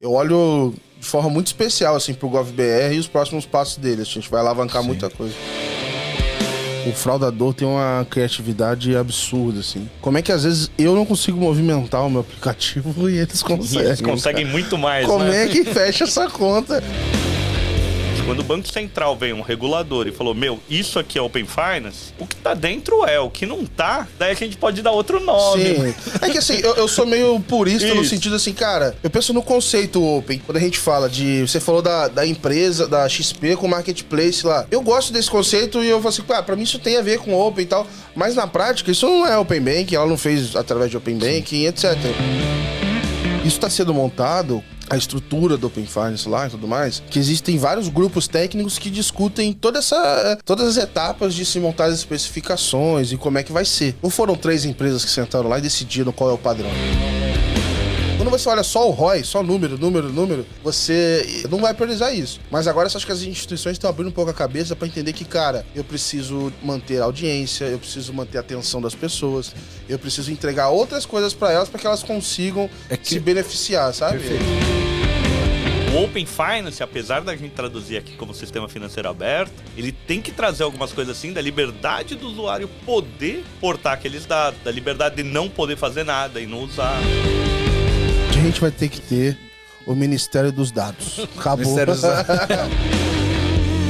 Eu olho de forma muito especial, assim, pro GovBR e os próximos passos dele. A gente vai alavancar muita coisa. O fraudador tem uma criatividade absurda, assim. Como é que às vezes eu não consigo movimentar o meu aplicativo e eles conseguem? Eles conseguem muito mais, Como né? é que fecha essa conta? Quando o Banco Central veio um regulador e falou, isso aqui é Open Finance, o que tá dentro é, o que não tá, daí a gente pode dar outro nome. Sim. É que assim, eu sou meio purista no sentido assim, cara, eu penso no conceito Open. Quando a gente fala de... Você falou da empresa, da XP com o Marketplace lá. Eu gosto desse conceito e eu falo assim, pra mim isso tem a ver com Open e tal. Mas na prática, isso não é Open Banking, ela não fez através de Open Banking, etc. Isso está sendo montado, a estrutura do Open Finance lá e tudo mais, que existem vários grupos técnicos que discutem todas as etapas de se montar as especificações e como é que vai ser. Não foram 3 empresas que sentaram lá e decidiram qual é o padrão. Quando você olha só o ROI, só número, você não vai priorizar isso. Mas agora eu acho que as instituições estão abrindo um pouco a cabeça para entender que, cara, eu preciso manter a audiência, eu preciso manter a atenção das pessoas, eu preciso entregar outras coisas para elas para que elas consigam se beneficiar, sabe? Perfeito. O Open Finance, apesar da gente traduzir aqui como sistema financeiro aberto, ele tem que trazer algumas coisas assim da liberdade do usuário poder portar aqueles dados, da liberdade de não poder fazer nada e não usar. A gente vai ter que ter o Ministério dos Dados. Acabou. Ministério dos Dados.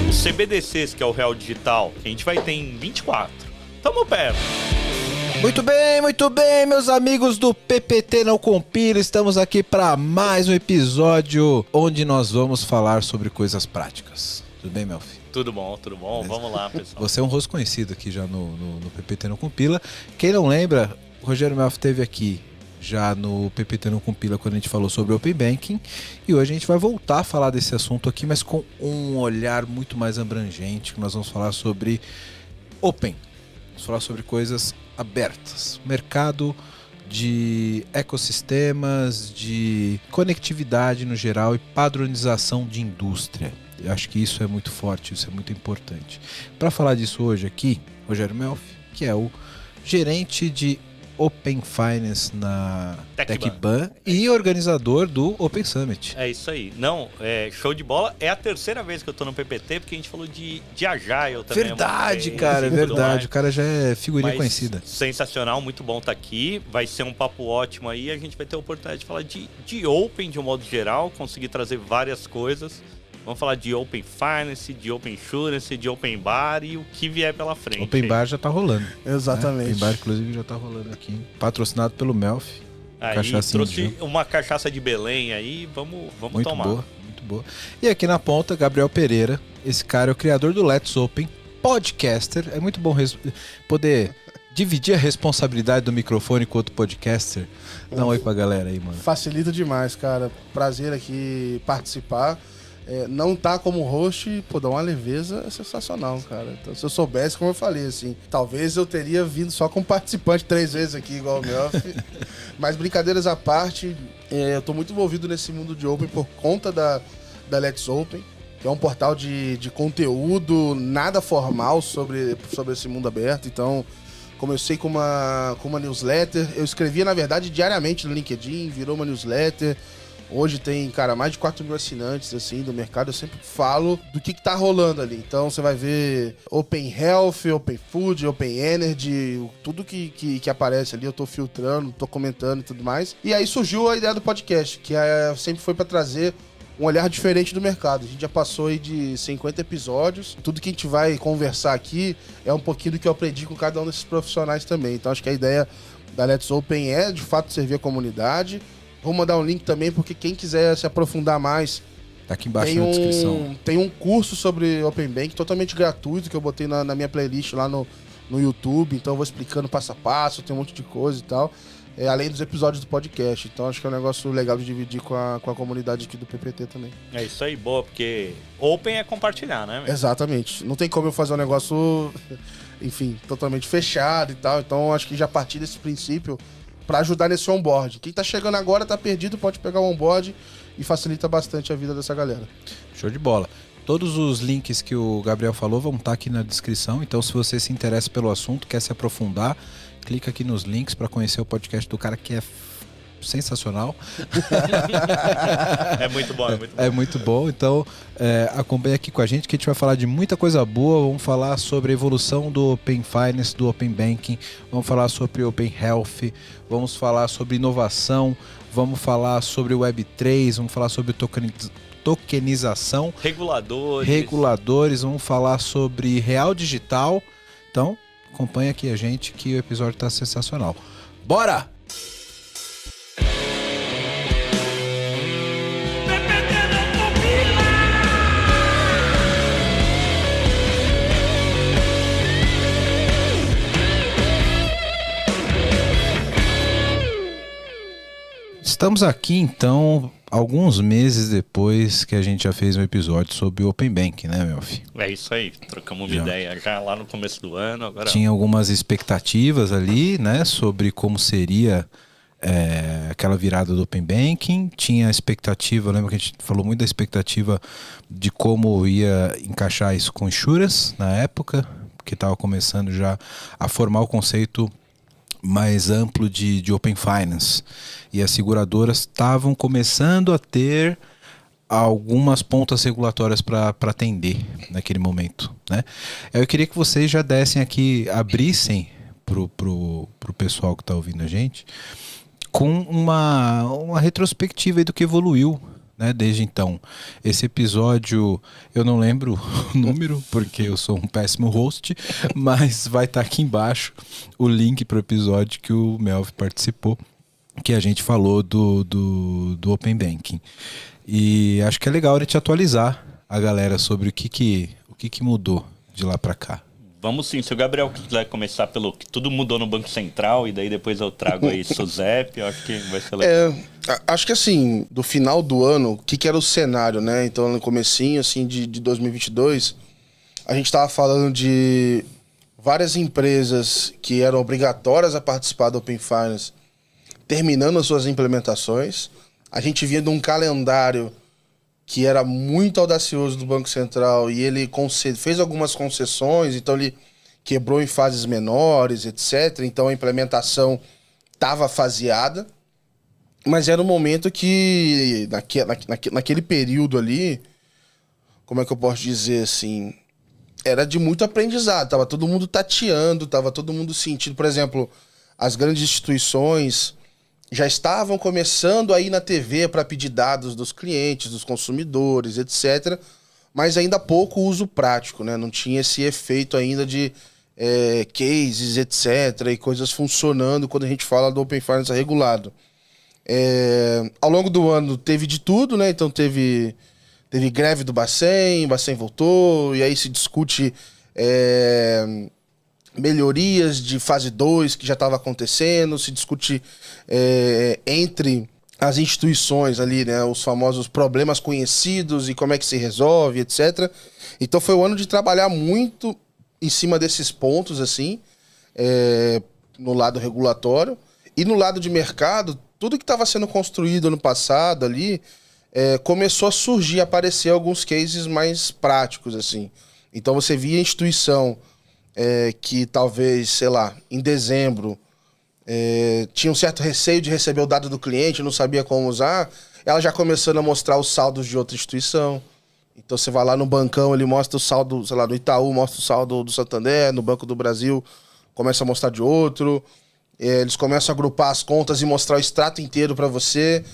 Os CBDCs, que é o Real Digital, que a gente vai ter em 24. Tamo perto. Muito bem, meus amigos do PPT Não Compila. Estamos aqui para mais um episódio onde nós vamos falar sobre coisas práticas. Tudo bem, Melfi? Tudo bom. Beleza. Vamos lá, pessoal. Você é um rosto conhecido aqui já no PPT Não Compila. Quem não lembra, o Rogério Melfi esteve aqui já no PPT Não Compila quando a gente falou sobre Open Banking, e hoje a gente vai voltar a falar desse assunto aqui, mas com um olhar muito mais abrangente, que nós vamos falar sobre Open, vamos falar sobre coisas abertas, mercado de ecossistemas, de conectividade no geral e padronização de indústria. Eu acho que isso é muito forte, isso é muito importante. Para falar disso hoje aqui, Rogério Melfi, que é o gerente de Open Finance na TecBan e organizador do Open Summit. É isso aí. Não, show de bola. É a terceira vez que eu tô no PPT, porque a gente falou de Agile também. Verdade, cara, é verdade. O cara já é figurinha conhecida. Sensacional, muito bom estar aqui. Vai ser um papo ótimo aí. A gente vai ter a oportunidade de falar de Open de um modo geral, conseguir trazer várias coisas. Vamos falar de Open Finance, de Open Insurance, de Open Bar e o que vier pela frente. Open Bar já tá rolando. Exatamente. Open Bar, inclusive, já tá rolando aqui. Patrocinado pelo Melfi. Aí trouxe uma cachaça de Belém aí, vamos muito tomar. Muito boa. E aqui na ponta, Gabriel Pereira. Esse cara é o criador do Let's Open, podcaster. É muito bom poder dividir a responsabilidade do microfone com outro podcaster. Dá um oi pra galera aí, mano. Facilita demais, cara. Prazer aqui participar. Não tá como host, dá uma leveza sensacional, cara. Então, se eu soubesse, como eu falei, assim, talvez eu teria vindo só como participante 3 vezes aqui, igual o Melfi. Mas brincadeiras à parte, eu tô muito envolvido nesse mundo de Open por conta da Let's Open, que é um portal de conteúdo nada formal sobre esse mundo aberto. Então, comecei com uma newsletter. Eu escrevia, na verdade, diariamente no LinkedIn, virou uma newsletter. Hoje tem, cara, mais de 4 mil assinantes, assim, do mercado. Eu sempre falo do que tá rolando ali. Então, você vai ver Open Health, Open Food, Open Energy, tudo que aparece ali, eu tô filtrando, tô comentando e tudo mais. E aí surgiu a ideia do podcast, que sempre foi pra trazer um olhar diferente do mercado. A gente já passou aí de 50 episódios. Tudo que a gente vai conversar aqui é um pouquinho do que eu aprendi com cada um desses profissionais também. Então, acho que a ideia da Let's Open é, de fato, servir a comunidade. Vou mandar um link também, porque quem quiser se aprofundar mais, tá aqui embaixo na descrição. Tem um curso sobre Open Banking totalmente gratuito que eu botei na minha playlist lá no YouTube. Então eu vou explicando passo a passo, tem um monte de coisa e tal. Além dos episódios do podcast. Então acho que é um negócio legal de dividir com a comunidade aqui do PPT também. É isso aí, boa, porque Open é compartilhar, né? Exatamente. Não tem como eu fazer um negócio, enfim, totalmente fechado e tal. Então acho que já partir desse princípio para ajudar nesse onboard. Quem tá chegando agora, tá perdido, pode pegar o onboard e facilita bastante a vida dessa galera. Show de bola. Todos os links que o Gabriel falou vão estar aqui na descrição, então se você se interessa pelo assunto, quer se aprofundar, clica aqui nos links para conhecer o podcast do cara que é sensacional. É muito bom, é muito bom. É muito bom, então acompanha aqui com a gente que a gente vai falar de muita coisa boa. Vamos falar sobre a evolução do Open Finance, do Open Banking, vamos falar sobre Open Health, vamos falar sobre inovação, vamos falar sobre Web3, vamos falar sobre tokenização, reguladores, vamos falar sobre real digital. Então acompanha aqui a gente que o episódio está sensacional. Bora! Estamos aqui, então, alguns meses depois que a gente já fez um episódio sobre o Open Banking, né, Melfi? É isso aí, trocamos uma ideia já lá no começo do ano. Agora tinha algumas expectativas ali, né, sobre como seria aquela virada do Open Banking. Tinha expectativa, lembra que a gente falou muito da expectativa de como ia encaixar isso com insurance na época, porque estava começando já a formar o conceito mais amplo de Open Finance, e as seguradoras estavam começando a ter algumas pontas regulatórias para atender naquele momento, né? Eu queria que vocês já dessem aqui, abrissem pro pessoal que está ouvindo a gente com uma retrospectiva aí do que evoluiu, né, desde então. Esse episódio, eu não lembro o número, porque eu sou um péssimo host, mas vai estar aqui embaixo o link para o episódio que o Melvi participou, que a gente falou do Open Banking. E acho que é legal a gente atualizar a galera sobre o que mudou de lá para cá. Vamos sim, se o Gabriel quiser começar pelo que tudo mudou no Banco Central e daí depois eu trago aí SUSEP, eu acho que vai ser legal. Acho que assim, do final do ano, o que era o cenário, né? Então no comecinho assim, de 2022, a gente estava falando de várias empresas que eram obrigatórias a participar do Open Finance terminando as suas implementações. A gente vinha de um calendário que era muito audacioso do Banco Central e ele fez algumas concessões, então ele quebrou em fases menores, etc. Então a implementação estava faseada, mas era um momento que, naquele período ali, como é que eu posso dizer assim, era de muito aprendizado, tava todo mundo tateando, tava todo mundo sentindo, por exemplo, as grandes instituições já estavam começando a ir na TV para pedir dados dos clientes, dos consumidores, etc. Mas ainda pouco uso prático, né? Não tinha esse efeito ainda de cases, etc. E coisas funcionando quando a gente fala do Open Finance regulado. Ao longo do ano teve de tudo, né? Então teve greve do Bacen, o Bacen voltou, e aí se discute melhorias de fase 2 que já estava acontecendo, se discute entre as instituições ali, né, os famosos problemas conhecidos e como é que se resolve, etc. Então foi um ano de trabalhar muito em cima desses pontos, assim, no lado regulatório. E no lado de mercado, tudo que estava sendo construído ano passado ali, começou a surgir, a aparecer alguns cases mais práticos, assim. Então você via a instituição que talvez, sei lá, em dezembro tinha um certo receio de receber o dado do cliente, não sabia como usar, ela já começando a mostrar os saldos de outra instituição. Então você vai lá no bancão, ele mostra o saldo, sei lá, no Itaú mostra o saldo do Santander, no Banco do Brasil começa a mostrar de outro, eles começam a agrupar as contas e mostrar o extrato inteiro para você.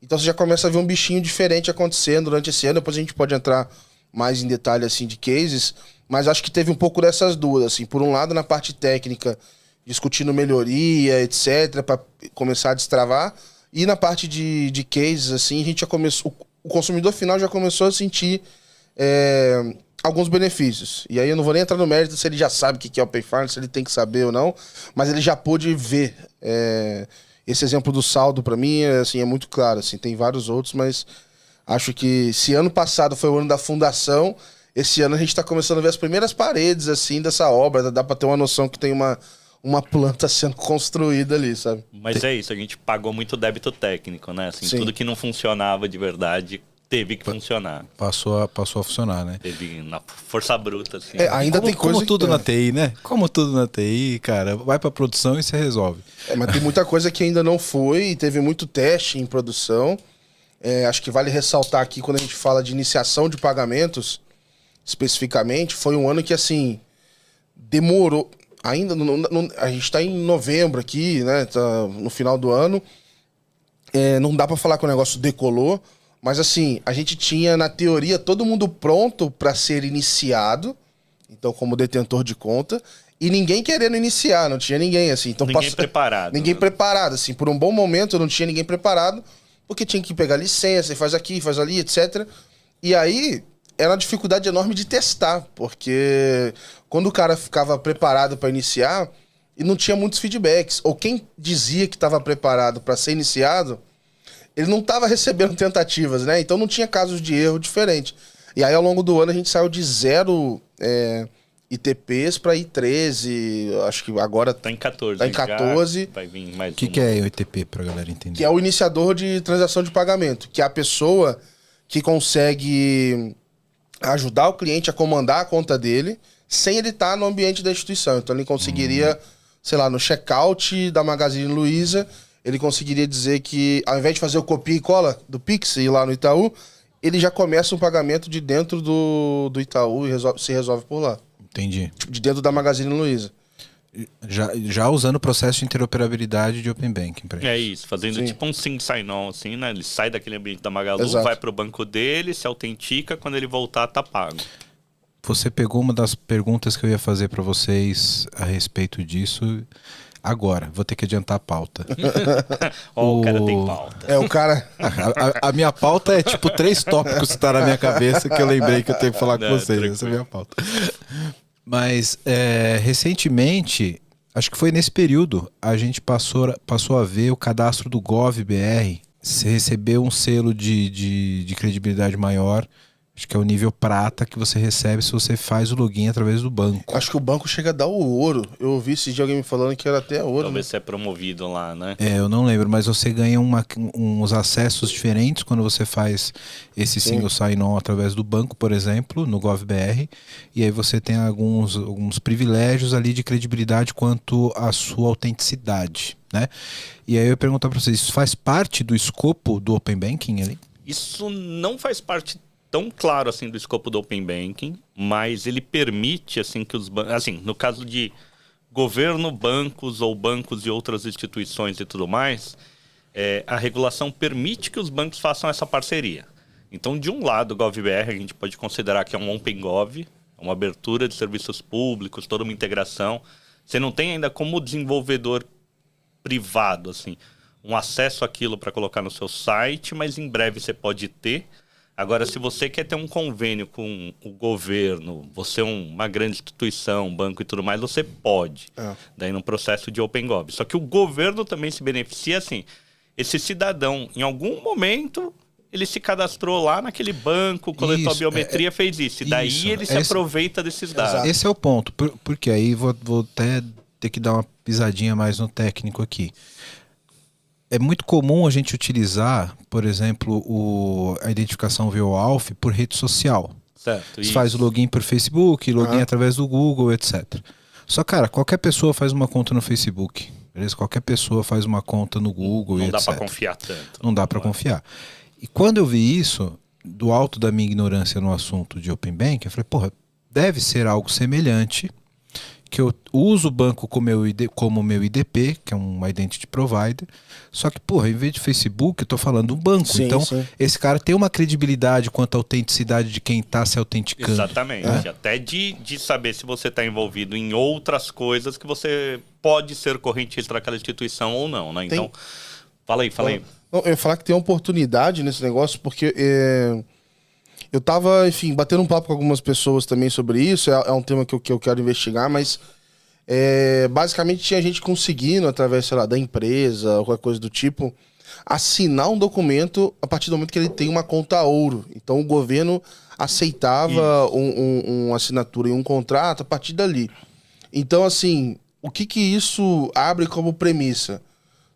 Então você já começa a ver um bichinho diferente acontecendo durante esse ano. Depois a gente pode entrar mais em detalhe assim de cases, mas acho que teve um pouco dessas duas, assim, por um lado na parte técnica, discutindo melhoria, etc, para começar a destravar, e na parte de cases, assim, a gente já começou, o consumidor final já começou a sentir alguns benefícios. E aí eu não vou nem entrar no mérito se ele já sabe o que é Open Finance, se ele tem que saber ou não, mas ele já pôde ver. Esse exemplo do saldo, para mim, assim, é muito claro, assim, tem vários outros, mas acho que se ano passado foi o ano da fundação, esse ano a gente está começando a ver as primeiras paredes, assim, dessa obra. Dá para ter uma noção que tem uma planta sendo construída ali, sabe? Mas é isso, a gente pagou muito débito técnico, né? Assim, tudo que não funcionava de verdade teve que funcionar. Passou a funcionar, né? Teve na força bruta, assim. Ainda tem coisa como tudo na TI, né? Como tudo na TI, cara, vai pra produção e você resolve. Mas tem muita coisa que ainda não foi, e teve muito teste em produção. Acho que vale ressaltar aqui, quando a gente fala de iniciação de pagamentos, especificamente, foi um ano que, assim, demorou. Ainda, a gente tá em novembro aqui, né? Tá no final do ano. Não dá pra falar que o negócio decolou, mas, assim, a gente tinha, na teoria, todo mundo pronto pra ser iniciado, então, como detentor de conta, e ninguém querendo iniciar, não tinha ninguém, assim. Então, ninguém preparado. Ninguém né? preparado, assim. Por um bom momento, não tinha ninguém preparado, porque tinha que pegar licença, e faz aqui, faz ali, etc. E aí, era uma dificuldade enorme de testar, porque quando o cara ficava preparado para iniciar, e não tinha muitos feedbacks, ou quem dizia que estava preparado para ser iniciado, ele não estava recebendo tentativas, né? Então não tinha casos de erro diferente. E aí, ao longo do ano, a gente saiu de 0 ITPs para I13, acho que agora Tá em 14. tá em 14. Vai vir mais O que é o ITP, pra galera entender? Que é o iniciador de transação de pagamento, que é a pessoa que consegue ajudar o cliente a comandar a conta dele sem ele estar no ambiente da instituição. Então ele conseguiria, sei lá, no checkout da Magazine Luiza, ele conseguiria dizer que, ao invés de fazer o copia e cola do Pix e ir lá no Itaú, ele já começa um pagamento de dentro do Itaú e se resolve por lá. Entendi. Tipo, de dentro da Magazine Luiza. Já usando o processo de interoperabilidade de Open Banking. Pra É isso, fazendo Sim. tipo um sync sign-on, assim, né? Ele sai daquele ambiente da Magalu, Exato. vai pro banco dele, se autentica, quando ele voltar, tá pago. Você pegou uma das perguntas que eu ia fazer pra vocês a respeito disso. Agora, vou ter que adiantar a pauta. Ó, o cara tem pauta. O cara... A minha pauta é tipo 3 tópicos que tá na minha cabeça que eu lembrei que eu tenho que falar com Não, vocês. tranquilo. Essa é a minha pauta. Mas recentemente, acho que foi nesse período, a gente passou a ver o cadastro do GovBR. Você recebeu um selo de credibilidade maior. Acho que é o nível prata que você recebe se você faz o login através do banco. Acho que o banco chega a dar o ouro. Eu ouvi esse dia alguém me falando que era até ouro. Talvez você é promovido lá, né? Eu não lembro, mas você ganha uns acessos diferentes quando você faz esse single sign-on através do banco, por exemplo, no GovBR, e aí você tem alguns privilégios ali de credibilidade quanto à sua autenticidade, né? E aí eu ia perguntar para vocês, isso faz parte do escopo do Open Banking ali? Isso não faz parte tão claro assim do escopo do Open Banking, mas ele permite assim que os bancos, assim, no caso de governo, bancos ou bancos e outras instituições e tudo mais, a regulação permite que os bancos façam essa parceria. Então, de um lado, o GovBR a gente pode considerar que é um OpenGov, uma abertura de serviços públicos, toda uma integração. Você não tem ainda como desenvolvedor privado, assim, um acesso àquilo para colocar no seu site, mas em breve você pode ter. Agora, se você quer ter um convênio com o governo, você é uma grande instituição, um banco e tudo mais, você pode. Daí num processo de OpenGov. Só que o governo também se beneficia, assim, esse cidadão, em algum momento, ele se cadastrou lá naquele banco, coletou a biometria, fez isso. E daí ele se aproveita desses dados. Esse é o ponto, porque aí vou até ter que dar uma pisadinha mais no técnico aqui. É muito comum a gente utilizar, por exemplo, a identificação via OAuth por rede social. Certo. Você faz o login por Facebook, login através do Google, etc. Só, cara, qualquer pessoa faz uma conta no Facebook. Beleza? Qualquer pessoa faz uma conta no Google, Não etc. dá pra confiar tanto. Não dá pra confiar. E quando eu vi isso, do alto da minha ignorância no assunto de Open Banking, eu falei, porra, deve ser algo semelhante, que eu uso o banco como meu IDP, que é um Identity Provider, só que, porra, em vez de Facebook, eu tô falando um banco. Sim, então, sim. esse cara tem uma credibilidade quanto à autenticidade de quem tá se autenticando. Exatamente. Até de saber se você está envolvido em outras coisas que você pode ser correntista daquela instituição ou não, né? Então, fala aí. Não, eu ia falar que tem uma oportunidade nesse negócio, porque eu tava, enfim, batendo um papo com algumas pessoas também sobre isso, é um tema que eu quero investigar, mas basicamente tinha gente conseguindo, através, sei lá, da empresa, ou qualquer coisa do tipo, assinar um documento a partir do momento que ele tem uma conta ouro. Então o governo aceitava uma assinatura e um contrato a partir dali. Então, assim, o que isso abre como premissa?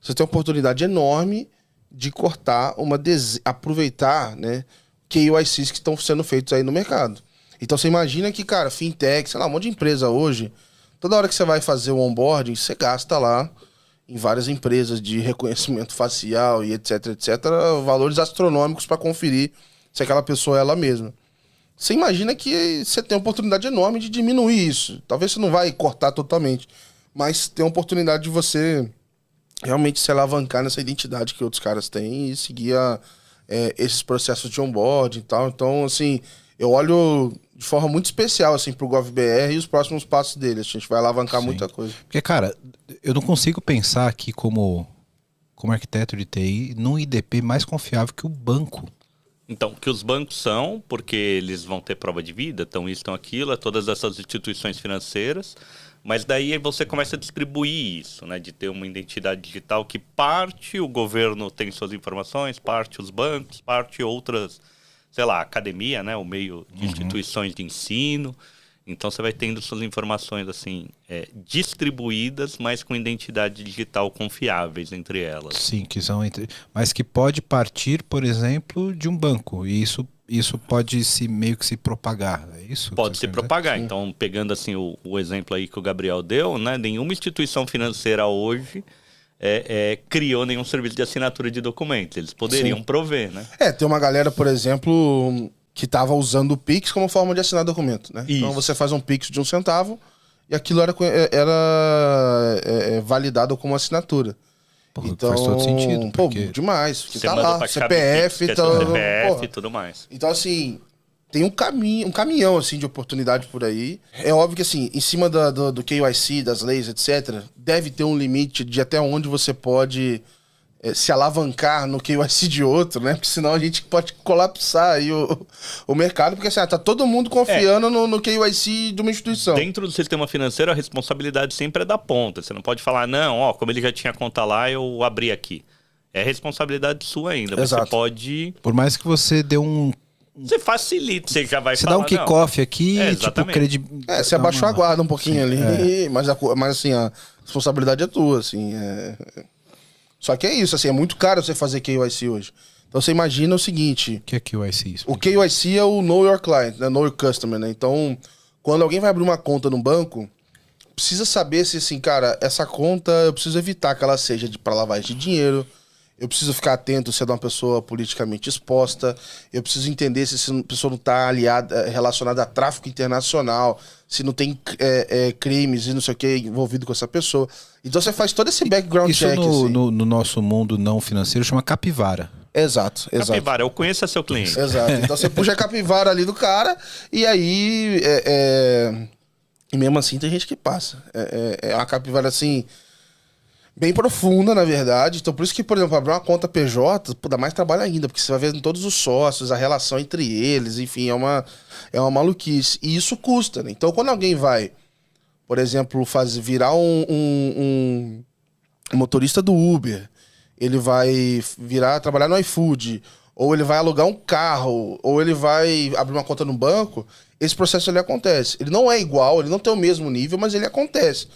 Você tem uma oportunidade enorme de cortar aproveitar, né, KYCs que estão sendo feitos aí no mercado. Então você imagina que, cara, fintech, sei lá, um monte de empresa hoje, toda hora que você vai fazer o onboarding, você gasta lá em várias empresas de reconhecimento facial e etc, etc, valores astronômicos para conferir se aquela pessoa é ela mesma. Você imagina que você tem uma oportunidade enorme de diminuir isso. Talvez você não vai cortar totalmente, mas tem a oportunidade de você realmente se alavancar nessa identidade que outros caras têm e seguir esses processos de onboarding e tal. Então, assim, eu olho de forma muito especial assim, pro GovBR e os próximos passos dele. A gente vai alavancar muita coisa. Porque, cara, eu não consigo pensar aqui como arquiteto de TI num IDP mais confiável que o banco. Então, que os bancos são, porque eles vão ter prova de vida, então isso, então aquilo, todas essas instituições financeiras, mas daí você começa a distribuir isso, né? De ter uma identidade digital que parte o governo tem suas informações, parte os bancos, parte outras, sei lá, academia, né? O meio de instituições de ensino. Então você vai tendo suas informações assim distribuídas, mas com identidade digital confiáveis entre elas. Sim, que são mas que pode partir, por exemplo, de um banco. E isso pode meio que se propagar, é isso? Pode se propagar. Sim. Então, pegando assim o exemplo aí que o Gabriel deu, né? Nenhuma instituição financeira hoje criou nenhum serviço de assinatura de documentos. Eles poderiam prover, né? Tem uma galera, por exemplo, que estava usando o Pix como forma de assinar documento, né? Então você faz um Pix de 1 centavo e aquilo era validado como assinatura. Porra, então, faz todo sentido. Porque... demais. Porque você tá manda lá, pra CPF, Pix, então, CPF e tudo mais. Então, assim, tem um caminhão assim, de oportunidade por aí. É óbvio que, assim, em cima do KYC, das leis, etc., deve ter um limite de até onde você pode se alavancar no KYC de outro, né? Porque senão a gente pode colapsar aí o mercado, porque assim, tá todo mundo confiando no KYC de uma instituição. Dentro do sistema financeiro, a responsabilidade sempre é da ponta. Você não pode falar, não, como ele já tinha conta lá, eu abri aqui. É responsabilidade sua ainda. Exato. Você pode... Por mais que você dê Você facilita, você já vai você falar... dá um kickoff aqui, tipo, exatamente. Você abaixou a guarda um pouquinho ali, mas assim, a responsabilidade é tua, assim. Só que é isso, assim, é muito caro você fazer KYC hoje. Então você imagina o seguinte... O que é KYC? O KYC é o Know Your Client, né? Know Your Customer, né? Então, quando alguém vai abrir uma conta no banco, precisa saber se, assim, cara, essa conta eu preciso evitar que ela seja para lavagem de dinheiro, eu preciso ficar atento se é de uma pessoa politicamente exposta, eu preciso entender se essa pessoa não está relacionada a tráfico internacional, se não tem crimes e não sei o que envolvido com essa pessoa. Então você faz todo esse background check. Isso no nosso mundo não financeiro chama capivara. Exato. Capivara, eu conheço seu cliente. Exato. Então você puxa a capivara ali do cara e aí... E mesmo assim tem gente que passa. É uma capivara assim... bem profunda, na verdade. Então, por isso que, por exemplo, abrir uma conta PJ, dá mais trabalho ainda, porque você vai ver todos os sócios, a relação entre eles, enfim, é uma maluquice. E isso custa, né? Então, quando alguém vai, por exemplo, virar um motorista do Uber, ele vai trabalhar no iFood, ou ele vai alugar um carro, ou ele vai abrir uma conta no banco, esse processo ele acontece. Ele não é igual, ele não tem o mesmo nível, mas ele acontece.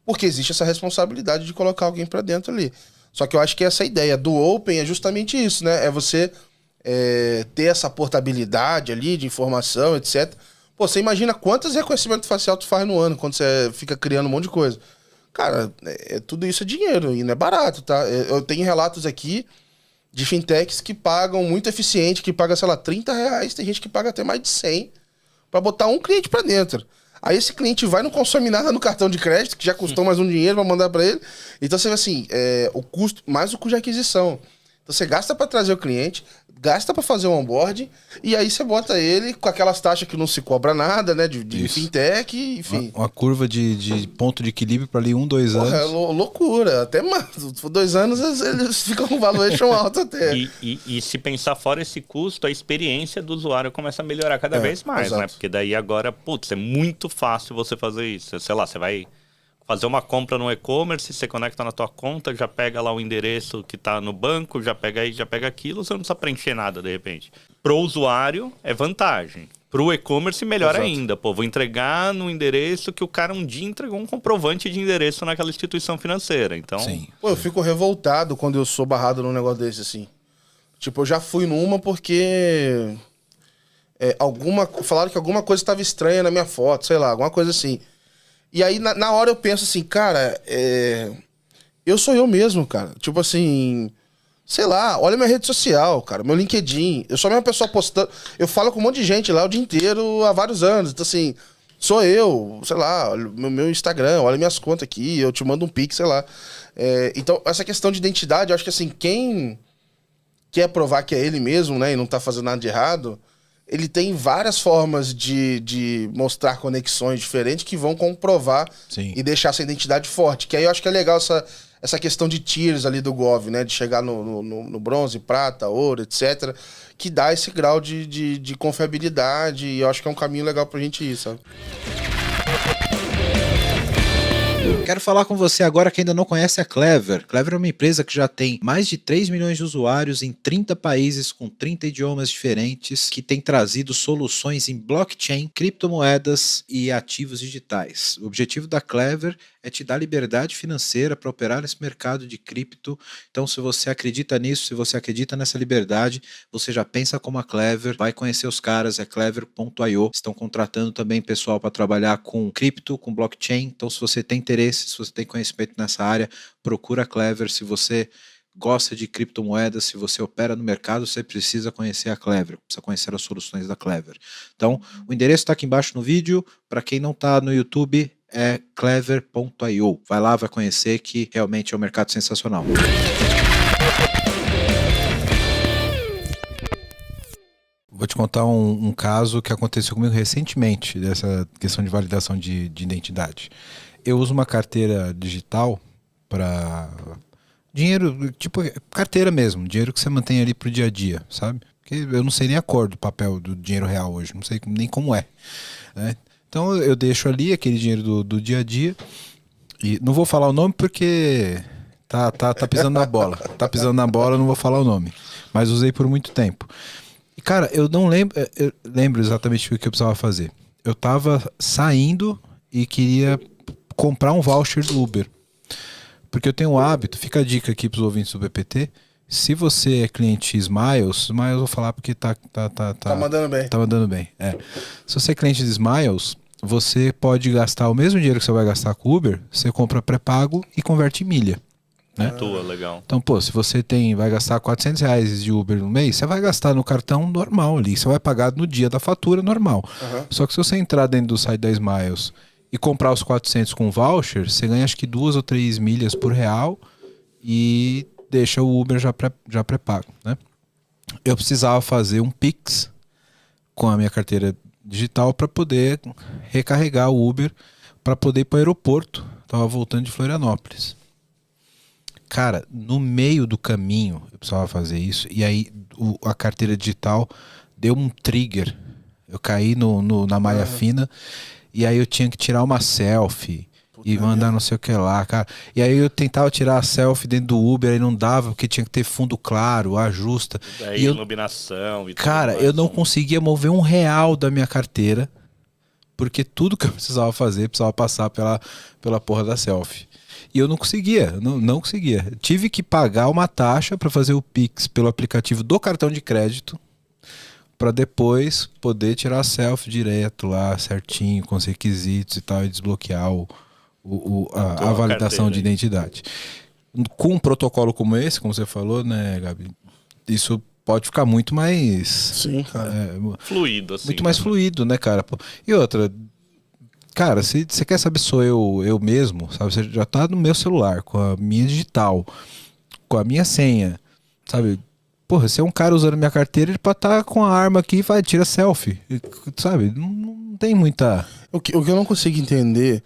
Porque existe essa responsabilidade de colocar alguém pra dentro ali. Só que eu acho que essa ideia do Open é justamente isso, né? É você ter essa portabilidade ali de informação, etc. Pô, você imagina quantos reconhecimentos facial tu faz no ano quando você fica criando um monte de coisa. Cara, tudo isso é dinheiro e não é barato, tá? Eu tenho relatos aqui de fintechs que pagam muito eficiente, que paga, sei lá, R$30. Tem gente que paga até mais de 100 pra botar um cliente pra dentro. Aí esse cliente vai, não consome nada no cartão de crédito, que já custou mais um dinheiro pra mandar pra ele. Então você vê assim, o custo, mais o custo de aquisição. Então você gasta pra trazer o cliente, gasta pra fazer o onboarding, e aí você bota ele com aquelas taxas que não se cobra nada, né? De fintech, enfim. Uma curva de ponto de equilíbrio pra ali 1, 2 anos. É loucura, até mais. 2 anos eles ficam com valuation alto até. E se pensar fora esse custo, a experiência do usuário começa a melhorar cada vez mais, exato. né? Porque daí agora, putz, é muito fácil você fazer isso. Sei lá, você vai fazer uma compra no e-commerce, você conecta na tua conta, já pega lá o endereço que tá no banco, já pega aí, já pega aquilo, você não precisa preencher nada de repente. Pro usuário é vantagem. Pro e-commerce melhor ainda. Pô, vou entregar no endereço que o cara um dia entregou um comprovante de endereço naquela instituição financeira. Então, sim. Pô, eu fico revoltado quando eu sou barrado num negócio desse, assim. Tipo, eu já fui numa porque falaram que alguma coisa estava estranha na minha foto, sei lá, alguma coisa assim. E aí, na hora eu penso assim, cara, eu sou eu mesmo, cara. Tipo assim, sei lá, olha minha rede social, cara, meu LinkedIn. Eu sou a mesma pessoa postando. Eu falo com um monte de gente lá o dia inteiro há vários anos. Então, assim, sou eu, sei lá, olha meu Instagram, olha minhas contas aqui, eu te mando um pix, sei lá. Então, essa questão de identidade, eu acho que assim, quem quer provar que é ele mesmo, né, e não tá fazendo nada de errado, ele tem várias formas de mostrar conexões diferentes que vão comprovar Sim. e deixar essa identidade forte. Que aí eu acho que é legal essa questão de tiers ali do Gov, né? De chegar no bronze, prata, ouro, etc. Que dá esse grau de confiabilidade e eu acho que é um caminho legal pra gente ir, sabe? Quero falar com você agora que ainda não conhece a Clever. Clever é uma empresa que já tem mais de 3 milhões de usuários em 30 países com 30 idiomas diferentes, que tem trazido soluções em blockchain, criptomoedas e ativos digitais. O objetivo da Clever é te dar liberdade financeira para operar nesse mercado de cripto. Então, se você acredita nisso, se você acredita nessa liberdade, você já pensa como a Clever, vai conhecer os caras, é clever.io. Estão contratando também pessoal para trabalhar com cripto, com blockchain. Então, se você tem interesse, se você tem conhecimento nessa área, procura a Clever. Se você gosta de criptomoedas, se você opera no mercado, você precisa conhecer a Clever, precisa conhecer as soluções da Clever. Então, o endereço está aqui embaixo no vídeo. Para quem não está no YouTube, é clever.io. Vai lá, vai conhecer, que realmente é um mercado sensacional. Vou te contar um caso que aconteceu comigo recentemente, dessa questão de validação de identidade. Eu uso uma carteira digital para dinheiro, tipo carteira mesmo, dinheiro que você mantém ali pro dia a dia, sabe? Porque eu não sei nem a cor do papel do dinheiro real hoje, não sei nem como é, né? Então eu deixo ali aquele dinheiro do dia a dia e não vou falar o nome porque tá pisando na bola. Tá pisando na bola, não vou falar o nome. Mas usei por muito tempo. E cara, eu lembro exatamente o que eu precisava fazer. Eu tava saindo e queria comprar um voucher do Uber. Porque eu tenho o hábito, fica a dica aqui pros ouvintes do PPT, se você é cliente Smiles eu vou falar porque tá mandando bem. Tá mandando bem, Se você é cliente de Smiles, você pode gastar o mesmo dinheiro que você vai gastar com o Uber, você compra pré-pago e converte em milha, né? Legal. Então, pô, se você vai gastar R$400 de Uber no mês, você vai gastar no cartão normal ali, você vai pagar no dia da fatura normal. Só que se você entrar dentro do site da Smiles e comprar os 400 com voucher, você ganha acho que 2 ou 3 milhas por real e deixa o Uber já pré-pago, né? Eu precisava fazer um Pix com a minha carteira digital para poder recarregar o Uber, para poder ir para o aeroporto. Tava voltando de Florianópolis. Cara, no meio do caminho eu precisava fazer isso e aí a carteira digital deu um trigger. Eu caí na malha fina e aí eu tinha que tirar uma selfie e mandar não sei o que lá, cara. E aí eu tentava tirar a selfie dentro do Uber, aí não dava, porque tinha que ter fundo claro, ajusta. Daí iluminação e tudo. Cara, eu não conseguia mover R$1 da minha carteira, porque tudo que eu precisava fazer precisava passar pela porra da selfie. E eu não conseguia, não conseguia. Tive que pagar uma taxa para fazer o Pix pelo aplicativo do cartão de crédito, para depois poder tirar a selfie direto lá, certinho, com os requisitos e tal, e desbloquear a validação de identidade. Com um protocolo como esse, como você falou, né, Gabi? Isso pode ficar muito mais... Sim, cara. Fluido, assim. Muito mais fluido, né, cara? E outra... Cara, se você quer saber, sou eu mesmo, sabe? Você já tá no meu celular, com a minha digital, com a minha senha, sabe? Porra, se é um cara usando minha carteira, ele pode estar com a arma aqui e vai, tira selfie, sabe? Não tem muita... O que eu não consigo entender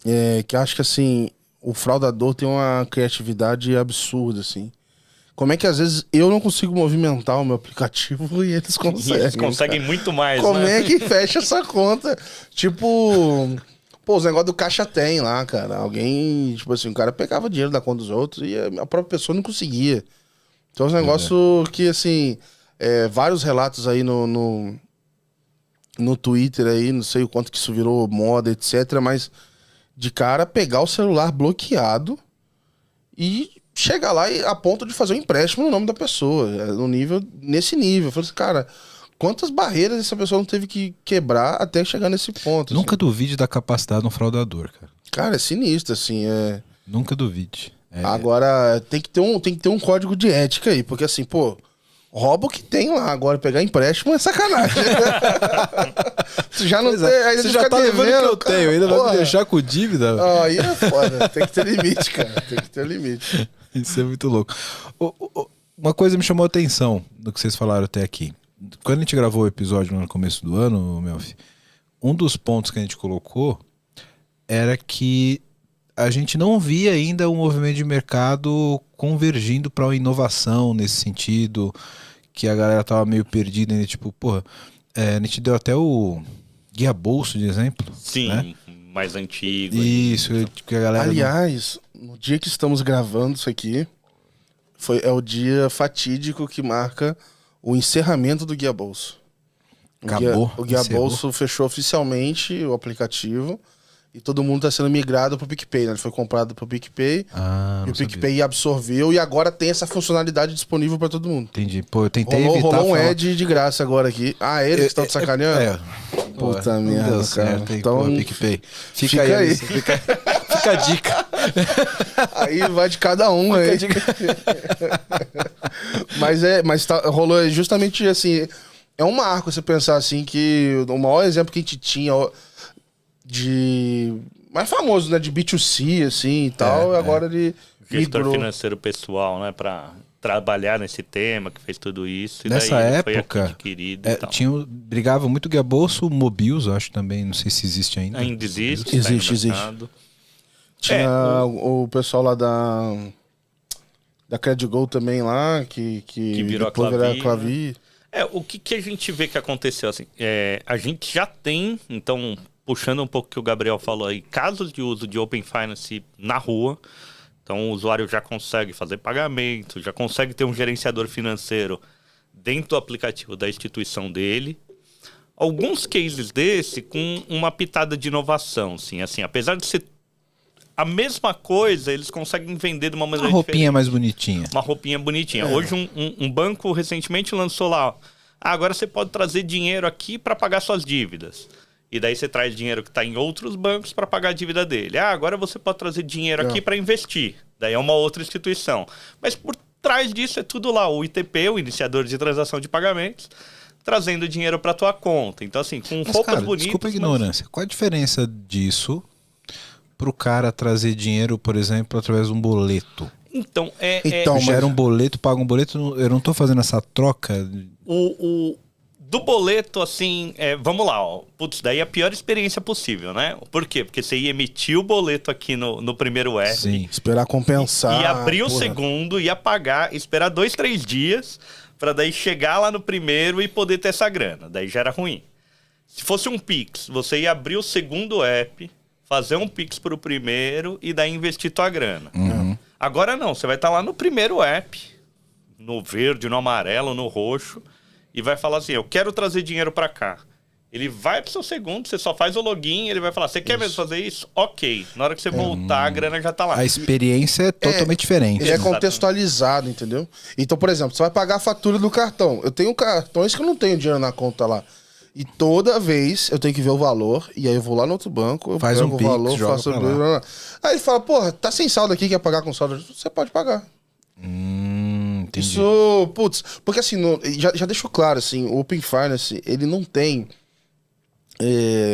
é que acho que, assim, o fraudador tem uma criatividade absurda, assim. Como é que às vezes eu não consigo movimentar o meu aplicativo e eles conseguem? Eles conseguem muito mais, Como né? é que fecha essa conta? Tipo, pô, os negócios do Caixa Tem lá, cara. Alguém, tipo assim, o cara pegava dinheiro da conta dos outros e a própria pessoa não conseguia. Então, é um negócio que, assim, vários relatos aí no Twitter aí, não sei o quanto que isso virou moda, etc. Mas de cara pegar o celular bloqueado e chegar lá a ponto de fazer um empréstimo no nome da pessoa, nesse nível. Eu falei assim, cara, quantas barreiras essa pessoa não teve que quebrar até chegar nesse ponto. Nunca assim. duvide da capacidade de um fraudador, cara. Cara, é sinistro, assim. Nunca duvide. Agora, tem que ter um código de ética aí, porque assim, pô, rouba o que tem lá. Agora, pegar empréstimo é sacanagem. Tu já não tem, aí você já tá levando o que eu tenho, ainda vai me deixar com dívida? Aí é foda, tem que ter limite, cara. Tem que ter limite. Isso é muito louco. Uma coisa me chamou a atenção do que vocês falaram até aqui. Quando a gente gravou o episódio no começo do ano, Melfi, um dos pontos que a gente colocou era que a gente não via ainda um movimento de mercado convergindo para uma inovação nesse sentido, que a galera tava meio perdida ainda, tipo, porra, a gente deu até o Guia Bolso de exemplo. Sim, né? Mais antigo. Isso, que a galera... Aliás, no dia que estamos gravando isso aqui, é o dia fatídico que marca o encerramento do Guia Bolso. Acabou. O Guia encerrou. Bolso fechou oficialmente o aplicativo e todo mundo está sendo migrado para o PicPay, né? Ele foi comprado para o PicPay e o PicPay absorveu e agora tem essa funcionalidade disponível para todo mundo. Entendi. Pô, eu tentei evitar rolou um falar... ad de graça agora aqui. Ah, eles estão te sacaneando? Puta não merda, deu cara. certo, hein? Então, Pô, PicPay. fica aí. Fica a dica. Aí vai de cada um aí. Mas rolou justamente assim. É um marco você pensar assim que o maior exemplo que a gente tinha de mais famoso, né, de B2C assim e tal, agora ele Gestor migrou. financeiro pessoal, né, para trabalhar nesse tema, que fez tudo isso. E Nessa daí ele época, foi adquirido e tal. brigava muito Guia Bolso, Mobius, eu acho também, não sei se existe ainda. Ainda existe. Existe. Tinha o pessoal lá da Credigo também lá, que virou depois a virou Klavi, o que a gente vê que aconteceu assim? A gente já tem, então, puxando um pouco o que o Gabriel falou aí, casos de uso de Open Finance na rua. Então o usuário já consegue fazer pagamento, já consegue ter um gerenciador financeiro dentro do aplicativo da instituição dele. Alguns cases desse com uma pitada de inovação, assim, apesar de ser a mesma coisa, eles conseguem vender de uma maneira Uma roupinha diferente. mais bonitinha. Uma roupinha bonitinha. Hoje um banco recentemente lançou lá, agora você pode trazer dinheiro aqui para pagar suas dívidas. E daí você traz dinheiro que está em outros bancos para pagar a dívida dele. Agora você pode trazer dinheiro aqui para investir. Daí é uma outra instituição. Mas por trás disso é tudo lá. O ITP, o Iniciador de Transação de Pagamentos, trazendo dinheiro para tua conta. Então assim, com roupas bonitas... Desculpa a ignorância. Qual a diferença disso pro cara trazer dinheiro, por exemplo, através de um boleto? Então, gera um boleto, paga um boleto, eu não tô fazendo essa troca... Do boleto, assim, vamos lá, ó. Putz, daí é a pior experiência possível, né? Por quê? Porque você ia emitir o boleto aqui no primeiro app. Sim. Esperar compensar. E abrir o segundo, ia pagar, esperar 2, 3 dias, pra daí chegar lá no primeiro e poder ter essa grana. Daí já era ruim. Se fosse um Pix, você ia abrir o segundo app, fazer um Pix pro primeiro e daí investir tua grana. Agora não, você vai estar lá no primeiro app, no verde, no amarelo, no roxo, e vai falar assim, eu quero trazer dinheiro para cá. Ele vai pro seu segundo, você só faz o login, ele vai falar, você quer mesmo fazer isso? Ok. Na hora que você voltar, a grana já tá lá. A experiência é totalmente diferente. Ele é contextualizado, entendeu? Então, por exemplo, você vai pagar a fatura do cartão. Eu tenho cartões que eu não tenho dinheiro na conta lá. E toda vez eu tenho que ver o valor, e aí eu vou lá no outro banco, eu faz pego um o valor, Pix, joga faço pra lá. Aí ele fala, porra, tá sem saldo aqui, quer pagar com saldo? Você pode pagar. Entendi. Isso, putz, porque assim, já deixou claro, assim, o Open Finance, ele não tem,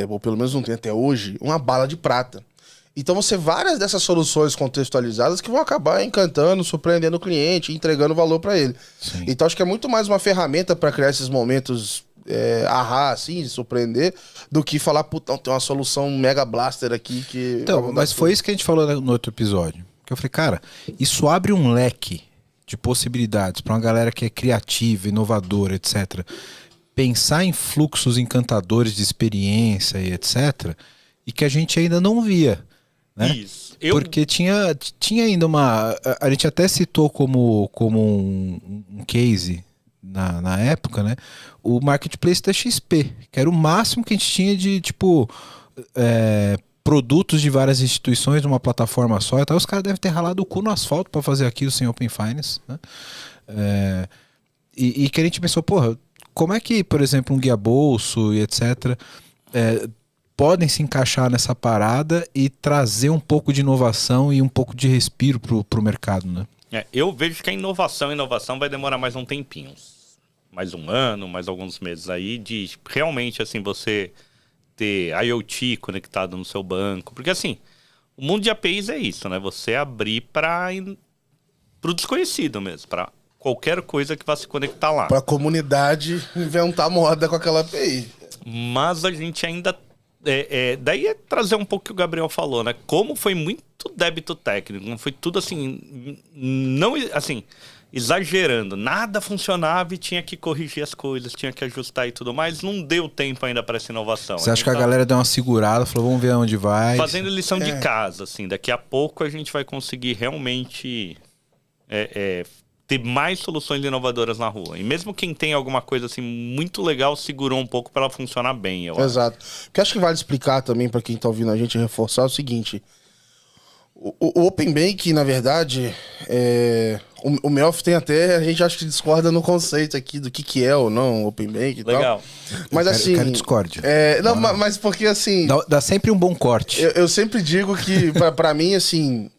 ou pelo menos não tem até hoje, uma bala de prata. Então você várias dessas soluções contextualizadas que vão acabar encantando, surpreendendo o cliente, entregando valor para ele. Sim. Então acho que é muito mais uma ferramenta para criar esses momentos assim, surpreender, do que falar, puta, tem uma solução mega blaster aqui que... Então, mas foi isso que a gente falou no outro episódio. Que eu falei, cara, isso abre um leque de possibilidades para uma galera que é criativa, inovadora, etc. Pensar em fluxos encantadores de experiência e etc. E que a gente ainda não via. Né? Isso. Porque tinha ainda uma... A gente até citou como um case na época, né? O marketplace da XP, que era o máximo que a gente tinha de, tipo... produtos de várias instituições numa plataforma só e tal. Os caras devem ter ralado o cu no asfalto para fazer aquilo sem Open Finance, né? E que a gente pensou, porra, como é que, por exemplo, um guia bolso e etc. Podem se encaixar nessa parada e trazer um pouco de inovação e um pouco de respiro pro mercado, né? Eu vejo que a inovação vai demorar mais um tempinho. Mais um ano, mais alguns meses aí, de realmente, assim, você ter IoT conectado no seu banco. Porque, assim, o mundo de APIs é isso, né? Você abrir para o desconhecido mesmo, para qualquer coisa que vá se conectar lá. Para a comunidade inventar moda com aquela API. Mas a gente ainda... daí é trazer um pouco o que o Gabriel falou, né? Como foi muito débito técnico, não foi tudo assim... Não, assim... Exagerando, nada funcionava e tinha que corrigir as coisas, tinha que ajustar e tudo mais. Não deu tempo ainda para essa inovação. Você acha que a galera deu uma segurada, falou, vamos ver onde vai? Fazendo lição de casa, assim. Daqui a pouco a gente vai conseguir realmente ter mais soluções inovadoras na rua. E mesmo quem tem alguma coisa assim muito legal, segurou um pouco para ela funcionar bem, eu acho. Exato. O que eu acho que vale explicar também para quem tá ouvindo a gente reforçar é o seguinte... O Open Banking, na verdade, o Melf tem até, a gente acha que discorda no conceito aqui do que é ou não Open Banking e legal. Tal. Mas assim... Eu quero discórdia. Não, mas porque assim... Dá sempre um bom corte. Eu sempre digo que, pra mim, assim,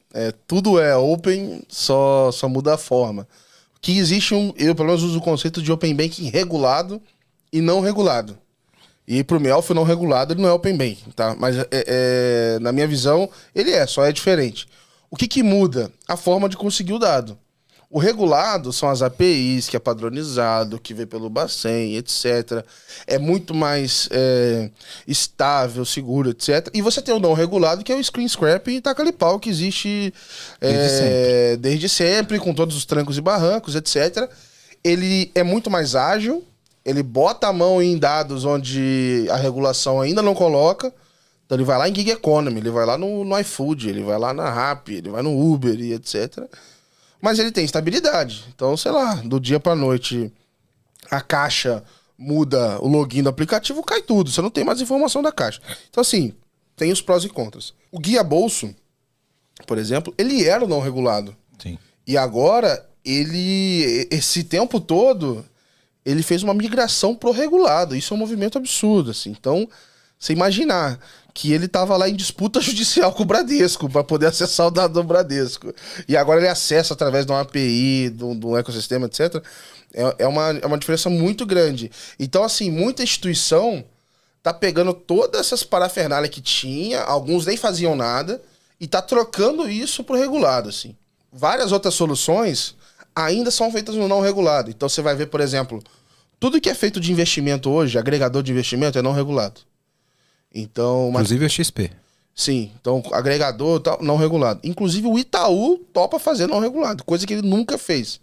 tudo é open, só muda a forma. Que existe eu pelo menos uso o conceito de Open Banking regulado e não regulado. E pro Melf não regulado ele não é Open Banking, tá? Mas na minha visão, ele só é diferente. O que muda? A forma de conseguir o dado. O regulado são as APIs, que é padronizado, que vem pelo Bacen, etc. É muito mais estável, seguro, etc. E você tem o não regulado, que é o screen scraping e taca-lhe-pau, que existe desde sempre, com todos os trancos e barrancos, etc. Ele é muito mais ágil. Ele bota a mão em dados onde a regulação ainda não coloca. Então ele vai lá em gig economy, ele vai lá no iFood, ele vai lá na Rappi, ele vai no Uber e etc. Mas ele tem estabilidade. Então, sei lá, do dia pra noite a caixa muda o login do aplicativo, cai tudo. Você não tem mais informação da caixa. Então, assim, tem os prós e contras. O guia bolso, por exemplo, ele era o não regulado. Sim. E agora, esse tempo todo... ele fez uma migração pro regulado. Isso é um movimento absurdo, assim. Então, você imaginar que ele tava lá em disputa judicial com o Bradesco para poder acessar o dado do Bradesco. E agora ele acessa através de uma API, do ecossistema, etc. É uma diferença muito grande. Então, assim, muita instituição tá pegando todas essas parafernálias que tinha, alguns nem faziam nada, e tá trocando isso pro regulado, assim. Várias outras soluções... ainda são feitas no não regulado. Então você vai ver, por exemplo, tudo que é feito de investimento hoje, agregador de investimento, é não regulado. Então, inclusive a XP. Sim, então agregador tal, não regulado. Inclusive o Itaú topa fazer não regulado, coisa que ele nunca fez.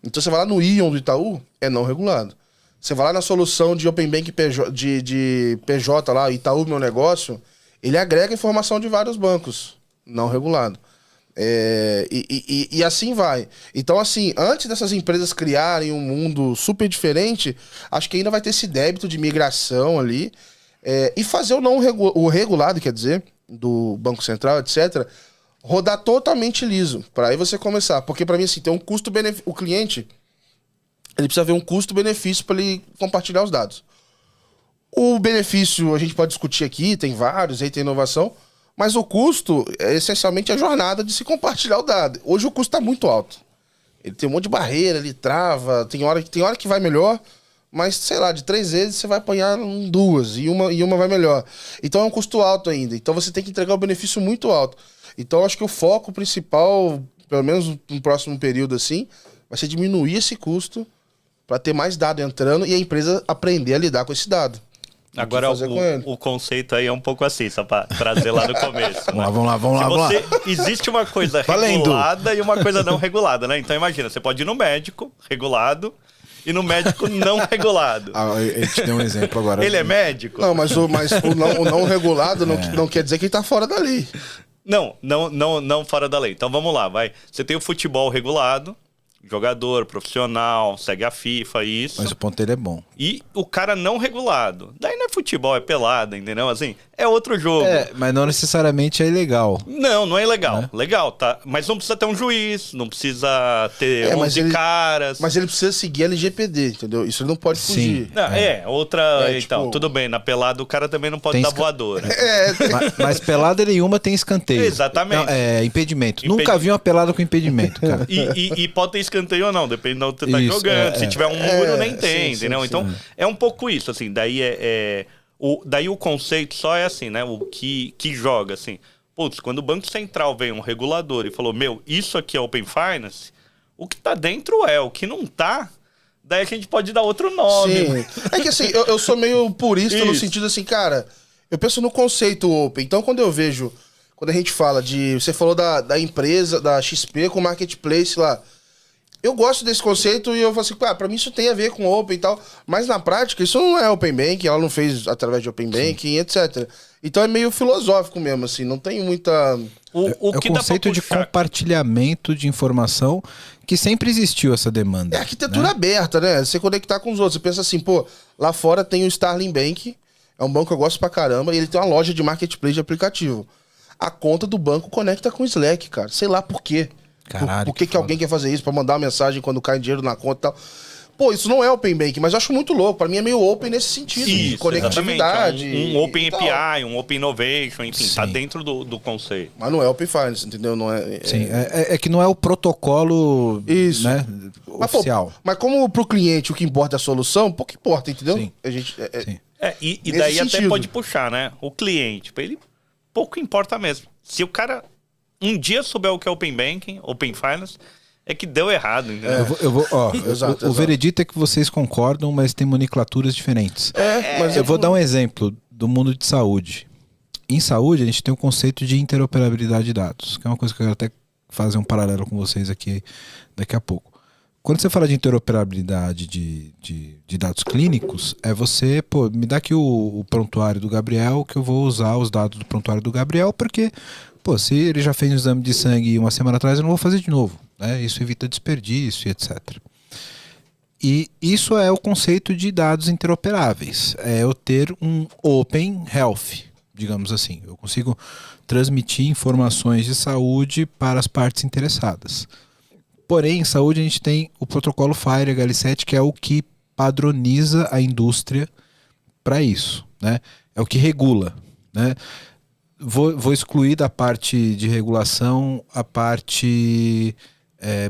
Então você vai lá no Ion do Itaú, é não regulado. Você vai lá na solução de Open Bank de PJ lá, Itaú Meu Negócio, ele agrega informação de vários bancos, não regulado. E assim vai. Então, assim, antes dessas empresas criarem um mundo super diferente, acho que ainda vai ter esse débito de migração ali. E fazer o regulado, quer dizer, do Banco Central, etc., rodar totalmente liso. Para aí você começar. Porque, para mim, assim, tem um custo-benefício. O cliente, ele precisa ver um custo-benefício para ele compartilhar os dados. O benefício, a gente pode discutir aqui, tem vários, aí tem inovação. Mas o custo é essencialmente a jornada de se compartilhar o dado. Hoje o custo está muito alto. Ele tem um monte de barreira, ele trava, tem hora que vai melhor, mas, sei lá, de 3 vezes você vai apanhar em 2 e uma vai melhor. Então é um custo alto ainda. Então você tem que entregar um benefício muito alto. Então acho que o foco principal, pelo menos no próximo período assim, vai ser diminuir esse custo para ter mais dado entrando e a empresa aprender a lidar com esse dado. Agora, o conceito aí é um pouco assim, só para trazer lá no começo. Vamos lá. Existe uma coisa regulada e uma coisa não regulada, né? Então imagina, você pode ir no médico regulado e no médico não regulado. Ele te deu um exemplo agora. Ele é médico? Não, mas o não regulado não quer dizer que ele tá fora da lei. Não fora da lei. Então vamos lá, vai. Você tem o futebol regulado, jogador, profissional, segue a FIFA, isso. Mas o ponto dele é bom. E o cara não regulado. Daí não é futebol, é pelada, entendeu? Assim, é outro jogo. Mas não necessariamente é ilegal. Não é ilegal. Legal, tá? Mas não precisa ter um juiz, não precisa ter 11 caras. Mas ele precisa seguir a LGPD, entendeu? Isso ele não pode fugir. Não, outra... então, tudo bem, na pelada o cara também não pode dar voadora. Mas pelada nenhuma tem escanteio. Exatamente. Não, impedimento. Nunca vi uma pelada com impedimento, cara. E pode ter escanteio ou não, depende de onde você tá jogando. Se tiver um muro, nem tem, entendeu? Então, é um pouco isso, assim. Daí daí o conceito só é assim, né? O que joga, assim. Putz, quando o Banco Central veio um regulador e falou, isso aqui é Open Finance, o que tá dentro é, o que não tá, daí a gente pode dar outro nome. Sim. É que assim, eu sou meio purista no sentido assim, cara, eu penso no conceito Open. Então, quando a gente fala você falou da empresa, da XP com o Marketplace lá, eu gosto desse conceito e eu falo assim, pra mim isso tem a ver com Open e tal, mas na prática isso não é Open Banking, ela não fez através de Open Banking, etc. Então é meio filosófico mesmo, assim, não tem muita... O conceito de compartilhamento de informação que sempre existiu essa demanda. É arquitetura aberta, né? Você conectar com os outros. Você pensa assim, lá fora tem o Starling Bank, é um banco que eu gosto pra caramba, e ele tem uma loja de marketplace de aplicativo. A conta do banco conecta com o Slack, cara. Sei lá por quê. Caralho, por que alguém quer fazer isso? Pra mandar uma mensagem quando cai dinheiro na conta e tal. Isso não é Open Banking, mas eu acho muito louco. Pra mim é meio open nesse sentido. Isso, de conectividade. Um Open API, um Open Innovation, enfim, tá dentro do conceito. Mas não é Open Finance, entendeu? Não é, Sim, é que não é o protocolo, né, oficial. Mas como pro cliente o que importa é a solução, pouco importa, entendeu? Sim. Sim. E daí até pode puxar, né? O cliente, pra ele pouco importa mesmo. Se o cara um dia souber o que é Open Banking, Open Finance, é que deu errado, entendeu? Exato. O veredito é que vocês concordam, mas tem nomenclaturas diferentes. Mas eu vou dar um exemplo do mundo de saúde. Em saúde, a gente tem o conceito de interoperabilidade de dados, que é uma coisa que eu quero até fazer um paralelo com vocês aqui daqui a pouco. Quando você fala de interoperabilidade de dados clínicos, é você, me dá aqui o prontuário do Gabriel, que eu vou usar os dados do prontuário do Gabriel, porque, se ele já fez um exame de sangue uma semana atrás, eu não vou fazer de novo. Né? Isso evita desperdício, etc. E isso é o conceito de dados interoperáveis. É eu ter um Open Health, digamos assim. Eu consigo transmitir informações de saúde para as partes interessadas. Porém, em saúde a gente tem o protocolo FHIR HL7, que é o que padroniza a indústria para isso. Né? É o que regula. Né? Vou excluir da parte de regulação a parte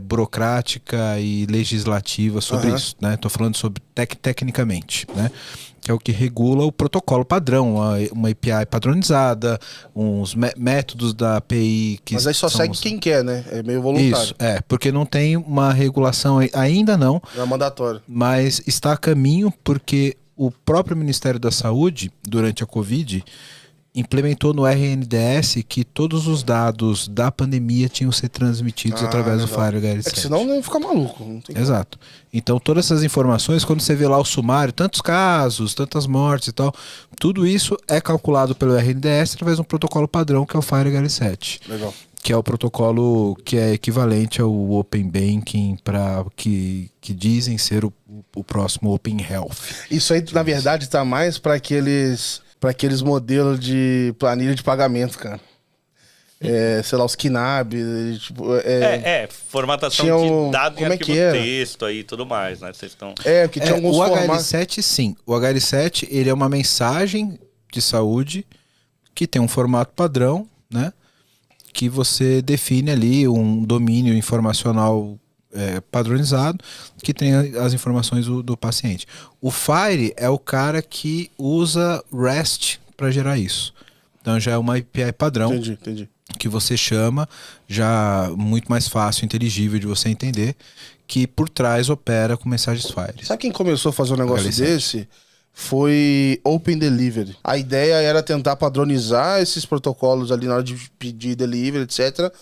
burocrática e legislativa sobre isso. Estou falando sobre tecnicamente. Né? Que é o que regula o protocolo padrão, uma API padronizada, uns métodos da API que... Mas aí só segue quem quer, né? É meio voluntário. Isso, porque não tem uma regulação, ainda não. Não é mandatório. Mas está a caminho porque o próprio Ministério da Saúde, durante a Covid, implementou no RNDS que todos os dados da pandemia tinham que ser transmitidos através do FHIR HL7. É que senão nem fica maluco. Não tem Exato. Então todas essas informações, quando você vê lá o sumário, tantos casos, tantas mortes e tal, tudo isso é calculado pelo RNDS através de um protocolo padrão que é o FHIR HL7. Legal. Que é o protocolo que é equivalente ao Open Banking, que dizem ser o próximo Open Health. Isso aí, na verdade, está mais para aqueles modelos de planilha de pagamento, cara. Sei lá, os KNAB, tipo... formatação de dado em arquivo texto aí e tudo mais, né? Vocês estão... porque tinha alguns formatos... HL7, sim. O HL7, ele é uma mensagem de saúde que tem um formato padrão, né? Que você define ali um domínio informacional padronizado que tem as informações do paciente. O FHIR é o cara que usa REST para gerar isso. Então já é uma API padrão. Entendi. Que você chama, já muito mais fácil, inteligível de você entender, que por trás opera com mensagens FHIR. Sabe quem começou a fazer um negócio desse? Foi Open Delivery. A ideia era tentar padronizar esses protocolos ali na hora de pedir delivery, etc.,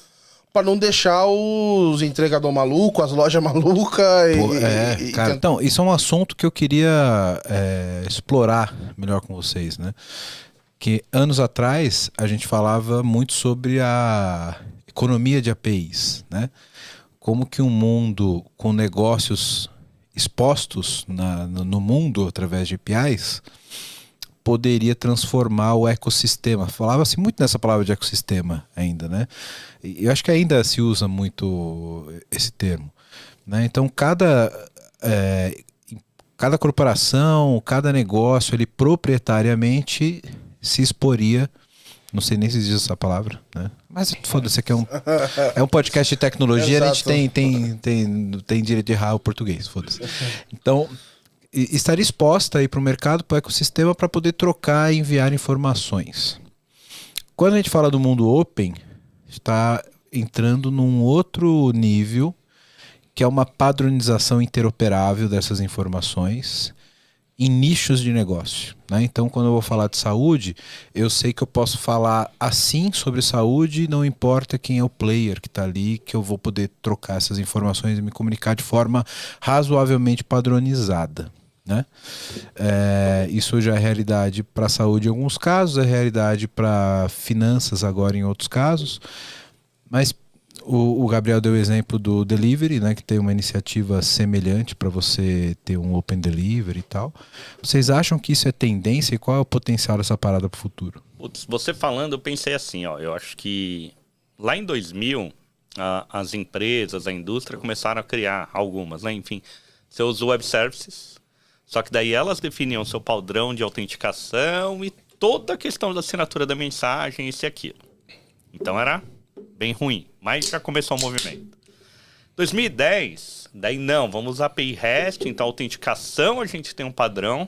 para não deixar os entregador maluco, as lojas malucas. Cara, então, isso é um assunto que eu queria explorar melhor com vocês, né? Que anos atrás a gente falava muito sobre a economia de APIs, né? como que um mundo com negócios expostos no mundo através de APIs poderia transformar o ecossistema. Falava-se muito nessa palavra de ecossistema ainda, né? E eu acho que ainda se usa muito esse termo, né? Então, cada corporação, cada negócio, ele proprietariamente se exporia, não sei nem se diz essa palavra, né? Mas foda-se, aqui é um podcast de tecnologia, a gente tem direito de errar o português, foda-se. Então, estaria exposta aí para o mercado, para o ecossistema, para poder trocar e enviar informações. Quando a gente fala do mundo open, está entrando num outro nível, que é uma padronização interoperável dessas informações em nichos de negócio, né? Então, quando eu vou falar de saúde, eu sei que eu posso falar assim sobre saúde, não importa quem é o player que está ali, que eu vou poder trocar essas informações e me comunicar de forma razoavelmente padronizada, né? Isso já é realidade para a saúde em alguns casos, é realidade para finanças agora em outros casos, mas o Gabriel deu o exemplo do delivery, né, que tem uma iniciativa semelhante para você ter um open delivery e tal. Vocês acham que isso é tendência e qual é o potencial dessa parada para o futuro? Putz, você falando, eu pensei assim, ó, eu acho que lá em 2000, as empresas, a indústria começaram a criar algumas, né? Enfim, você usa web services, só que daí elas definiam seu padrão de autenticação e toda a questão da assinatura da mensagem, isso e aquilo. Então era bem ruim, mas já começou o movimento. 2010, daí não, vamos usar API REST, então autenticação a gente tem um padrão,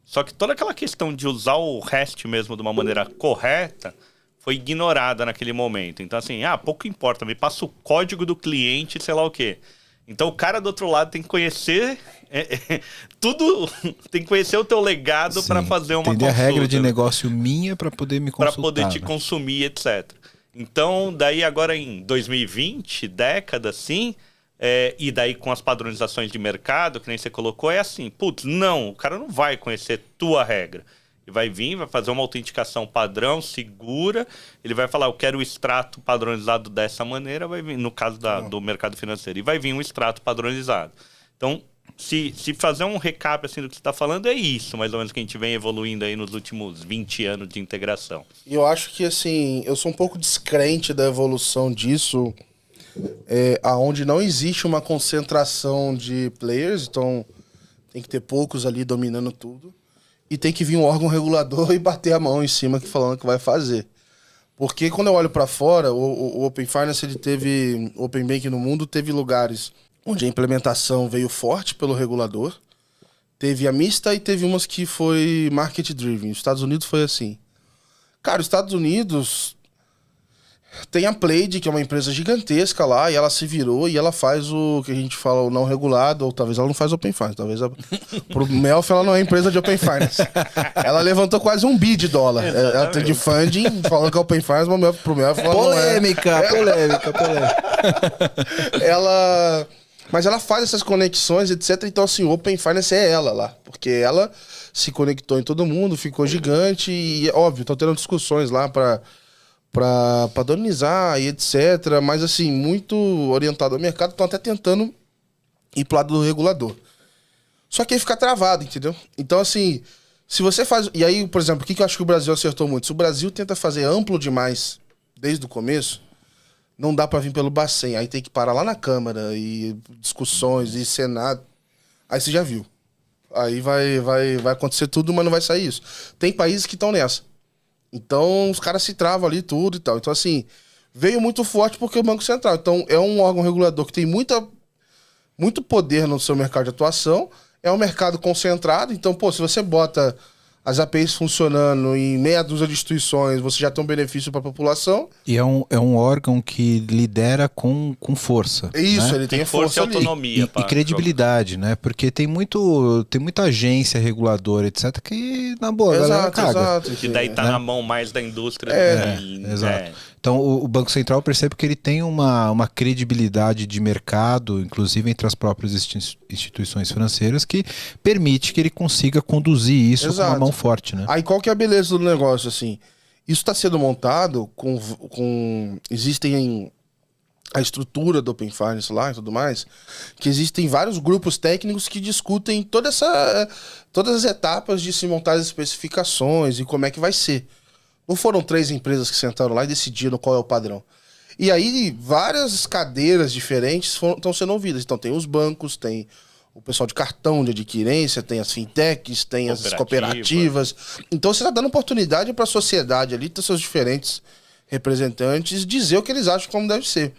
só que toda aquela questão de usar o REST mesmo de uma maneira correta foi ignorada naquele momento. Então assim, pouco importa, me passa o código do cliente, sei lá o quê. Então o cara do outro lado tem que conhecer tudo, tem que conhecer o teu legado para fazer uma entender consulta. A regra de negócio minha para poder me consultar. Para poder te consumir, etc. Então, daí agora em 2020, década assim, e daí com as padronizações de mercado, que nem você colocou, é assim, putz, não, o cara não vai conhecer tua regra. Ele vai vir, vai fazer uma autenticação padrão, segura, ele vai falar, eu quero o extrato padronizado dessa maneira, vai vir, no caso do mercado financeiro, e vai vir um extrato padronizado. Então, se fazer um recap assim do que você está falando, é isso, mais ou menos, que a gente vem evoluindo aí nos últimos 20 anos de integração. E eu acho que, assim, eu sou um pouco descrente da evolução disso, aonde não existe uma concentração de players, então tem que ter poucos ali dominando tudo, e tem que vir um órgão regulador e bater a mão em cima falando que vai fazer. Porque quando eu olho para fora, o Open Finance, o Open Banking no mundo teve lugares onde a implementação veio forte pelo regulador, teve a mista e teve umas que foi market driven. Os Estados Unidos foi assim. Cara, os Estados Unidos tem a Plaid, que é uma empresa gigantesca lá, e ela se virou e ela faz o que a gente fala, o não regulado, ou talvez ela não faz Open Finance, talvez pro Melf ela não é empresa de Open Finance. Ela levantou quase $1 bilhon. Ela tem de funding, falando que é Open Finance, mas pro Melf ela polêmica. Mas ela faz essas conexões, etc. Então, assim, o Open Finance é ela lá. Porque ela se conectou em todo mundo, ficou gigante e, óbvio, estão tendo discussões lá pra padronizar e etc. Mas, assim, muito orientado ao mercado, estão até tentando ir pro lado do regulador. Só que aí fica travado, entendeu? Então, assim, se você faz... E aí, por exemplo, o que eu acho que o Brasil acertou muito? Se o Brasil tenta fazer amplo demais desde o começo, não dá pra vir pelo Bacen. Aí tem que parar lá na Câmara e discussões e Senado. Aí você já viu. Aí vai acontecer tudo, mas não vai sair isso. Tem países que estão nessa. Então os caras se travam ali tudo e tal. Então assim, veio muito forte porque o Banco Central. Então é um órgão regulador que tem muito poder no seu mercado de atuação. É um mercado concentrado. Então, pô, se você bota as APIs funcionando em meia dúzia de instituições, você já tem um benefício para a população. E é um órgão que lidera com força. Isso, né? ele tem força e autonomia. E credibilidade, né? Porque tem muita agência reguladora, etc., que, na boa, a galera caga. Exato. Que daí tá na mão mais da indústria. Exato. Então, o Banco Central percebe que ele tem uma credibilidade de mercado, inclusive entre as próprias instituições financeiras, que permite que ele consiga conduzir isso com uma mão forte, né? Aí qual que é a beleza do negócio, assim? Isso está sendo montado existem a estrutura do Open Finance lá e tudo mais, que existem vários grupos técnicos que discutem todas as etapas de se montar as especificações e como é que vai ser. Não foram 3 empresas que sentaram lá e decidiram qual é o padrão. E aí várias cadeiras diferentes estão sendo ouvidas. Então tem os bancos, tem o pessoal de cartão de adquirência, tem as fintechs, tem as cooperativas. Então você está dando oportunidade para a sociedade ali, ter seus diferentes representantes, dizer o que eles acham como deve ser.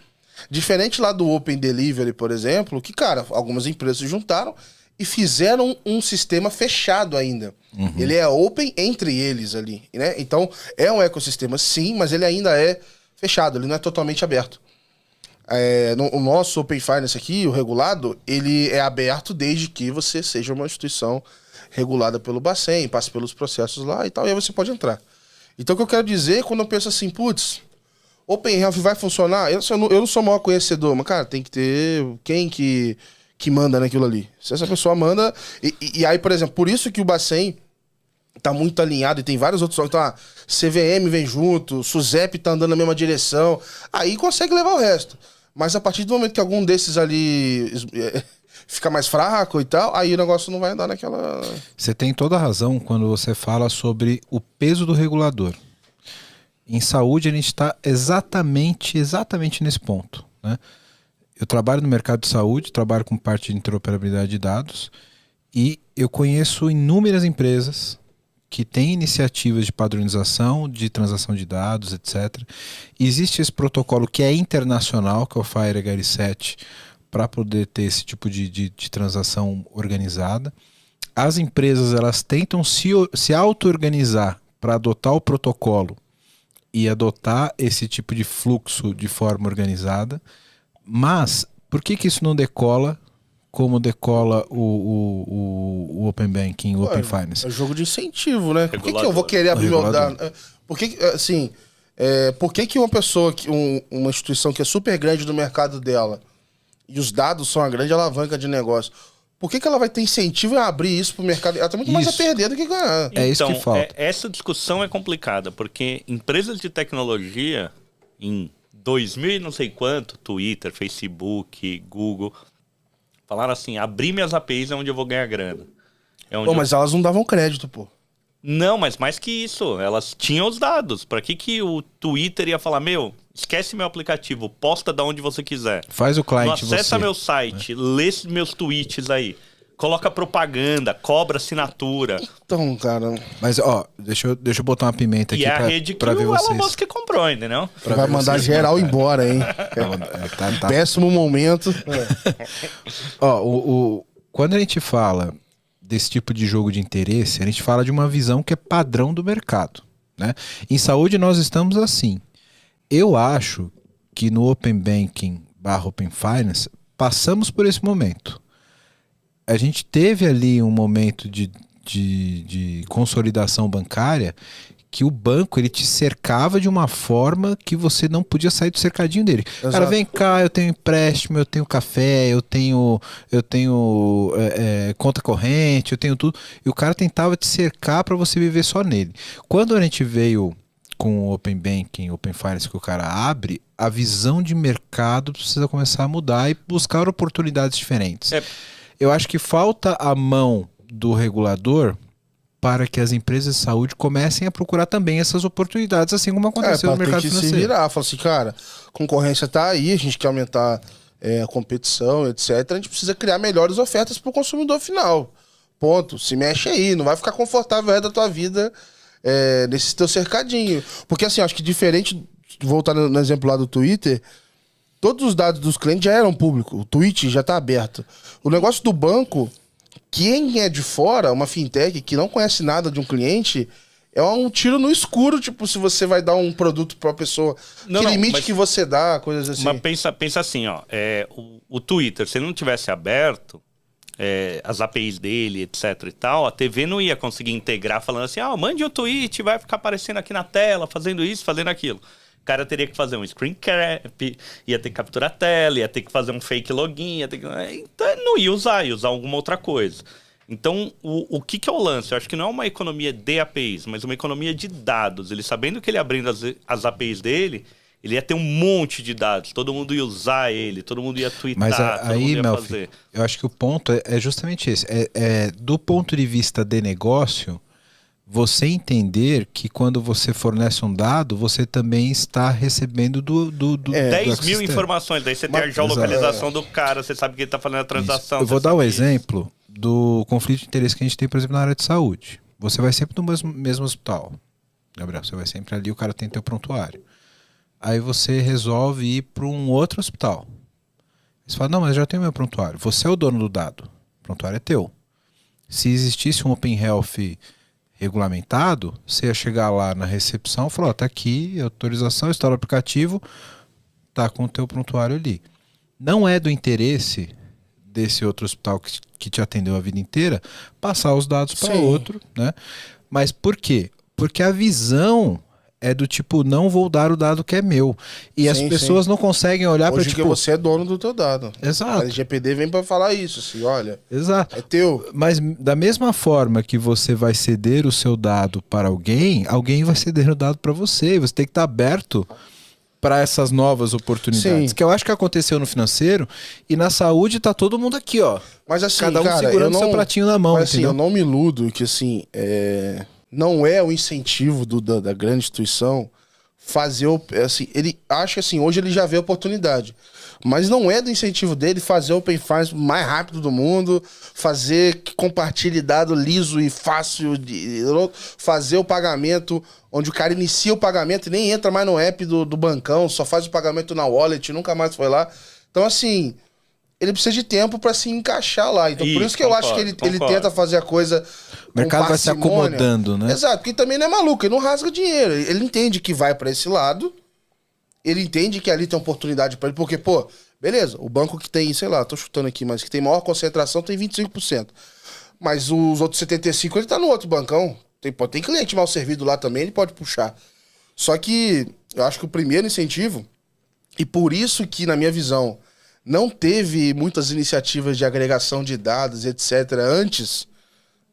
Diferente lá do Open Delivery, por exemplo, que, cara, algumas empresas se juntaram e fizeram um sistema fechado ainda. Uhum. Ele é open entre eles ali, né? Então, é um ecossistema sim, mas ele ainda é fechado, ele não é totalmente aberto. O nosso Open Finance aqui, o regulado, ele é aberto desde que você seja uma instituição regulada pelo Bacen, passe pelos processos lá e tal, e aí você pode entrar. Então, o que eu quero dizer, quando eu penso assim, putz, Open Health vai funcionar? Eu não sou o maior conhecedor, mas, cara, tem que ter quem que manda naquilo ali. Se essa pessoa manda... E aí, por exemplo, por isso que o Bacen tá muito alinhado e tem vários outros... Então, a CVM vem junto, SUSEP tá andando na mesma direção, aí consegue levar o resto. Mas a partir do momento que algum desses ali fica mais fraco e tal, aí o negócio não vai andar naquela... Você tem toda a razão quando você fala sobre o peso do regulador. Em saúde, a gente está exatamente nesse ponto, né? Eu trabalho no mercado de saúde, trabalho com parte de interoperabilidade de dados e eu conheço inúmeras empresas que têm iniciativas de padronização, de transação de dados, etc. E existe esse protocolo que é internacional, que é o FHIR HL7, para poder ter esse tipo de transação organizada. As empresas elas tentam se auto-organizar para adotar o protocolo e adotar esse tipo de fluxo de forma organizada, mas por que isso não decola como decola o Open Banking, o Open Finance? É jogo de incentivo, né? Por que eu vou querer abrir meu dado? Por que uma pessoa, uma instituição que é super grande no mercado dela e os dados são a grande alavanca de negócio, por que ela vai ter incentivo a abrir isso pro mercado? Ela tem muito mais a perder do que ganhar. É isso que falta. Essa discussão é complicada, porque empresas de tecnologia, em 2000 e não sei quanto, Twitter, Facebook, Google, falaram assim, abrir minhas APIs é onde eu vou ganhar grana. Mas elas não davam crédito, pô. Não, mas mais que isso, elas tinham os dados. Pra que o Twitter ia falar, esquece meu aplicativo, posta da onde você quiser. Faz o cliente você. Acessa meu site, lê meus tweets aí. Coloca propaganda, cobra assinatura. Então, cara... Mas, deixa eu botar uma pimenta aqui pra ver vocês. E é a rede que o Elon Musk comprou, entendeu? Vai mandar geral embora, hein? Tá. Péssimo momento. Quando a gente fala desse tipo de jogo de interesse, a gente fala de uma visão que é padrão do mercado, né? Em saúde nós estamos assim. Eu acho que no Open Banking / Open Finance passamos por esse momento. A gente teve ali um momento de consolidação bancária que o banco ele te cercava de uma forma que você não podia sair do cercadinho dele. Exato. Cara, vem cá, eu tenho empréstimo, eu tenho café, eu tenho conta corrente, eu tenho tudo. E o cara tentava te cercar para você viver só nele. Quando a gente veio com o Open Banking, Open Finance, que o cara abre, a visão de mercado precisa começar a mudar e buscar oportunidades diferentes. Eu acho que falta a mão do regulador para que as empresas de saúde comecem a procurar também essas oportunidades, assim como aconteceu no mercado financeiro. Se virar, fala assim, cara, concorrência tá aí, a gente quer aumentar a competição, etc. A gente precisa criar melhores ofertas para o consumidor final. Ponto. Se mexe aí, não vai ficar confortável o resto da tua vida nesse teu cercadinho. Porque assim, acho que diferente, voltar no exemplo lá do Twitter, todos os dados dos clientes já eram públicos, o tweet já tá aberto. O negócio do banco... Quem é de fora, uma fintech que não conhece nada de um cliente, é um tiro no escuro, tipo, se você vai dar um produto pra pessoa. Que limite que você dá, coisas assim. Mas pensa assim, o Twitter, se ele não tivesse aberto, as APIs dele, etc e tal, a TV não ia conseguir integrar falando assim, mande um tweet, vai ficar aparecendo aqui na tela, fazendo isso, fazendo aquilo. O cara teria que fazer um screen cap, ia ter que capturar a tela, ia ter que fazer um fake login, então não ia usar alguma outra coisa. Então, o que é o lance? Eu acho que não é uma economia de APIs, mas uma economia de dados. Ele sabendo que ele abrindo as APIs dele, ele ia ter um monte de dados, todo mundo ia usar ele, todo mundo ia twittar, Mas todo mundo aí, ia Melfi, fazer. eu acho que o ponto é justamente esse. Do ponto de vista de negócio, você entender que quando você fornece um dado, você também está recebendo do 10 mil informações, daí você tem a geolocalização do cara, você sabe que ele está fazendo a transação. Isso. Eu vou dar um exemplo do conflito de interesse que a gente tem, por exemplo, na área de saúde. Você vai sempre no mesmo hospital, Gabriel, você vai sempre ali, o cara tem teu prontuário. Aí você resolve ir para um outro hospital. Você fala, não, mas eu já tenho meu prontuário. Você é o dono do dado. O prontuário é teu. Se existisse um Open Health regulamentado, você ia chegar lá na recepção e falar, tá aqui, autorização, instala o aplicativo, tá com o teu prontuário ali. Não é do interesse desse outro hospital que te atendeu a vida inteira passar os dados para outro, né? Mas por quê? Porque a visão é do tipo, não vou dar o dado que é meu. E as pessoas não conseguem olhar para tipo... Hoje que você é dono do teu dado. Exato. A LGPD vem para falar isso, assim, olha. Exato. É teu. Mas da mesma forma que você vai ceder o seu dado para alguém, alguém vai ceder o dado para você. Você tem que estar aberto para essas novas oportunidades. Sim. Que eu acho que aconteceu no financeiro e na saúde tá todo mundo aqui, ó. Mas assim, cada um cara, segurando seu pratinho na mão, mas, assim, entendeu? eu não me iludo que assim, não é o incentivo da grande instituição fazer assim, ele acha que assim, hoje ele já vê a oportunidade, mas não é do incentivo dele fazer o Open Finance mais rápido do mundo, fazer que compartilhe dado liso e fácil, fazer o pagamento onde o cara inicia o pagamento e nem entra mais no app do bancão, só faz o pagamento na wallet, nunca mais foi lá. Então assim, ele precisa de tempo para se encaixar lá. Então, por isso que eu acho que ele tenta fazer a coisa. O mercado vai se acomodando, né? Exato, porque também não é maluco, ele não rasga dinheiro. Ele entende que vai para esse lado, ele entende que ali tem oportunidade para ele, porque, pô, beleza, o banco que tem, sei lá, tô chutando aqui, mas que tem maior concentração tem 25%. Mas os outros 75%, ele tá no outro bancão. Tem cliente mal servido lá também, ele pode puxar. Só que eu acho que o primeiro incentivo, e por isso que, na minha visão, não teve muitas iniciativas de agregação de dados, etc., antes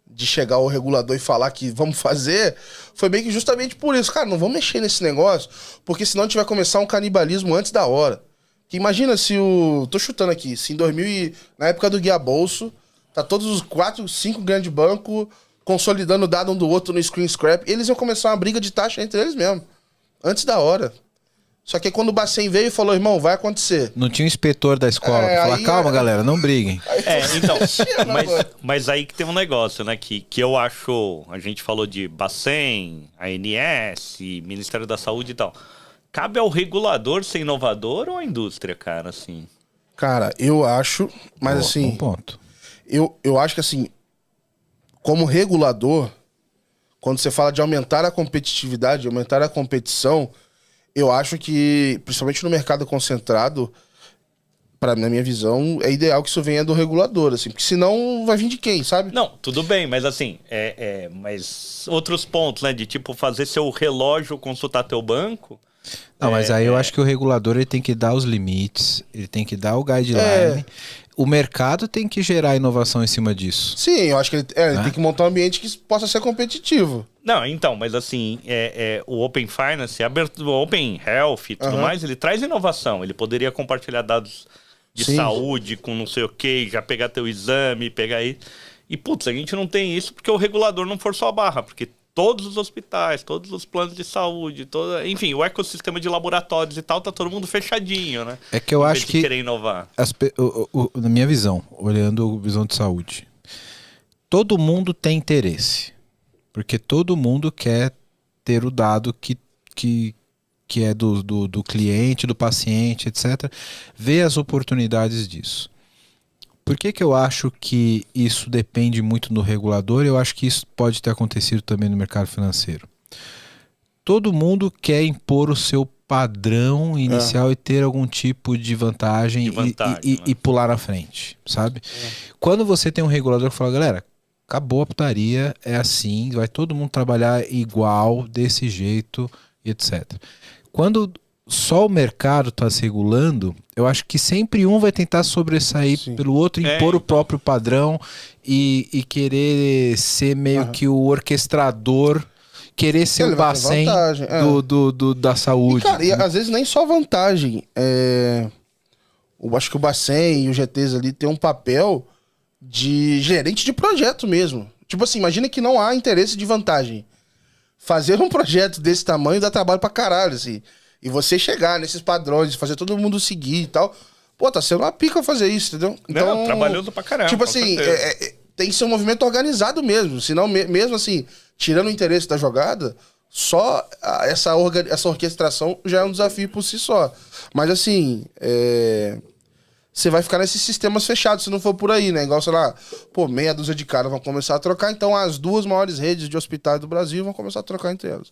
de chegar o regulador e falar que vamos fazer, foi meio que justamente por isso. Cara, não vamos mexer nesse negócio, porque senão a gente vai começar um canibalismo antes da hora. Que imagina se tô chutando aqui, se em 2000, na época do Guia Bolso, tá todos os 4, 5 grandes bancos consolidando o dado um do outro no screen scrap, eles iam começar uma briga de taxa entre eles mesmo, antes da hora. Só que quando o Bacen veio e falou, irmão, vai acontecer. Não tinha um inspetor da escola pra falar, calma, galera, não briguem. Então, mas aí que tem um negócio, né, que eu acho, a gente falou de Bacen, ANS, Ministério da Saúde e tal. Cabe ao regulador ser inovador ou à indústria, cara, assim? Cara, eu acho, mas assim... Um ponto. Eu acho que assim, como regulador, quando você fala de aumentar a competitividade, aumentar a competição... Eu acho que, principalmente no mercado concentrado, na minha visão, é ideal que isso venha do regulador, assim, porque senão vai vir de quem, sabe? Não, tudo bem, mas assim, mas outros pontos, né, de tipo fazer seu relógio consultar teu banco. Não, mas aí eu acho que o regulador ele tem que dar os limites, ele tem que dar o guideline. O mercado tem que gerar inovação em cima disso. Sim, eu acho que ele tem que montar um ambiente que possa ser competitivo. Não, então, mas assim, o Open Finance, o Open Health e tudo mais, ele traz inovação. Ele poderia compartilhar dados de saúde com não sei o que, já pegar teu exame, pegar aí. E, putz, a gente não tem isso porque o regulador não forçou a barra, porque todos os hospitais, todos os planos de saúde, enfim, o ecossistema de laboratórios e tal, tá todo mundo fechadinho, né? É que eu acho que querer inovar. Na minha visão, olhando a visão de saúde, todo mundo tem interesse, porque todo mundo quer ter o dado que é do cliente, do paciente, etc. Ver as oportunidades disso. Por que eu acho que isso depende muito do regulador? Eu acho que isso pode ter acontecido também no mercado financeiro. Todo mundo quer impor o seu padrão inicial e ter algum tipo de vantagem, e pular na frente, sabe? Quando você tem um regulador que fala, galera, acabou a putaria, é assim, vai todo mundo trabalhar igual, desse jeito, etc. Quando só o mercado está se regulando, eu acho que sempre um vai tentar sobressair pelo outro, impor o próprio padrão e querer ser meio que o orquestrador querer ser Ele o vai ter Bacen vantagem, da saúde. E, cara, e às vezes nem só vantagem. Eu acho que o Bacen e o GTs ali tem um papel de gerente de projeto mesmo. Tipo assim, imagina que não há interesse de vantagem. Fazer um projeto desse tamanho dá trabalho pra caralho, assim. E você chegar nesses padrões, fazer todo mundo seguir e tal. Pô, tá sendo uma pica fazer isso, entendeu? Então, trabalhoso pra caramba. Tipo assim, tem que ser um movimento organizado mesmo. Senão, mesmo assim, tirando o interesse da jogada, só essa orquestração já é um desafio por si só. Mas assim, você vai ficar nesses sistemas fechados se não for por aí, né? Igual, sei lá, pô, meia dúzia de caras vão começar a trocar, então as duas maiores redes de hospitais do Brasil vão começar a trocar entre elas.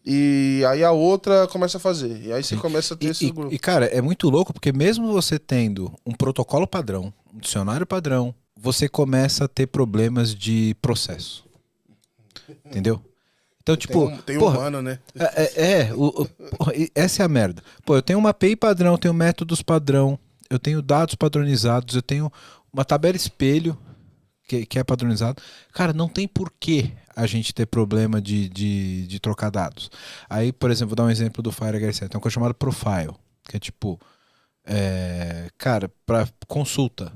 E aí a outra começa a fazer. E aí você começa a ter esse grupo. E, cara, é muito louco, porque mesmo você tendo um protocolo padrão, um dicionário padrão, você começa a ter problemas de processo. Entendeu? Então, tipo... Tem humano, né? Essa é a merda. Pô, eu tenho uma API padrão, eu tenho métodos padrão, eu tenho dados padronizados, eu tenho uma tabela espelho que é padronizado. Cara, não tem porquê a gente ter problema de trocar dados. Aí, por exemplo, vou dar um exemplo do FireHC. Tem uma coisa chamada Profile, que é tipo... cara, para consulta.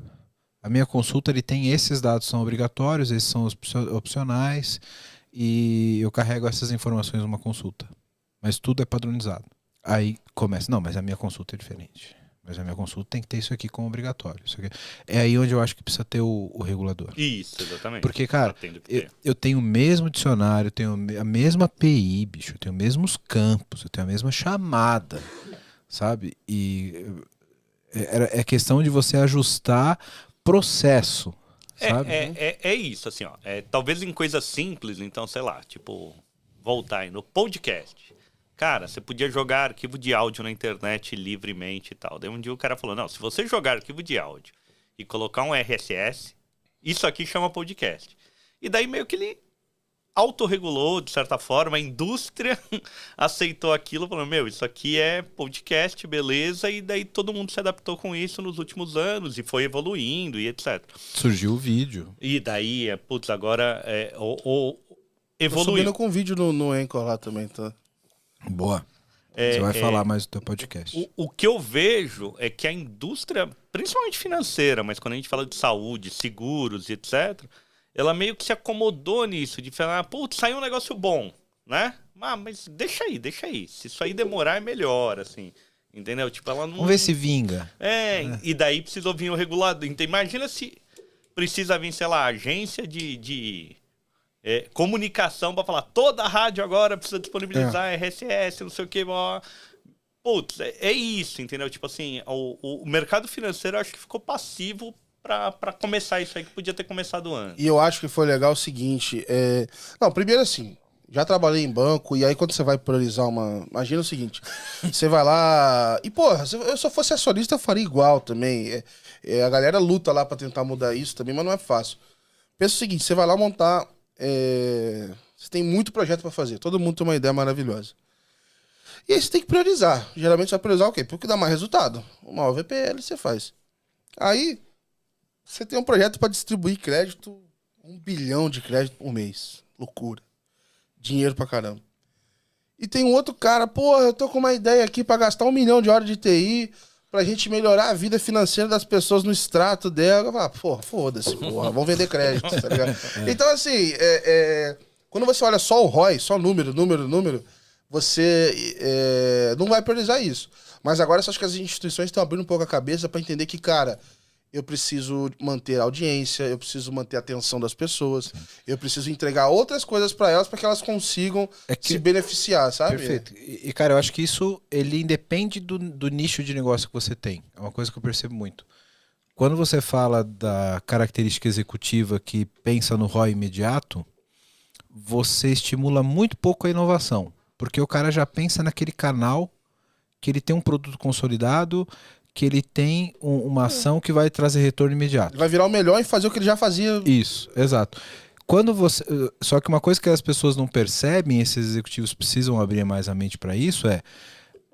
A minha consulta, ele tem esses dados, são obrigatórios, esses são opcionais, e eu carrego essas informações numa consulta. Mas tudo é padronizado. Aí começa, não, mas a minha consulta é diferente. Mas a minha consulta tem que ter isso aqui como obrigatório. Isso aqui. É aí onde eu acho que precisa ter o regulador. Isso, exatamente. Porque, cara, eu tenho o mesmo dicionário, eu tenho a mesma API, bicho, eu tenho os mesmos campos, eu tenho a mesma chamada, sabe? E é questão de você ajustar processo, sabe? É isso, assim, ó. Talvez em coisas simples, então, sei lá, tipo, voltar aí no podcast. Cara, você podia jogar arquivo de áudio na internet livremente e tal. Daí um dia o cara falou, não, se você jogar arquivo de áudio e colocar um RSS, isso aqui chama podcast. E daí meio que ele autorregulou, de certa forma, a indústria aceitou aquilo, falando, meu, isso aqui é podcast, beleza, e daí todo mundo se adaptou com isso nos últimos anos e foi evoluindo e etc. Surgiu o vídeo. E daí, agora evoluiu. Tô subindo com vídeo no Anchor lá também, tá? Boa. Você vai falar mais do teu podcast. O que eu vejo é que a indústria, principalmente financeira, mas quando a gente fala de saúde, seguros e etc., ela meio que se acomodou nisso, de falar, putz, saiu um negócio bom, né? Mas deixa aí. Se isso aí demorar, é melhor, assim. Entendeu? Tipo, ela não... Vamos ver se vinga. E daí precisou vir o regulador. Então, imagina se precisa vir, sei lá, agência de comunicação para falar, toda a rádio agora precisa disponibilizar RSS, não sei o que. Putz, é isso, entendeu? Tipo assim, o mercado financeiro eu acho que ficou passivo para começar isso aí, que podia ter começado antes. E eu acho que foi legal o seguinte, não, primeiro assim, já trabalhei em banco, e aí quando você vai priorizar imagina o seguinte, você vai lá, e porra, se eu só fosse acionista eu faria igual também, a galera luta lá para tentar mudar isso também, mas não é fácil. Pensa o seguinte, você vai lá montar, você tem muito projeto para fazer, todo mundo tem uma ideia maravilhosa. E aí você tem que priorizar, geralmente você vai priorizar o quê? Porque dá mais resultado, uma VPL você faz. Aí... você tem um projeto para distribuir crédito, 1 bilhão de crédito por mês. Loucura. Dinheiro pra caramba. E tem um outro cara, porra, eu tô com uma ideia aqui para gastar 1 milhão de horas de TI pra gente melhorar a vida financeira das pessoas no extrato dela. Eu falo, porra, foda-se, porra, vamos vender crédito, tá ligado? Então, assim, quando você olha só o ROI, só número, você não vai priorizar isso. Mas agora eu acho que as instituições estão abrindo um pouco a cabeça para entender que, cara... eu preciso manter a audiência, eu preciso manter a atenção das pessoas, eu preciso entregar outras coisas para elas para que elas consigam se beneficiar, sabe? Perfeito. E, cara, eu acho que isso, ele independe do nicho de negócio que você tem. É uma coisa que eu percebo muito. Quando você fala da característica executiva que pensa no ROI imediato, você estimula muito pouco a inovação, porque o cara já pensa naquele canal que ele tem um produto consolidado, que ele tem uma ação que vai trazer retorno imediato. Ele vai virar o melhor e fazer o que ele já fazia. Isso, exato. Só que uma coisa que as pessoas não percebem, esses executivos precisam abrir mais a mente para isso,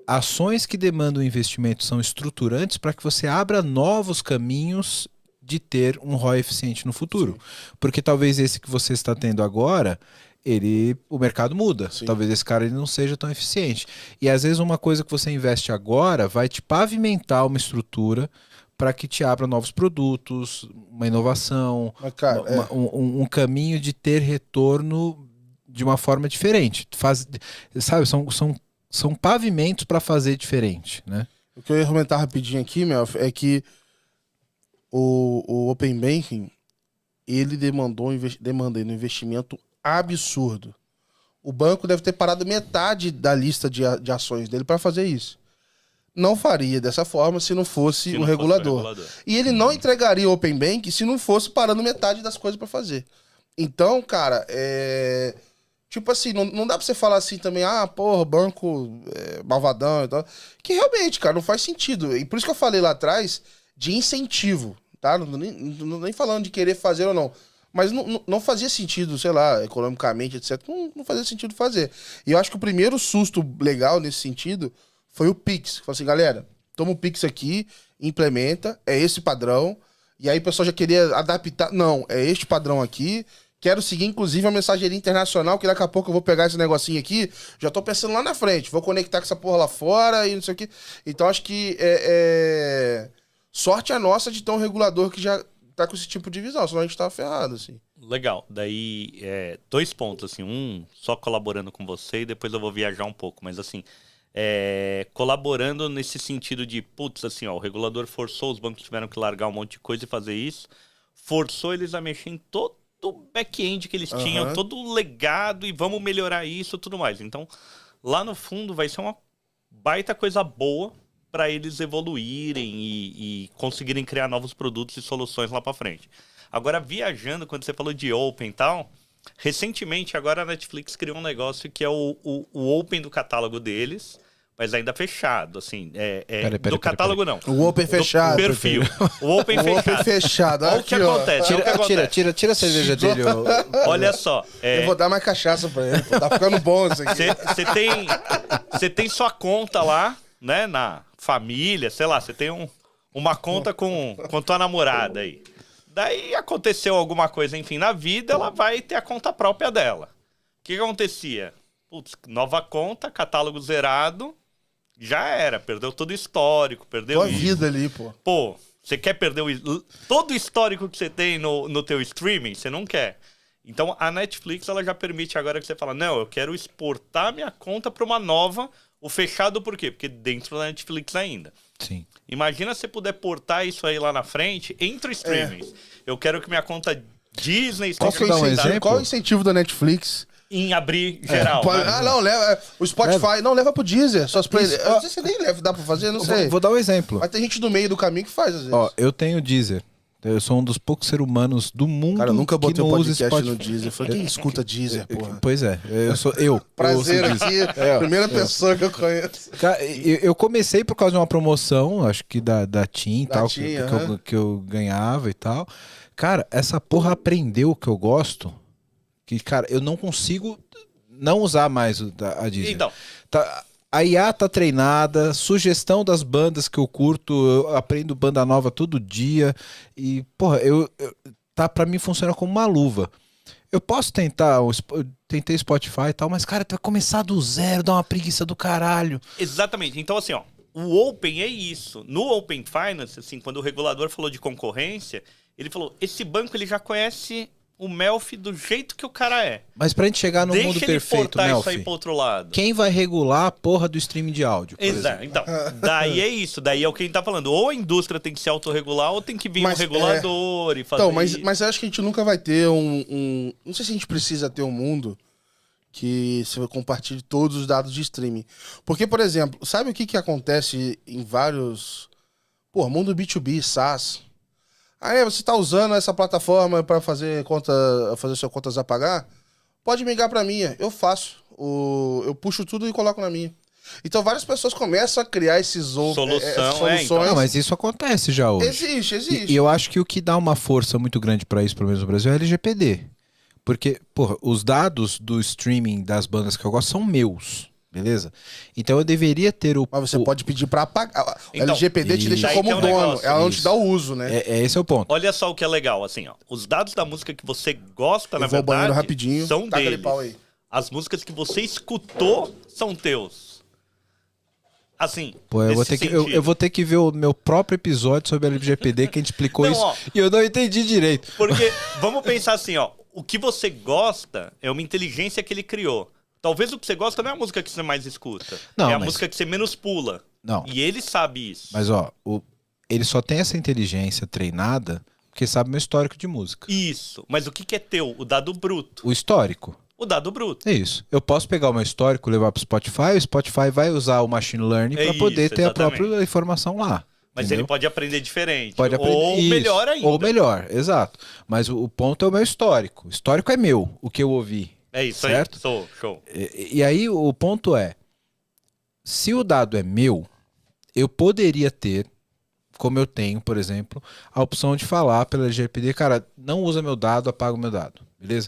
ações que demandam investimento são estruturantes para que você abra novos caminhos de ter um ROI eficiente no futuro. Sim. Porque talvez esse que você está tendo agora, o mercado muda. Sim. Talvez esse cara ele não seja tão eficiente. E às vezes uma coisa que você investe agora vai te pavimentar uma estrutura para que te abra novos produtos, uma inovação, Mas, cara, um caminho de ter retorno de uma forma diferente. Sabe, são pavimentos para fazer diferente, né? o que eu ia comentar rapidinho aqui, Melf, é que o Open Banking, ele demandou um investimento absurdo. O banco deve ter parado metade da lista de ações dele para fazer isso. Não faria dessa forma se não fosse o regulador. E ele não entregaria o Open Bank se não fosse parando metade das coisas para fazer. Então, cara, tipo assim, não dá pra você falar assim também, porra, banco malvadão e tal. Que realmente, cara, não faz sentido. E por isso que eu falei lá atrás de incentivo, tá? Não nem falando de querer fazer ou não. Mas não fazia sentido, sei lá, economicamente, etc. Não fazia sentido fazer. E eu acho que o primeiro susto legal nesse sentido foi o Pix. Falei assim, galera, toma o Pix aqui, implementa, é esse padrão. E aí o pessoal já queria adaptar. Não, é este padrão aqui. Quero seguir, inclusive, a mensageria internacional, que daqui a pouco eu vou pegar esse negocinho aqui. Já tô pensando lá na frente. Vou conectar com essa porra lá fora e não sei o quê. Então acho que sorte a nossa de ter um regulador que já tá com esse tipo de visão, senão a gente tava ferrado, assim. Legal. Daí, 2 pontos, assim. Um, só colaborando com você e depois eu vou viajar um pouco. Mas, assim, colaborando nesse sentido de, putz, assim, ó, o regulador forçou, os bancos tiveram que largar um monte de coisa e fazer isso. Forçou eles a mexer em todo o back-end que eles tinham, todo o legado, e vamos melhorar isso e tudo mais. Então, lá no fundo, vai ser uma baita coisa boa para eles evoluírem e conseguirem criar novos produtos e soluções lá para frente. Agora, viajando, quando você falou de Open e tal, recentemente, agora a Netflix criou um negócio que é o Open do catálogo deles, mas ainda fechado, assim, do catálogo não. O Open fechado. Do perfil. O Open O fechado. Open fechado. Olha o que acontece. Tira a cerveja dele. Olha só. Eu vou dar mais cachaça pra ele. Tá ficando bom isso aqui. Você tem sua conta lá, né, na família, sei lá, você tem uma conta com tua namorada aí. Daí aconteceu alguma coisa, enfim, na vida, ela vai ter a conta própria dela. O que acontecia? Putz, nova conta, catálogo zerado, já era, perdeu todo o histórico, perdeu Tua vida ali, pô. Pô, você quer perder todo o histórico que você tem no teu streaming? Você não quer. Então, a Netflix, ela já permite agora que você fala, não, eu quero exportar minha conta para uma nova. O fechado por quê? Porque dentro da Netflix ainda. Sim. Imagina se puder portar isso aí lá na frente entre streamings. Eu quero que minha conta Disney esteja Qual é o incentivo da Netflix em abrir geral. Não, leva. O Spotify. Não, leva pro Deezer. Só pra ele. Eu não sei se nem leva, dá pra fazer, não sei. Vou dar um exemplo. Mas tem gente do meio do caminho que faz, às vezes. Ó, eu tenho Deezer. Eu sou um dos poucos seres humanos do mundo cara, eu nunca botei que um não usa podcast Spotify. no Deezer. Eu falei, quem escuta Deezer, porra? Pois é, eu sou eu. Prazer eu ouço aqui, Deezer. primeira pessoa que eu conheço. Cara, eu comecei por causa de uma promoção, acho que da TIM e tal, que eu ganhava e tal. Cara, essa porra aprendeu o que eu gosto, que, cara, eu não consigo não usar mais a Deezer. Então... A IA tá treinada, sugestão das bandas que eu curto, eu aprendo banda nova todo dia e, porra, pra mim funciona como uma luva. Eu posso tentar, tentei Spotify e tal, mas, cara, tu vai começar do zero, dá uma preguiça do caralho. Exatamente. Então, assim, ó, o Open é isso. No Open Finance, assim, quando o regulador falou de concorrência, ele falou, esse banco ele já conhece o Melfi do jeito que o cara é. Mas pra gente chegar no mundo perfeito, Melfi, isso aí pro outro lado. Quem vai regular a porra do streaming de áudio? Exato. Então, daí é isso. Daí é o que a gente tá falando. Ou a indústria tem que se autorregular, ou tem que vir um regulador e fazer então, mas eu acho que a gente nunca vai ter não sei se a gente precisa ter um mundo que você compartilhe todos os dados de streaming. Porque, por exemplo, sabe o que acontece em vários... Pô, mundo B2B, SaaS... você está usando essa plataforma para fazer suas contas a pagar? Pode migrar para minha. Eu faço. Eu puxo tudo e coloco na minha. Então várias pessoas começam a criar essas soluções. Então. Não, mas isso acontece já hoje. Existe. E eu acho que o que dá uma força muito grande para isso, pelo menos no Brasil, é a LGPD. Porque, porra, os dados do streaming das bandas que eu gosto são meus. Beleza? Então eu deveria ter o... Mas você pode pedir pra apagar. O Então, LGPD te deixa daí como tem um dono. negócio. Ela não te Isso. dá o uso, né? Esse é o ponto. Olha só o que é legal, assim, ó. Os dados da música que você gosta, na Eu vou ao banheiro verdade, rapidinho. são Taca aquele deles. pau aí. As músicas que você escutou são teus. Assim, Pô, eu vou, nesse ter que, eu sentido. vou ter que ver o meu próprio episódio sobre a LGPD que a gente explicou Não, isso ó. e eu não entendi direito. Porque, vamos pensar assim, ó. O que você gosta é uma inteligência que ele criou. Talvez o que você gosta não é a música que você mais escuta. Não, é a mas- música que você menos pula. Não. E ele sabe isso. Mas ó, ele só tem essa inteligência treinada porque sabe meu histórico de música. Isso. Mas o que é teu? O dado bruto. O histórico. O dado bruto. É isso. Eu posso pegar o meu histórico, levar para o Spotify vai usar o machine learning É para poder isso, ter a exatamente. própria informação lá. Mas entendeu? ele pode aprender diferente. Pode aprender Ou isso. melhor ainda. Ou melhor, exato. Mas o ponto é o meu histórico. O histórico é meu, o que eu ouvi. É isso certo? aí. Sou, show. E aí o ponto é, se o dado é meu, eu poderia ter, como eu tenho, por exemplo, a opção de falar pela LGPD, cara, não usa meu dado, apaga o meu dado, beleza?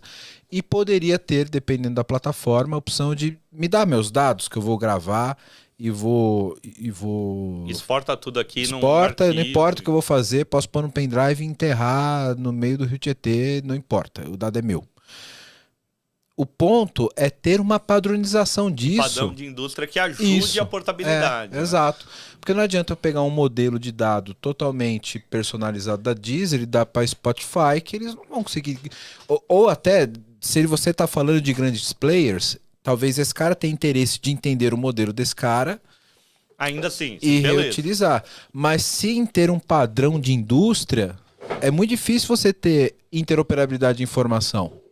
E poderia ter, dependendo da plataforma, a opção de me dar meus dados que eu vou gravar e vou Exporta tudo aqui exporta, num não importa o que eu vou fazer, posso pôr no pendrive e enterrar no meio do Rio Tietê, não importa, o dado é meu. O ponto é ter uma padronização disso. Padrão de indústria que ajude Isso. a portabilidade. né? Exato. Porque não adianta eu pegar um modelo de dado totalmente personalizado da Deezer e dar para Spotify, que eles não vão conseguir. Ou até, se você está falando de grandes players, talvez esse cara tenha interesse de entender o modelo desse cara Ainda assim, e beleza. reutilizar. Mas se em ter um padrão de indústria, é muito difícil você ter interoperabilidade de informação.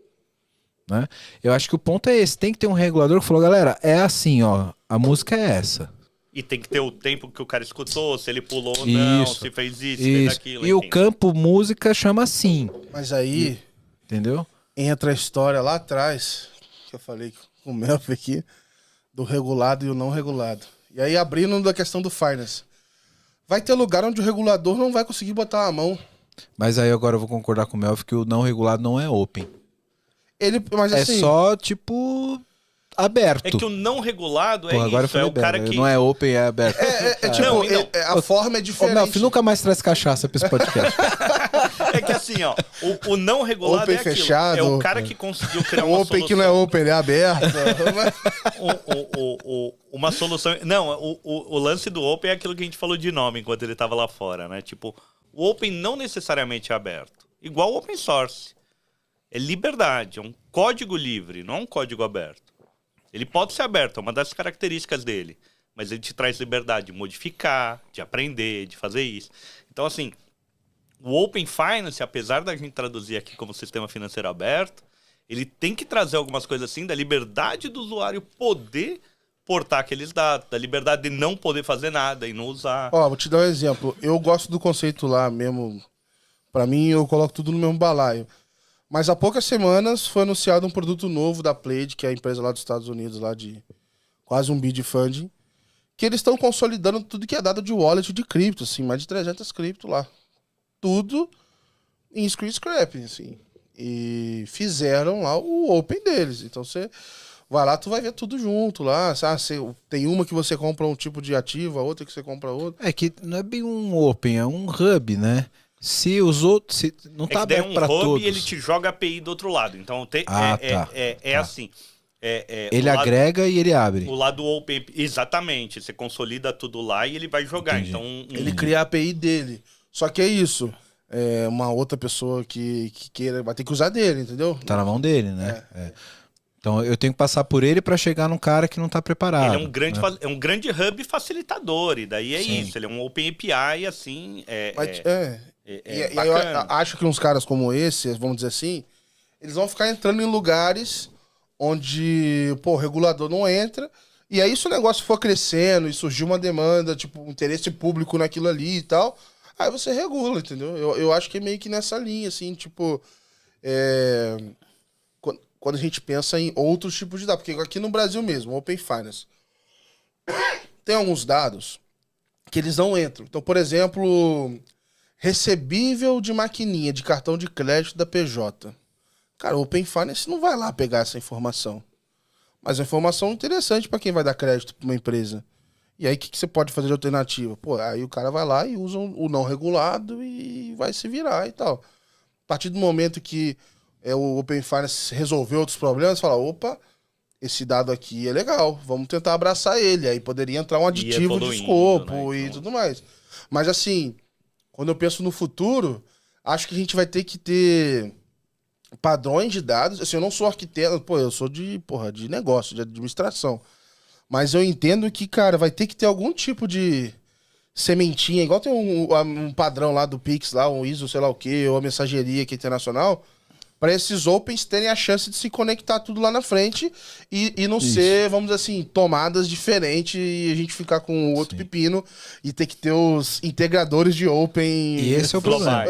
Né? Eu acho que o ponto é esse. Tem que ter um regulador que falou, galera, é assim, ó, a música é essa. E tem que ter o tempo que o cara escutou, se ele pulou ou não, Isso. se fez isso, se fez Isso. aquilo. E o enfim. campo música chama assim, Mas aí entendeu? entra a história lá atrás, que eu falei com o Melf aqui, do regulado e o não regulado. E aí abrindo da questão do finance. Vai ter lugar onde o regulador não vai conseguir botar a mão. Mas aí agora eu vou concordar com o Melf que o não regulado não é open. Mas É assim, só, tipo, aberto. É que o não regulado Porra, é agora eu isso, é falei o bem, cara né? que... Não é open, é aberto. tipo, Não, então, a forma é Ô, diferente. Melf, nunca mais traz cachaça pra esse podcast. É que assim, ó, o não regulado Open é aquilo. fechado. É o cara que conseguiu criar O uma open solução. que não é open, ele é aberto. Uma solução... Não, o lance do open é aquilo que a gente falou de nome enquanto ele tava lá fora, né? Tipo, o open não necessariamente é aberto. Igual o open source. É liberdade, é um código livre, não é um código aberto. Ele pode ser aberto, é uma das características dele. Mas ele te traz liberdade de modificar, de aprender, de fazer isso. Então, assim, o Open Finance, apesar da gente traduzir aqui como sistema financeiro aberto, ele tem que trazer algumas coisas assim da liberdade do usuário poder portar aqueles dados, da liberdade de não poder fazer nada e não usar. Ó, vou te dar um exemplo. Eu gosto do conceito lá mesmo. Pra mim, eu coloco tudo no mesmo balaio. Mas há poucas semanas foi anunciado um produto novo da Plaid, que é a empresa lá dos Estados Unidos, lá de quase um bi de funding, que eles estão consolidando tudo que é dado de wallet de cripto, assim, mais de 300 cripto lá. Tudo em screen scraping, assim. E fizeram lá o open deles. Então você vai lá, tu vai ver tudo junto lá. Tem uma que você compra um tipo de ativo, a outra que você compra outro. É que não é bem um open, é um hub, né? Se os outros... não tá É que daí é aberto um pra hub todos. e ele te joga a API do outro lado. Então Tá. assim. Ele o lado- agrega e ele abre. O lado open, exatamente. Você consolida tudo lá e ele vai jogar. Entendi. Então, Ele cria a API dele. Só que é isso. Uma outra pessoa que queira vai ter que usar dele, entendeu? Tá na mão dele, né? É. Então eu tenho que passar por ele pra chegar num cara que não tá preparado. ele né? é um grande hub facilitador. E daí é Sim. isso. Ele é um Open API, assim. E aí eu bacana. acho que uns caras como esse, vamos dizer assim, eles vão ficar entrando em lugares onde, pô, o regulador não entra. E aí, se o negócio for crescendo e surgir uma demanda, tipo, um interesse público naquilo ali e tal, aí você regula, entendeu? Eu acho que é meio que nessa linha, assim, tipo. Quando a gente pensa em outros tipos de dados. Porque aqui no Brasil mesmo, Open Finance, tem alguns dados que eles não entram. Então, por exemplo, recebível de maquininha de cartão de crédito da PJ. Cara, o Open Finance não vai lá pegar essa informação. Mas é informação interessante para quem vai dar crédito para uma empresa. E aí, o que você pode fazer de alternativa? Pô, aí o cara vai lá e usa o não regulado e vai se virar e tal. A partir do momento que o Open Finance resolveu outros problemas, fala, opa, esse dado aqui é legal, vamos tentar abraçar ele. Aí poderia entrar um aditivo de escopo, né, e tudo mais. Mas assim, quando eu penso no futuro, acho que a gente vai ter que ter padrões de dados. Assim, eu não sou arquiteto, pô, eu sou de negócio, de administração. Mas eu entendo que, cara, vai ter que ter algum tipo de sementinha, igual tem um padrão lá do Pix, lá, um ISO, sei lá o quê, ou a mensageria que é internacional, para esses Opens terem a chance de se conectar tudo lá na frente e não ser, vamos dizer assim, tomadas diferentes e a gente ficar com outro pepino e ter que ter os integradores de Open. E esse é o problema.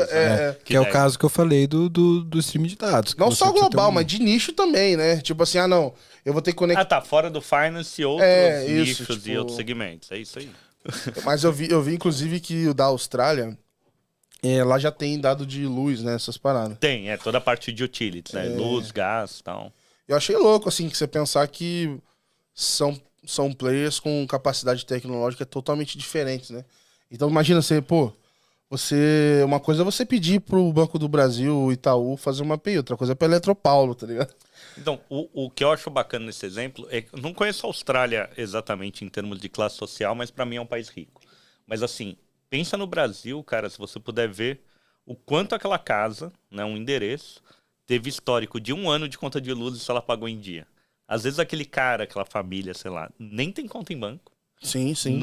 Que é o caso que eu falei do streaming de dados. Não só global, mas de nicho também, né? Tipo assim, não, eu vou ter que conectar... Ah, tá, fora do finance e outros nichos tipo... e outros segmentos, é isso aí. Mas eu vi, inclusive, que o da Austrália... lá já tem dado de luz, né? Essas paradas. Tem, toda a parte de utilities, né? Luz, gás e tal. Eu achei louco, assim, que você pensar que são players com capacidade tecnológica totalmente diferentes, né? Então imagina uma coisa é você pedir pro Banco do Brasil, o Itaú, fazer uma API, outra coisa é pra Eletropaulo, tá ligado? Então, o que eu acho bacana nesse exemplo é que eu não conheço a Austrália exatamente em termos de classe social, mas para mim é um país rico. Mas assim, pensa no Brasil, cara, se você puder ver o quanto aquela casa, né, um endereço, teve histórico de 1 ano de conta de luz e se ela pagou em dia. Às vezes aquele cara, aquela família, sei lá, nem tem conta em banco. Sim, sim.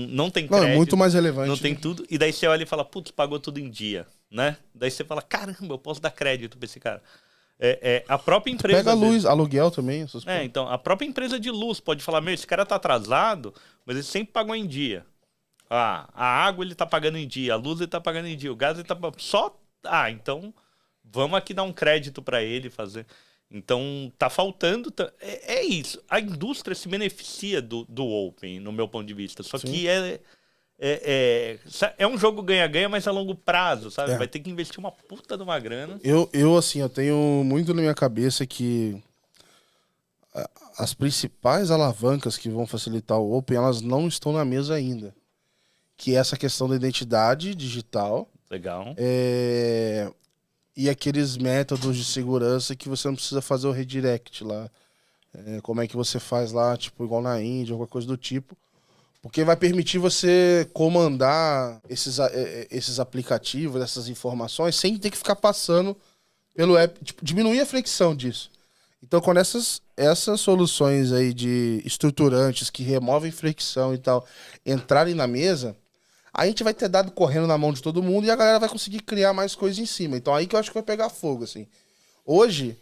Não tem crédito. Não, é muito mais relevante. Não tem tudo. E daí você olha e fala, putz, pagou tudo em dia, né? Daí você fala, caramba, eu posso dar crédito pra esse cara. A própria empresa... Pega a luz, aluguel também. Então, a própria empresa de luz pode falar, esse cara tá atrasado, mas ele sempre pagou em dia. A água ele tá pagando em dia, a luz ele tá pagando em dia, o gás ele tá... então vamos aqui dar um crédito para ele fazer. Então tá faltando... É isso. A indústria se beneficia do Open, no meu ponto de vista. Só que é um jogo ganha-ganha, mas a longo prazo, sabe? Vai ter que investir uma puta de uma grana. Eu tenho muito na minha cabeça que as principais alavancas que vão facilitar o Open, elas não estão na mesa ainda. Que é essa questão da identidade digital. Legal. E aqueles métodos de segurança que você não precisa fazer o redirect lá. Como é que você faz lá, tipo, igual na Índia, alguma coisa do tipo. Porque vai permitir você comandar esses aplicativos, essas informações, sem ter que ficar passando pelo app. Tipo, diminuir a fricção disso. Então, quando essas soluções aí de estruturantes que removem fricção e tal entrarem na mesa, a gente vai ter dado correndo na mão de todo mundo e a galera vai conseguir criar mais coisas em cima. Então, aí que eu acho que vai pegar fogo, assim. Hoje,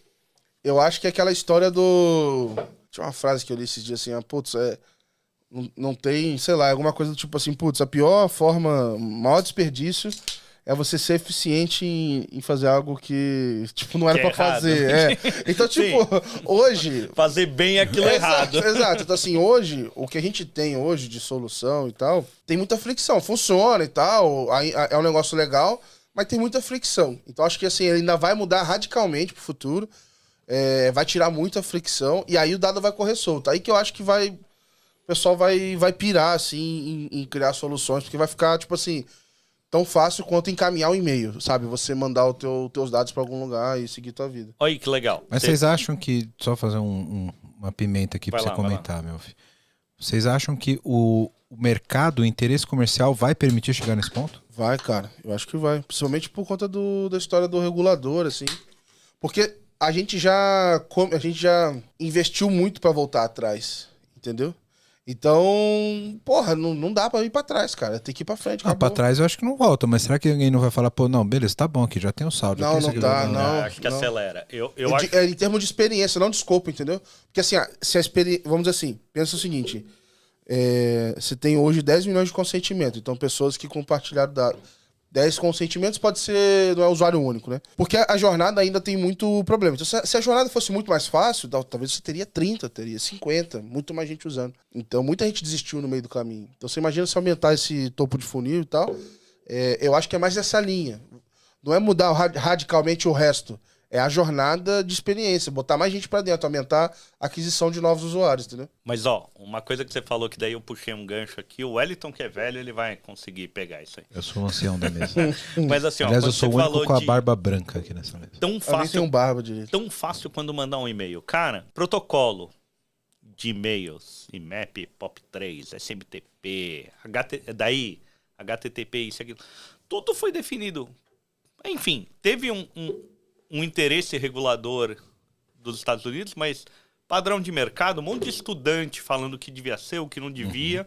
eu acho que é aquela história do... Tinha uma frase que eu li esses dias assim, não tem, sei lá, alguma coisa do tipo assim, a pior forma, o maior desperdício é você ser eficiente em fazer algo que, tipo, não era pra fazer. Então, tipo, hoje... Fazer bem aquilo errado. Exato. Então, assim, hoje, o que a gente tem hoje de solução e tal, tem muita fricção. Funciona e tal, é um negócio legal, mas tem muita fricção. Então, acho que, assim, ele ainda vai mudar radicalmente pro futuro, vai tirar muita fricção, e aí o dado vai correr solto. Aí que eu acho que o pessoal vai pirar, assim, em criar soluções, porque vai ficar, tipo assim, tão fácil quanto encaminhar um e-mail, sabe? Você mandar os teus dados pra algum lugar e seguir tua vida. Olha que legal. Mas vocês acham que, só fazer uma pimenta aqui pra você comentar, meu filho. Vocês acham que o mercado, o interesse comercial vai permitir chegar nesse ponto? Vai, cara. Eu acho que vai. Principalmente por conta da história do regulador, assim. Porque a gente já investiu muito pra voltar atrás, entendeu? Então, porra, não dá pra ir pra trás, cara. Tem que ir pra frente. Pra trás eu acho que não volta, mas será que alguém não vai falar, não, beleza, tá bom aqui, já tem um saldo. Não dá, não. Acho que acelera. Eu acho... em termos de experiência, não de escopo, entendeu? Porque assim, se a experiência... Vamos dizer assim, pensa o seguinte, você tem hoje 10 milhões de consentimento, então pessoas que compartilharam dados. 10 consentimentos pode ser, não é usuário único, né? Porque a jornada ainda tem muito problema. Então, se a jornada fosse muito mais fácil, talvez você teria 30, teria 50, muito mais gente usando. Então, muita gente desistiu no meio do caminho. Então, você imagina se aumentar esse topo de funil e tal. Eu acho que é mais essa linha. Não é mudar radicalmente o resto. É a jornada de experiência, botar mais gente pra dentro, aumentar a aquisição de novos usuários, entendeu? Mas, ó, uma coisa que você falou que daí eu puxei um gancho aqui, o Wellington, que é velho, ele vai conseguir pegar isso aí. Eu sou o ancião da mesa. Mas assim, ó, Aliás, eu quando sou você o único falou com a de barba branca aqui nessa mesa. tão Eu nem fácil, tenho barba direito. tão fácil quando mandar um e-mail. Cara, protocolo de e-mails, IMAP, POP3, SMTP, daí, HTTP, isso aqui, tudo foi definido. Enfim, teve um interesse regulador dos Estados Unidos, mas padrão de mercado, um monte de estudante falando o que devia ser, o que não devia.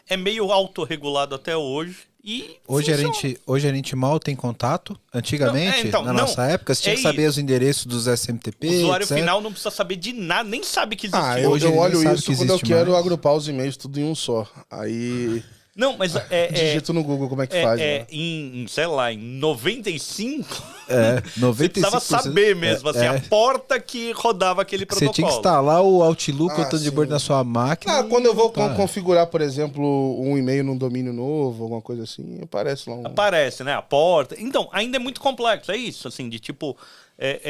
É meio autorregulado até hoje. E Hoje funciona. a gente mal tem contato. Antigamente, Não, então, na não, nossa época, você tinha que é saber isso. os endereços dos SMTP, O usuário etc. final não precisa saber de nada, nem sabe que existe. Ah, eu Hoje ele olho nem sabe isso que quando eu existe quero mais. agrupar os e-mails tudo em um só. Aí Não, mas digito no Google como é que faz. Né? sei lá, em 95, É, 95%. você precisava saber mesmo, assim, a porta que rodava aquele Você protocolo. tinha que instalar o Outlook ou o Thunderbird sim. na sua máquina. Ah, quando eu vou botar. configurar, por exemplo, um e-mail num domínio novo, alguma coisa assim, aparece lá um... Aparece, né? A porta. Então, ainda é muito complexo, é isso, assim, de tipo...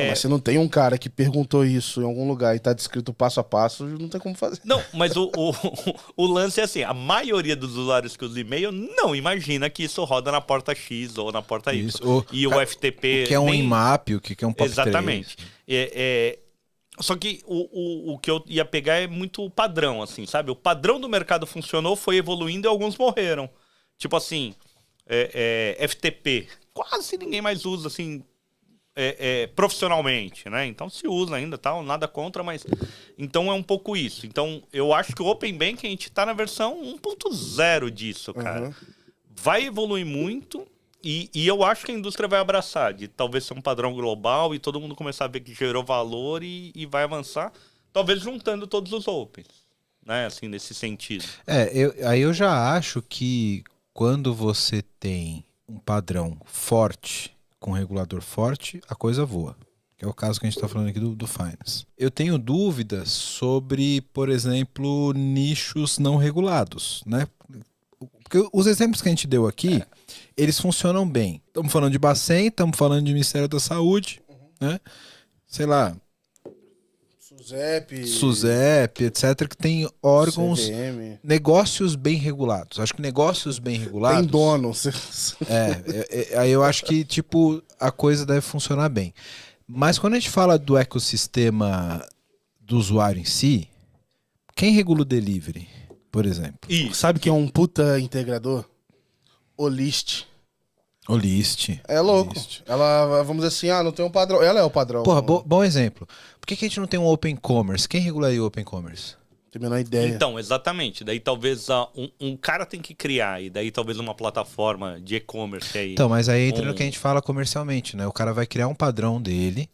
Mas se não tem um cara que perguntou isso em algum lugar e tá descrito passo a passo, não tem como fazer. Não, mas o lance é assim, a maioria dos usuários que usam e-mail não imagina que isso roda na porta X ou na porta Y. Isso, E o FTP... O que é um nem- IMAP, o que é um POP3. Exatamente. Só que o que eu ia pegar é muito padrão, assim, sabe? O padrão do mercado funcionou, foi evoluindo e alguns morreram. Tipo assim, FTP. Quase ninguém mais usa, assim, profissionalmente, né? Então se usa ainda, tal, nada contra, mas... Então é um pouco isso. Então eu acho que o Open Bank a gente tá na versão 1.0 disso, cara. Uhum. Vai evoluir muito... E eu acho que a indústria vai abraçar, de talvez ser um padrão global e todo mundo começar a ver que gerou valor e vai avançar, talvez juntando todos os Opens, né? Assim, nesse sentido. Aí eu já acho que quando você tem um padrão forte, com um regulador forte, a coisa voa. Que é o caso que a gente está falando aqui do Finance. Eu tenho dúvidas sobre, por exemplo, nichos não regulados, né? Porque os exemplos que a gente deu aqui, eles funcionam bem. Estamos falando de Bacen, estamos falando de Ministério da Saúde, né? Sei lá, SUSEP, etc., que tem órgãos, CVM. negócios bem regulados. Acho que negócios bem regulados... Tem dono. Aí eu acho que, tipo, a coisa deve funcionar bem. Mas quando a gente fala do ecossistema do usuário em si, quem regula o delivery, por exemplo? Isso. Sabe quem é um puta integrador? O List. O List. É louco. List. Ela, vamos dizer assim, não tem um padrão. Ela é o padrão. Porra, bom exemplo. Por que a gente não tem um Open Commerce? Quem regularia o Open Commerce? Tem a menor ideia. Então, exatamente. Daí talvez um cara tem que criar, e daí talvez uma plataforma de e-commerce aí. Então, mas aí entra no que a gente fala comercialmente, né? O cara vai criar um padrão dele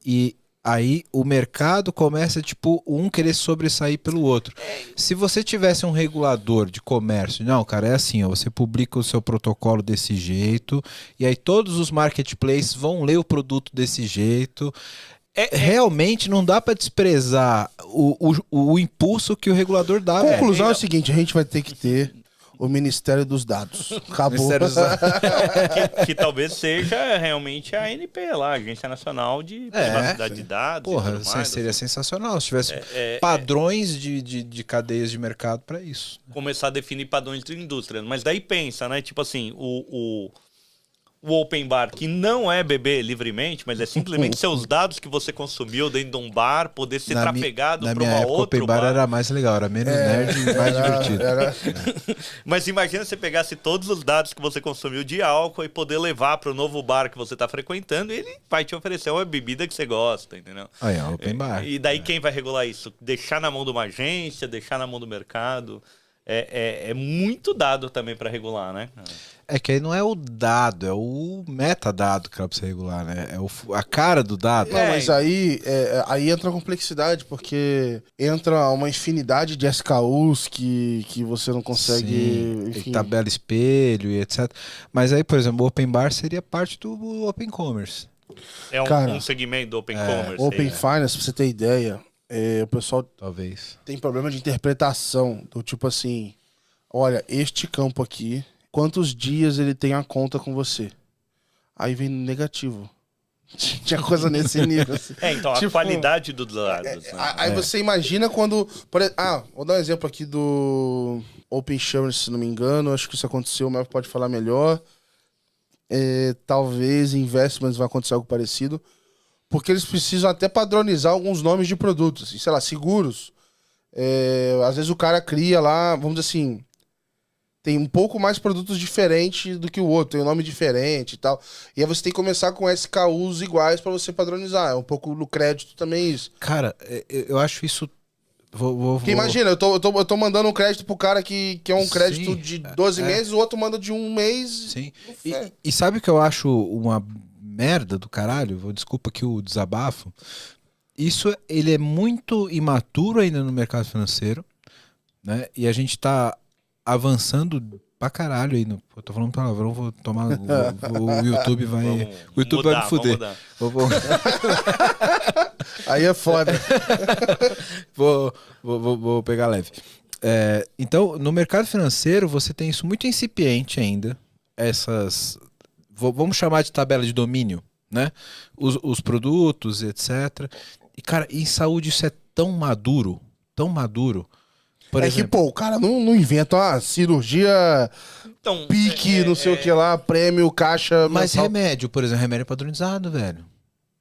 e aí o mercado começa, tipo, um querer sobressair pelo outro. Se você tivesse um regulador de comércio, não, cara, é assim, ó, você publica o seu protocolo desse jeito e aí todos os marketplaces vão ler o produto desse jeito. Realmente não dá pra desprezar o impulso que o regulador dá. A conclusão é o Então. seguinte, a gente vai ter que ter o Ministério dos Dados. Acabou. Ministério dos Dados. que talvez seja realmente a ANP lá, a Agência Nacional de Privacidade de Dados. Porra, e tudo mais, seria assim. sensacional se tivesse padrões de cadeias de mercado pra isso. Começar a definir padrões de indústria. Mas daí pensa, né? Tipo assim, o Open Bar, que não é beber livremente, mas é simplesmente seus dados que você consumiu dentro de um bar poder ser trafegado Na para minha uma época, o outra Open Bar era mais legal, era menos nerd e mais divertido. Mas imagina se você pegasse todos os dados que você consumiu de álcool e poder levar para o novo bar que você está frequentando, e ele vai te oferecer uma bebida que você gosta, entendeu? Aí, ó, Open Bar. E daí quem vai regular isso? Deixar na mão de uma agência, deixar na mão do mercado. É muito dado também para regular, né? É que aí não é o dado, é o metadado que é pra você regular, né? É a cara do dado. Não, mas aí entra a complexidade, porque entra uma infinidade de SKUs que você não consegue... Sim, enfim. tabela espelho e etc. Mas aí, por exemplo, o Open Bar seria parte do Open Commerce. É um segmento do Open Commerce. Open Finance, pra você ter ideia, o pessoal Talvez. tem problema de interpretação, do tipo assim, olha, este campo aqui, quantos dias ele tem a conta com você? Aí vem negativo. Tinha coisa nesse nível. Assim. Então, a qualidade dos dados. Né? Aí você imagina quando... vou dar um exemplo aqui do Open Insurance, se não me engano. Acho que isso aconteceu, mas pode falar melhor. Talvez Investments vai acontecer algo parecido. Porque eles precisam até padronizar alguns nomes de produtos. Sei lá, seguros. Às vezes o cara cria lá, vamos dizer assim... Tem um pouco mais produtos diferentes do que o outro, tem um nome diferente e tal. E aí você tem que começar com SKUs iguais pra você padronizar. É um pouco no crédito também isso. Cara, eu acho isso... Porque imagina, eu tô mandando um crédito pro cara que é um crédito de 12 meses, o outro manda de um mês. Sim. E sabe o que eu acho uma merda do caralho? Desculpa aqui o desabafo. Ele é muito imaturo ainda no mercado financeiro, né? E a gente tá avançando pra caralho aí. Eu tô falando palavrão, vou tomar. O YouTube vai. O YouTube vai me fuder. Aí é foda. Vou pegar leve. Então, no mercado financeiro, você tem isso muito incipiente ainda. Vamos chamar de tabela de domínio, né? Os produtos, etc. E, cara, em saúde isso é tão maduro. Tão maduro. Por exemplo, que, o cara não inventa uma cirurgia pique, não sei o que lá, prêmio, caixa... Mas remédio, por exemplo, remédio é padronizado, velho.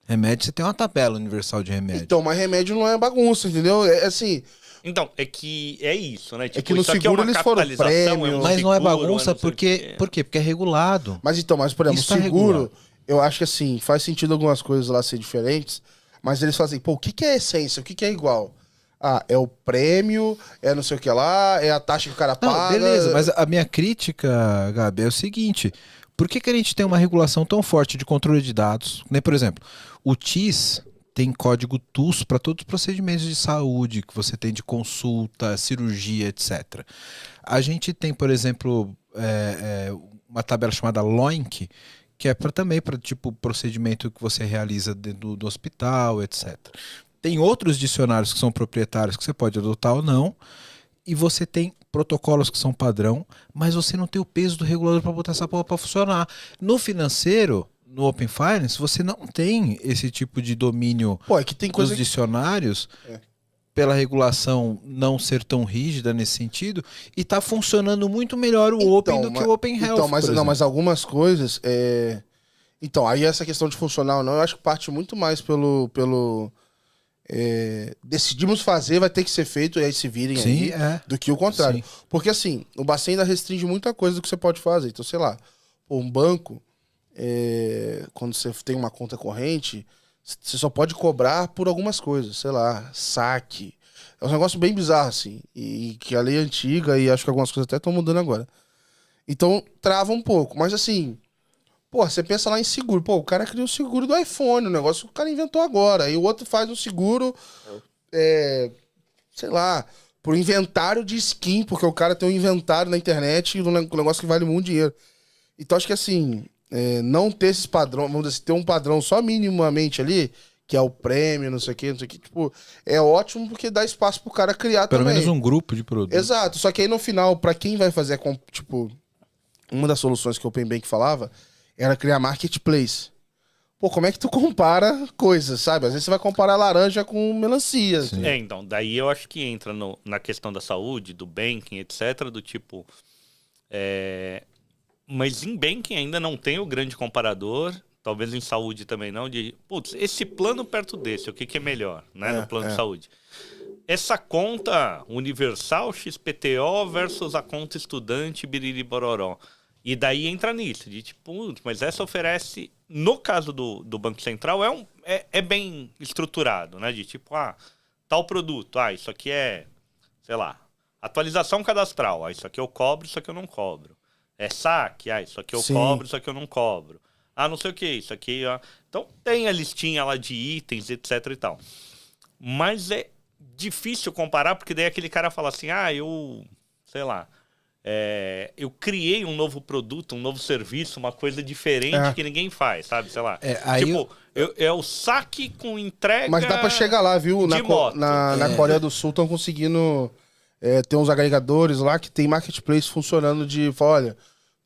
Remédio, você tem uma tabela universal de remédio. Então, mas remédio não é bagunça, entendeu? É assim... Então, é que é isso, né? Tipo, que no seguro eles foram prêmio... Mas não é bagunça por quê? Porque é regulado. Mas por exemplo, o seguro, eu acho que assim, faz sentido algumas coisas lá ser diferentes, mas eles fazem, o que é essência? O que é igual? É o prêmio, é não sei o que lá, é a taxa que o cara paga. Beleza, mas a minha crítica, Gabi, é o seguinte: por que a gente tem uma regulação tão forte de controle de dados? Né? Por exemplo, o TIS tem código TUS para todos os procedimentos de saúde que você tem de consulta, cirurgia, etc. A gente tem, por exemplo, uma tabela chamada LOINC, que é também para tipo procedimento que você realiza dentro do hospital, etc. Tem outros dicionários que são proprietários que você pode adotar ou não, e você tem protocolos que são padrão, mas você não tem o peso do regulador para botar essa porra para funcionar. No financeiro, no Open Finance, você não tem esse tipo de domínio que tem coisa dos dicionários, pela regulação não ser tão rígida nesse sentido, e tá funcionando muito melhor o Open do que o Open Health. Mas algumas coisas... Então, aí essa questão de funcionar ou não, eu acho que parte muito mais pelo decidimos fazer, vai ter que ser feito, e aí se virem. Sim, aí, do que o contrário. Sim. Porque assim, o Bacen ainda restringe muita coisa do que você pode fazer. Então, sei lá, um banco, quando você tem uma conta corrente, você só pode cobrar por algumas coisas, sei lá, saque. É um negócio bem bizarro, assim, e que a lei é antiga, e acho que algumas coisas até estão mudando agora. Então, trava um pouco, mas assim... você pensa lá em seguro. O cara criou o seguro do iPhone, o negócio que o cara inventou agora. Aí o outro faz um seguro, sei lá, pro inventário de skin, porque o cara tem um inventário na internet um negócio que vale muito dinheiro. Então acho que assim, não ter esses padrões, vamos dizer, ter um padrão só minimamente ali, que é o prêmio, não sei o que, tipo, é ótimo porque dá espaço pro cara criar pelo também. Pelo menos um grupo de produtos. Exato, só que aí no final, pra quem vai fazer, tipo, uma das soluções que o Open Bank falava, era criar marketplace. Como é que tu compara coisas, sabe? Às vezes você vai comparar laranja com melancia. Então, daí eu acho que entra na questão da saúde, do banking, etc, do tipo... Mas em banking ainda não tem o grande comparador, talvez em saúde também não, de, esse plano perto desse, o que é melhor, né, no plano de saúde? Essa conta universal XPTO versus a conta estudante biriri bororó. E daí entra nisso, de tipo, mas essa oferece, no caso do Banco Central, é bem estruturado, né? De tipo, tal produto, isso aqui é, sei lá, atualização cadastral, isso aqui eu cobro, isso aqui eu não cobro. É saque, isso aqui eu cobro, isso aqui eu não cobro. Não sei o que, isso aqui... Então tem a listinha lá de itens, etc e tal. Mas é difícil comparar, porque daí aquele cara fala assim, sei lá... eu criei um novo produto, um novo serviço, uma coisa diferente que ninguém faz, sabe? Sei lá. Tipo, é o saque com entrega. Mas dá pra chegar lá, viu? Na Coreia do Sul estão conseguindo ter uns agregadores lá que tem marketplace funcionando de... Olha,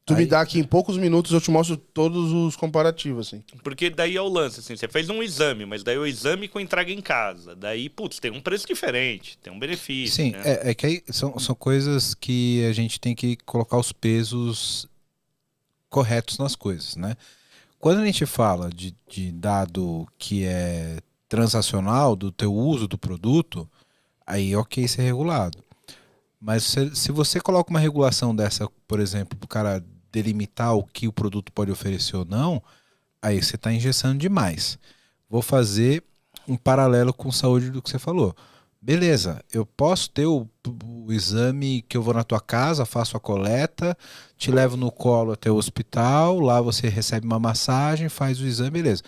Tu me dá aqui em poucos minutos, eu te mostro todos os comparativos, assim. Porque daí é o lance, assim, você fez um exame, mas daí o exame com entrega em casa. Daí, putz, tem um preço diferente, tem um benefício. Sim, né? é que aí são coisas que a gente tem que colocar os pesos corretos nas coisas, né? Quando a gente fala de dado que é transacional do teu uso do produto, aí ok ser regulado. Mas se você coloca uma regulação dessa, por exemplo, para o cara delimitar o que o produto pode oferecer ou não, aí você está engessando demais. Vou fazer um paralelo com saúde do que você falou. Beleza, eu posso ter o exame que eu vou na tua casa, faço a coleta, te levo no colo até o hospital, lá você recebe uma massagem, faz o exame, beleza.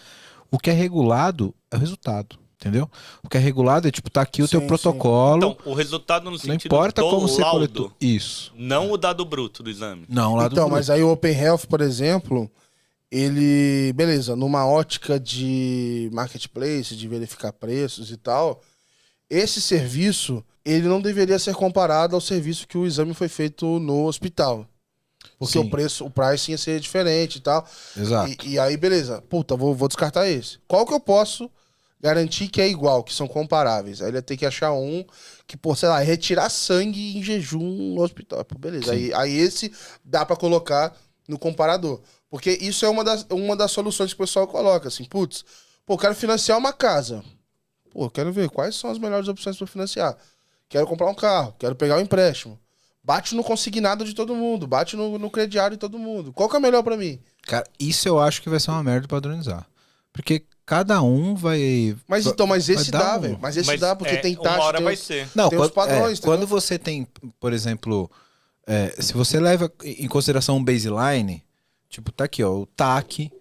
O que é regulado é o resultado, entendeu? O que é regulado é tipo, tá aqui o teu protocolo. Então, o resultado no sentido não importa do como você laudo, coletou. Isso. não o dado bruto do exame. Não, lá do Então, mas aí o Open Health, por exemplo, ele, beleza, numa ótica de marketplace, de verificar preços e tal, esse serviço, ele não deveria ser comparado ao serviço que o exame foi feito no hospital. Porque Sim. o preço, o pricing ia ser diferente e tal. Exato. E aí, beleza. Puta, vou descartar esse. Qual que eu posso garantir que é igual, que são comparáveis? Aí ele ia ter que achar um que, pô, sei lá, retirar sangue em jejum no hospital. Pô, beleza. Aí esse dá pra colocar no comparador. Porque isso é uma das soluções que o pessoal coloca, assim, putz, pô, eu quero financiar uma casa. Pô, eu quero ver quais são as melhores opções para financiar. Quero comprar um carro, quero pegar um empréstimo. Bate no consignado de todo mundo, bate no crediário de todo mundo. Qual que é melhor para mim? Cara, isso eu acho que vai ser uma merda padronizar. Porque cada um vai... Mas esse dar dá, um- velho. Mas esse dá, porque tem taxa, Uma hora tem, vai ser. Não, tem os padrões, quando entendeu? você tem, por exemplo, se você leva em consideração um baseline, tipo, tá aqui, ó, o TAC,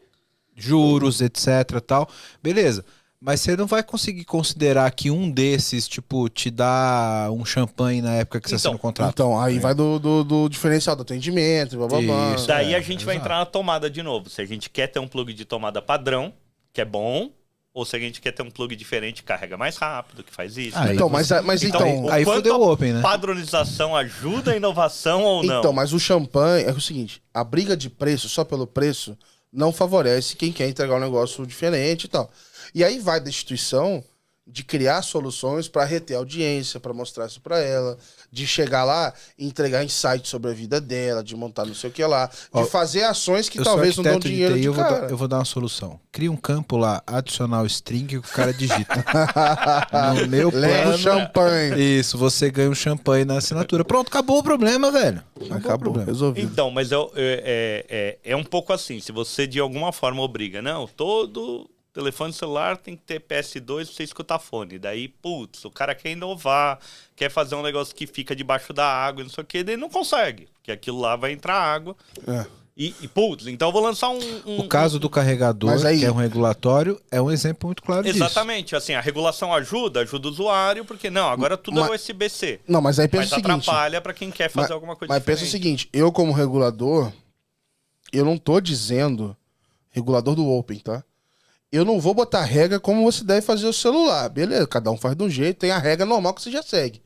juros, etc, tal, beleza. Mas você não vai conseguir considerar que um desses, tipo, te dá um champanhe na época que você assina o contrato. Então, aí vai do diferencial do atendimento, blá, blá, blá. Isso. Daí É, a gente vai exato. entrar na tomada de novo. Se a gente quer ter um plug de tomada padrão, que é bom, ou se a gente quer ter um plug diferente que carrega mais rápido, que faz isso. Aí Então, você- mas Então, então, o aí quanto fudeu o Open, né? padronização ajuda a inovação ou não? então, mas o champanhe é o seguinte, a briga de preço só pelo preço não favorece quem quer entregar um negócio diferente e tal. E aí vai da instituição de criar soluções para reter a audiência, para mostrar isso para ela, de chegar lá e entregar insights sobre a vida dela, de montar não sei o que lá, Ó, de fazer ações que Eu talvez sou não dão arquiteto de dinheiro TI, de cara. eu vou dar uma solução. Cria um campo lá, adicional string, que o cara digita. No meu Leva o plano... champanhe. Isso, você ganha um champanhe na assinatura. Pronto, acabou o problema, velho. Acabou o Acabou, problema. resolvido. Então, mas é um pouco assim. Se você de alguma forma obriga, não, todo telefone celular tem que ter PS2 pra você escutar fone. Daí, putz, o cara quer inovar, quer fazer um negócio que fica debaixo da água, não sei o que, daí não consegue. Porque aquilo lá vai entrar água. É. E putz, então eu vou lançar O caso do carregador, Mas aí- que é um regulatório, é um exemplo muito claro disso. Exatamente, assim, a regulação ajuda o usuário, porque não, agora tudo Mas- é USB-C. Não, mas aí pensa Mas o seguinte... atrapalha pra quem quer fazer alguma coisa Mas diferente. pensa o seguinte, eu como regulador, eu não tô dizendo, regulador do Open, tá? Eu não vou botar regra como você deve fazer o celular. Beleza, cada um faz de um jeito, tem a regra normal que você já segue.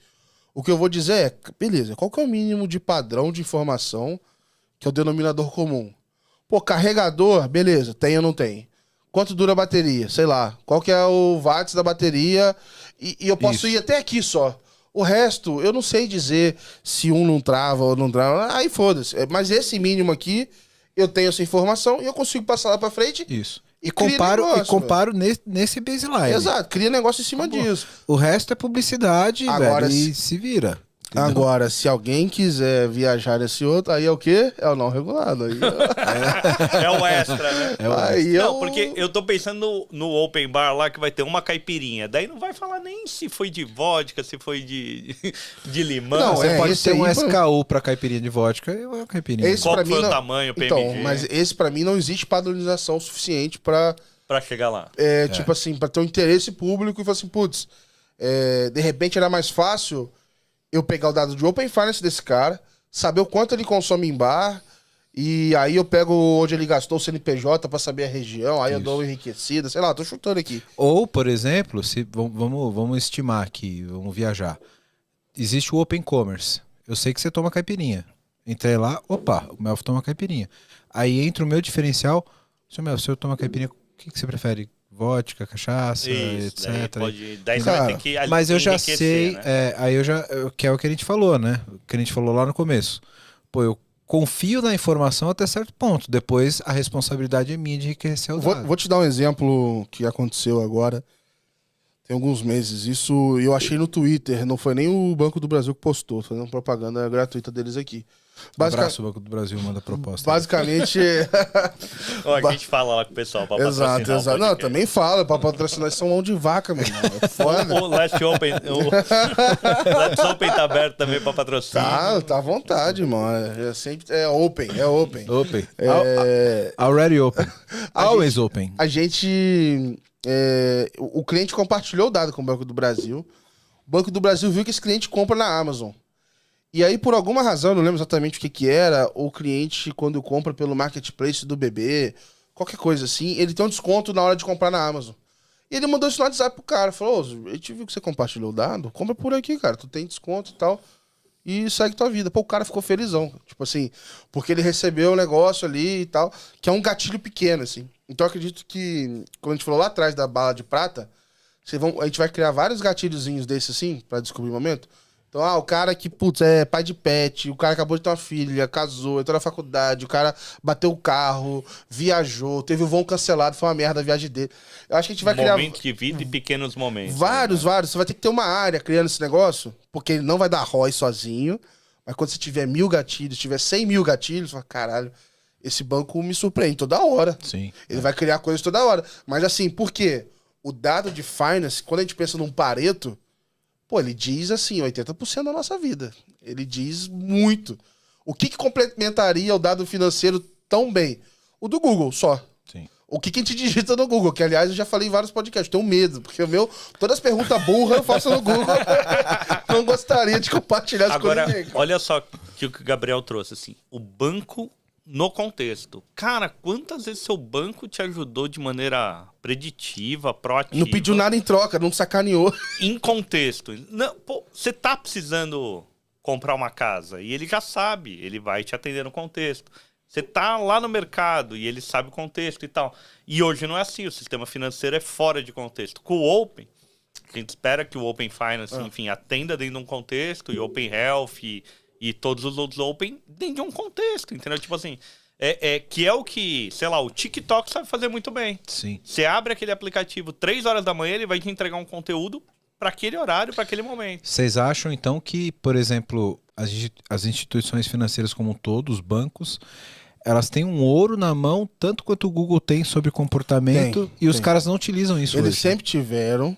O que eu vou dizer é, beleza, qual que é o mínimo de padrão de informação que é o denominador comum? Pô, carregador, beleza, tem ou não tem? Quanto dura a bateria? Sei lá. Qual que é o watts da bateria? E eu posso Isso. ir até aqui só. O resto, eu não sei dizer se um não trava ou não trava. Aí foda-se. Mas esse mínimo aqui, eu tenho essa informação e eu consigo passar lá pra frente. Isso. E Cria comparo, negócio, nesse baseline. Exato, cria negócio em cima disso. O resto é publicidade, Agora, velho, e se vira. Entendeu? Agora, se alguém quiser viajar nesse outro, aí é o quê? É o não regulado. Aí, É o extra, né? aí Não, porque eu tô pensando no open bar lá que vai ter uma caipirinha. Daí não vai falar nem se foi de vodka, se foi de limão. Não, Você pode esse ter um aí, SKU pra caipirinha de vodka e uma caipirinha. Esse Qual pra foi mim o não- tamanho, PMG? Então, mas esse pra mim não existe padronização suficiente pra, Pra chegar lá. tipo assim, pra ter um interesse público e falar assim, putz, de repente era mais fácil eu pegar o dado de Open Finance desse cara, saber o quanto ele consome em bar, e aí eu pego onde ele gastou o CNPJ pra saber a região, aí eu dou uma enriquecida, sei lá, tô chutando aqui. Ou, por exemplo, se vamos estimar aqui, vamos viajar. Existe o Open Commerce. Eu sei que você toma caipirinha. Entrei lá, opa, o Melf toma caipirinha. Aí entra o meu diferencial. Seu Melf, se eu tomar caipirinha, o que você prefere? Vodka, cachaça, Isso, daí etc. daí você vai ter que Mas eu já enriquecer, sei, né? aí que é o que a gente falou, né? O que a gente falou lá no começo. Pô, eu confio na informação até certo ponto. Depois a responsabilidade é minha de enriquecer o dado. Vou te dar um exemplo que aconteceu agora. Tem alguns meses. Isso eu achei no Twitter. Não foi nem o Banco do Brasil que postou. Fazendo propaganda gratuita deles aqui. Abraço, o Banco do Brasil manda proposta. Basicamente. Ó, a gente fala lá com o pessoal pra Exato, patrocinar o exato. Não, podcast. também fala. Pra patrocinar, eles são mão de vaca, meu irmão. É foda. O Last Open, o Last Open tá aberto também pra patrocínio. Tá à vontade, irmão. É sempre. É open. Open. É, Already open. Always open. a gente. O cliente compartilhou o dado com o Banco do Brasil. O Banco do Brasil viu que esse cliente compra na Amazon. E aí, por alguma razão, não lembro exatamente o que era, o cliente, quando compra pelo marketplace do bebê, qualquer coisa assim, ele tem um desconto na hora de comprar na Amazon. E ele mandou isso no WhatsApp pro cara. Falou, a gente viu que você compartilhou o dado, compra por aqui, cara. Tu tem desconto e tal. E segue tua vida. Pô, o cara ficou felizão. Tipo assim, porque ele recebeu o negócio ali e tal, que é um gatilho pequeno, assim. Então eu acredito que, como a gente falou lá atrás da bala de prata, a gente vai criar vários gatilhozinhos desses, assim, pra descobrir o momento. Então, o cara que, putz, é pai de pet, o cara acabou de ter uma filha, casou, entrou na faculdade, o cara bateu o carro, viajou, teve o voo cancelado, foi uma merda a viagem dele. Eu acho que a gente vai criar... Momentos de vida e pequenos momentos. Vários. Você vai ter que ter uma área criando esse negócio, porque ele não vai dar ROI sozinho, mas quando você tiver 1000 gatilhos, tiver 100 mil gatilhos, você fala, caralho, esse banco me surpreende toda hora. Sim. Ele vai criar coisas toda hora. Mas assim, por quê? O dado de finance, quando a gente pensa num Pareto, pô, ele diz assim, 80% da nossa vida. Ele diz muito. O que complementaria o dado financeiro tão bem? O do Google, só. Sim. O que a gente digita no Google? Que, aliás, eu já falei em vários podcasts. Tenho medo, porque todas as perguntas burras eu faço no Google. Não gostaria de compartilhar isso Agora, com ninguém. Cara. olha só que o que o Gabriel trouxe, assim. O banco no contexto. Cara, quantas vezes seu banco te ajudou de maneira preditiva, proativa? Não pediu nada em troca, não sacaneou. Em contexto. Não, pô, você tá precisando comprar uma casa e ele já sabe, ele vai te atender no contexto. Você tá lá no mercado e ele sabe o contexto e tal. E hoje não é assim, o sistema financeiro é fora de contexto. Com o Open, a gente espera que o Open Finance, enfim, atenda dentro de um contexto, e Open Health e todos os outros Open dentro de um contexto, entendeu? Tipo assim, que é o que, sei lá, o TikTok sabe fazer muito bem. Sim. Você abre aquele aplicativo 3 horas da manhã, ele vai te entregar um conteúdo para aquele horário, para aquele momento. Vocês acham, então, que, por exemplo, as instituições financeiras como um todo, os bancos, elas têm um ouro na mão, tanto quanto o Google tem sobre comportamento, e os caras não utilizam isso Eles hoje? sempre tiveram.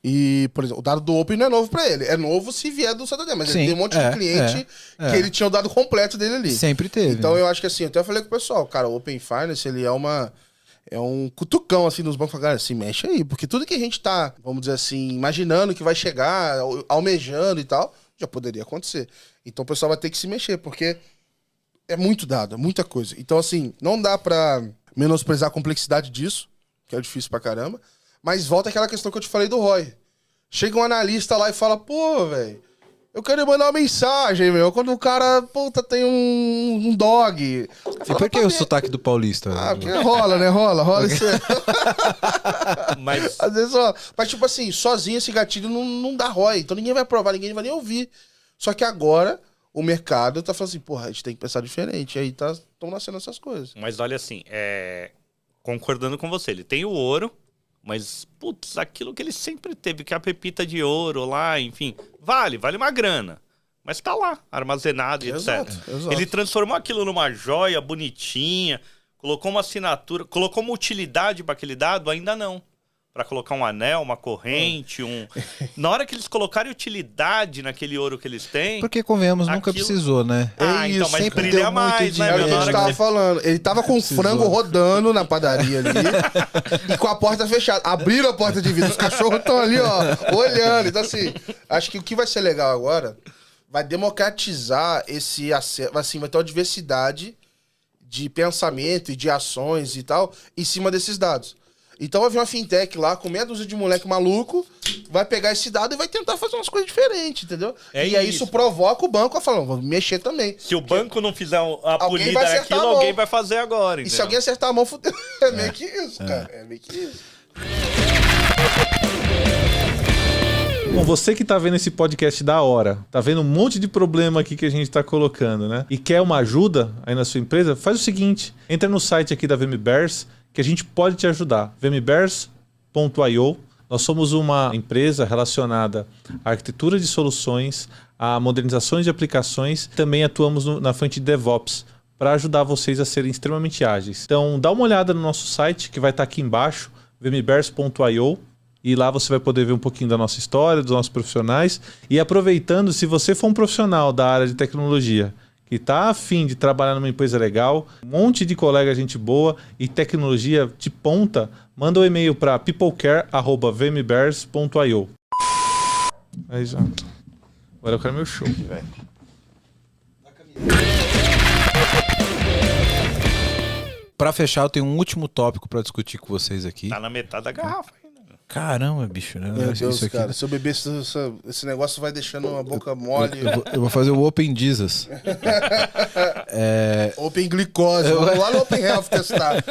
E, por exemplo, o dado do Open não é novo pra ele. É novo se vier do Santander. Mas Sim, ele tem um monte de cliente que ele tinha o dado completo dele ali. Sempre teve. Então né? eu acho que assim, eu até falei com o pessoal, cara, o Open Finance, ele é um cutucão, assim, nos bancos. Cara, se mexe aí. Porque tudo que a gente tá, vamos dizer assim, imaginando que vai chegar, almejando e tal, já poderia acontecer. Então o pessoal vai ter que se mexer, porque é muito dado, é muita coisa. Então, assim, não dá pra menosprezar a complexidade disso, que é difícil pra caramba. Mas volta àquela questão que eu te falei do ROI. Chega um analista lá e fala, pô, velho, eu quero mandar uma mensagem, meu. Quando o cara, puta, tem um dog. E por que o sotaque do paulista? Porque rola, né? Rola isso aí. Mas Às vezes, mas tipo assim, sozinho esse gatilho não dá ROI. Então ninguém vai aprovar, ninguém vai nem ouvir. Só que agora o mercado tá falando assim, porra, a gente tem que pensar diferente. E aí estão nascendo essas coisas. Mas olha assim, concordando com você, ele tem o ouro, mas, putz, aquilo que ele sempre teve, que é a pepita de ouro lá, enfim, vale uma grana. Mas tá lá, armazenado e Exato, etc. exato. Ele transformou aquilo numa joia bonitinha, colocou uma assinatura, colocou uma utilidade para aquele dado? Ainda não. Para colocar um anel, uma corrente, Na hora que eles colocarem utilidade naquele ouro que eles têm... Porque, convenhamos, nunca aquilo- precisou, né? então, mas sempre brilha deu muito mais, né? É o dinheiro. que a Na gente hora tava que- falando. Ele tava com o frango rodando na padaria ali e com a porta fechada. Abriram a porta de vidro, os cachorros estão ali, ó, olhando. Então, assim, acho que o que vai ser legal agora vai democratizar esse acesso. Assim, vai ter uma diversidade de pensamento e de ações e tal em cima desses dados. Então vai vir uma fintech lá com meia dúzia de moleque maluco, vai pegar esse dado e vai tentar fazer umas coisas diferentes, entendeu? E aí isso provoca o banco a falar, vou mexer também. Se o banco não fizer a polida daquilo, alguém vai fazer agora. E se alguém acertar a mão, fudeu. É meio que isso, cara. É meio que isso. Bom, você que tá vendo esse podcast da hora, tá vendo um monte de problema aqui que a gente tá colocando, né? E quer uma ajuda aí na sua empresa, faz o seguinte, entra no site aqui da VMBears, que a gente pode te ajudar. vmbears.io. Nós somos uma empresa relacionada à arquitetura de soluções, a modernizações de aplicações. Também atuamos na frente de DevOps para ajudar vocês a serem extremamente ágeis. Então, dá uma olhada no nosso site, que vai estar aqui embaixo, vmbears.io. E lá você vai poder ver um pouquinho da nossa história, dos nossos profissionais. E aproveitando, se você for um profissional da área de tecnologia que está afim de trabalhar numa empresa legal, um monte de colega, gente boa e tecnologia de ponta, manda um e-mail para peoplecare@vmbears.io. Aí já. Agora eu quero meu show, velho. Pra fechar, eu tenho um último tópico pra discutir com vocês aqui. Tá na metade da garrafa ainda. Caramba, bicho, né? Meu Deus, isso aqui... cara. Se eu beber esse negócio vai deixando a boca mole. Eu vou fazer o Open Jesus. Open glicose. Vamos lá no Open Health testar.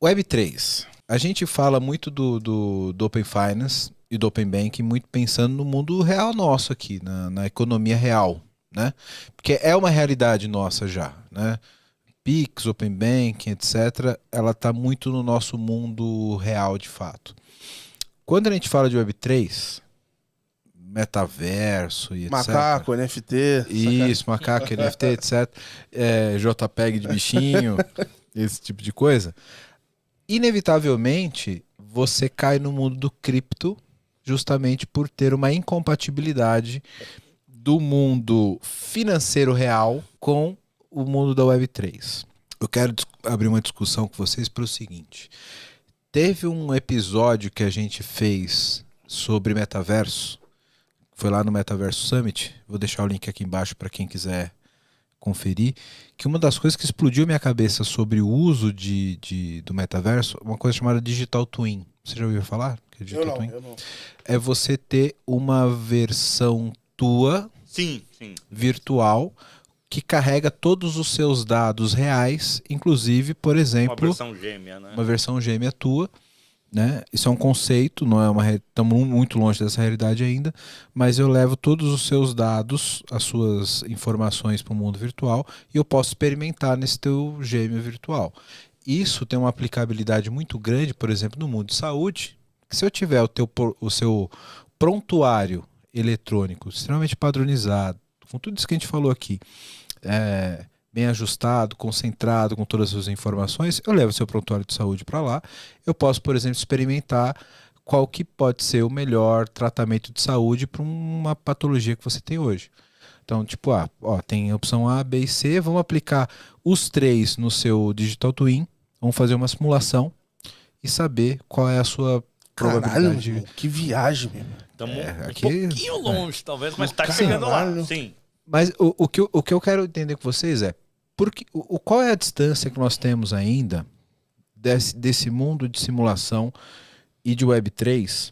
Web3. A gente fala muito do Open Finance e do Open Banking, muito pensando no mundo real nosso aqui, na economia real, né? Porque é uma realidade nossa já, né? Pix, Open Banking, etc., ela está muito no nosso mundo real de fato. Quando a gente fala de Web3, metaverso e etc. Macaco, NFT. Isso, macaco, NFT, etc. JPEG de bichinho, esse tipo de coisa. Inevitavelmente, você cai no mundo do cripto justamente por ter uma incompatibilidade do mundo financeiro real com o mundo da Web3. Eu quero abrir uma discussão com vocês para o seguinte. Teve um episódio que a gente fez sobre metaverso, foi lá no Metaverso Summit, vou deixar o link aqui embaixo para quem quiser conferir, que uma das coisas que explodiu minha cabeça sobre o uso do metaverso, uma coisa chamada Digital Twin. Você já ouviu falar? Que é Digital Twin? Eu não. É você ter uma versão tua, sim, virtual, que carrega todos os seus dados reais, inclusive, por exemplo... Uma versão gêmea, né? Uma versão gêmea tua, né? Isso é um conceito, não é estamos muito longe dessa realidade ainda, mas eu levo todos os seus dados, as suas informações para o mundo virtual e eu posso experimentar nesse teu gêmeo virtual. Isso tem uma aplicabilidade muito grande, por exemplo, no mundo de saúde, que se eu tiver o seu prontuário eletrônico extremamente padronizado, com tudo isso que a gente falou aqui, bem ajustado, concentrado com todas as suas informações, eu levo seu prontuário de saúde para lá. Eu posso, por exemplo, experimentar qual que pode ser o melhor tratamento de saúde para uma patologia que você tem hoje. Então, tipo, tem a opção A, B e C, vamos aplicar os 3 no seu Digital Twin, vamos fazer uma simulação e saber qual é a sua probabilidade. Caralho, que viagem, meu. Estamos aqui, um pouquinho longe, talvez, mas tá chegando lá, sim. Mas o que eu quero entender com vocês é qual é a distância que nós temos ainda desse mundo de simulação e de Web3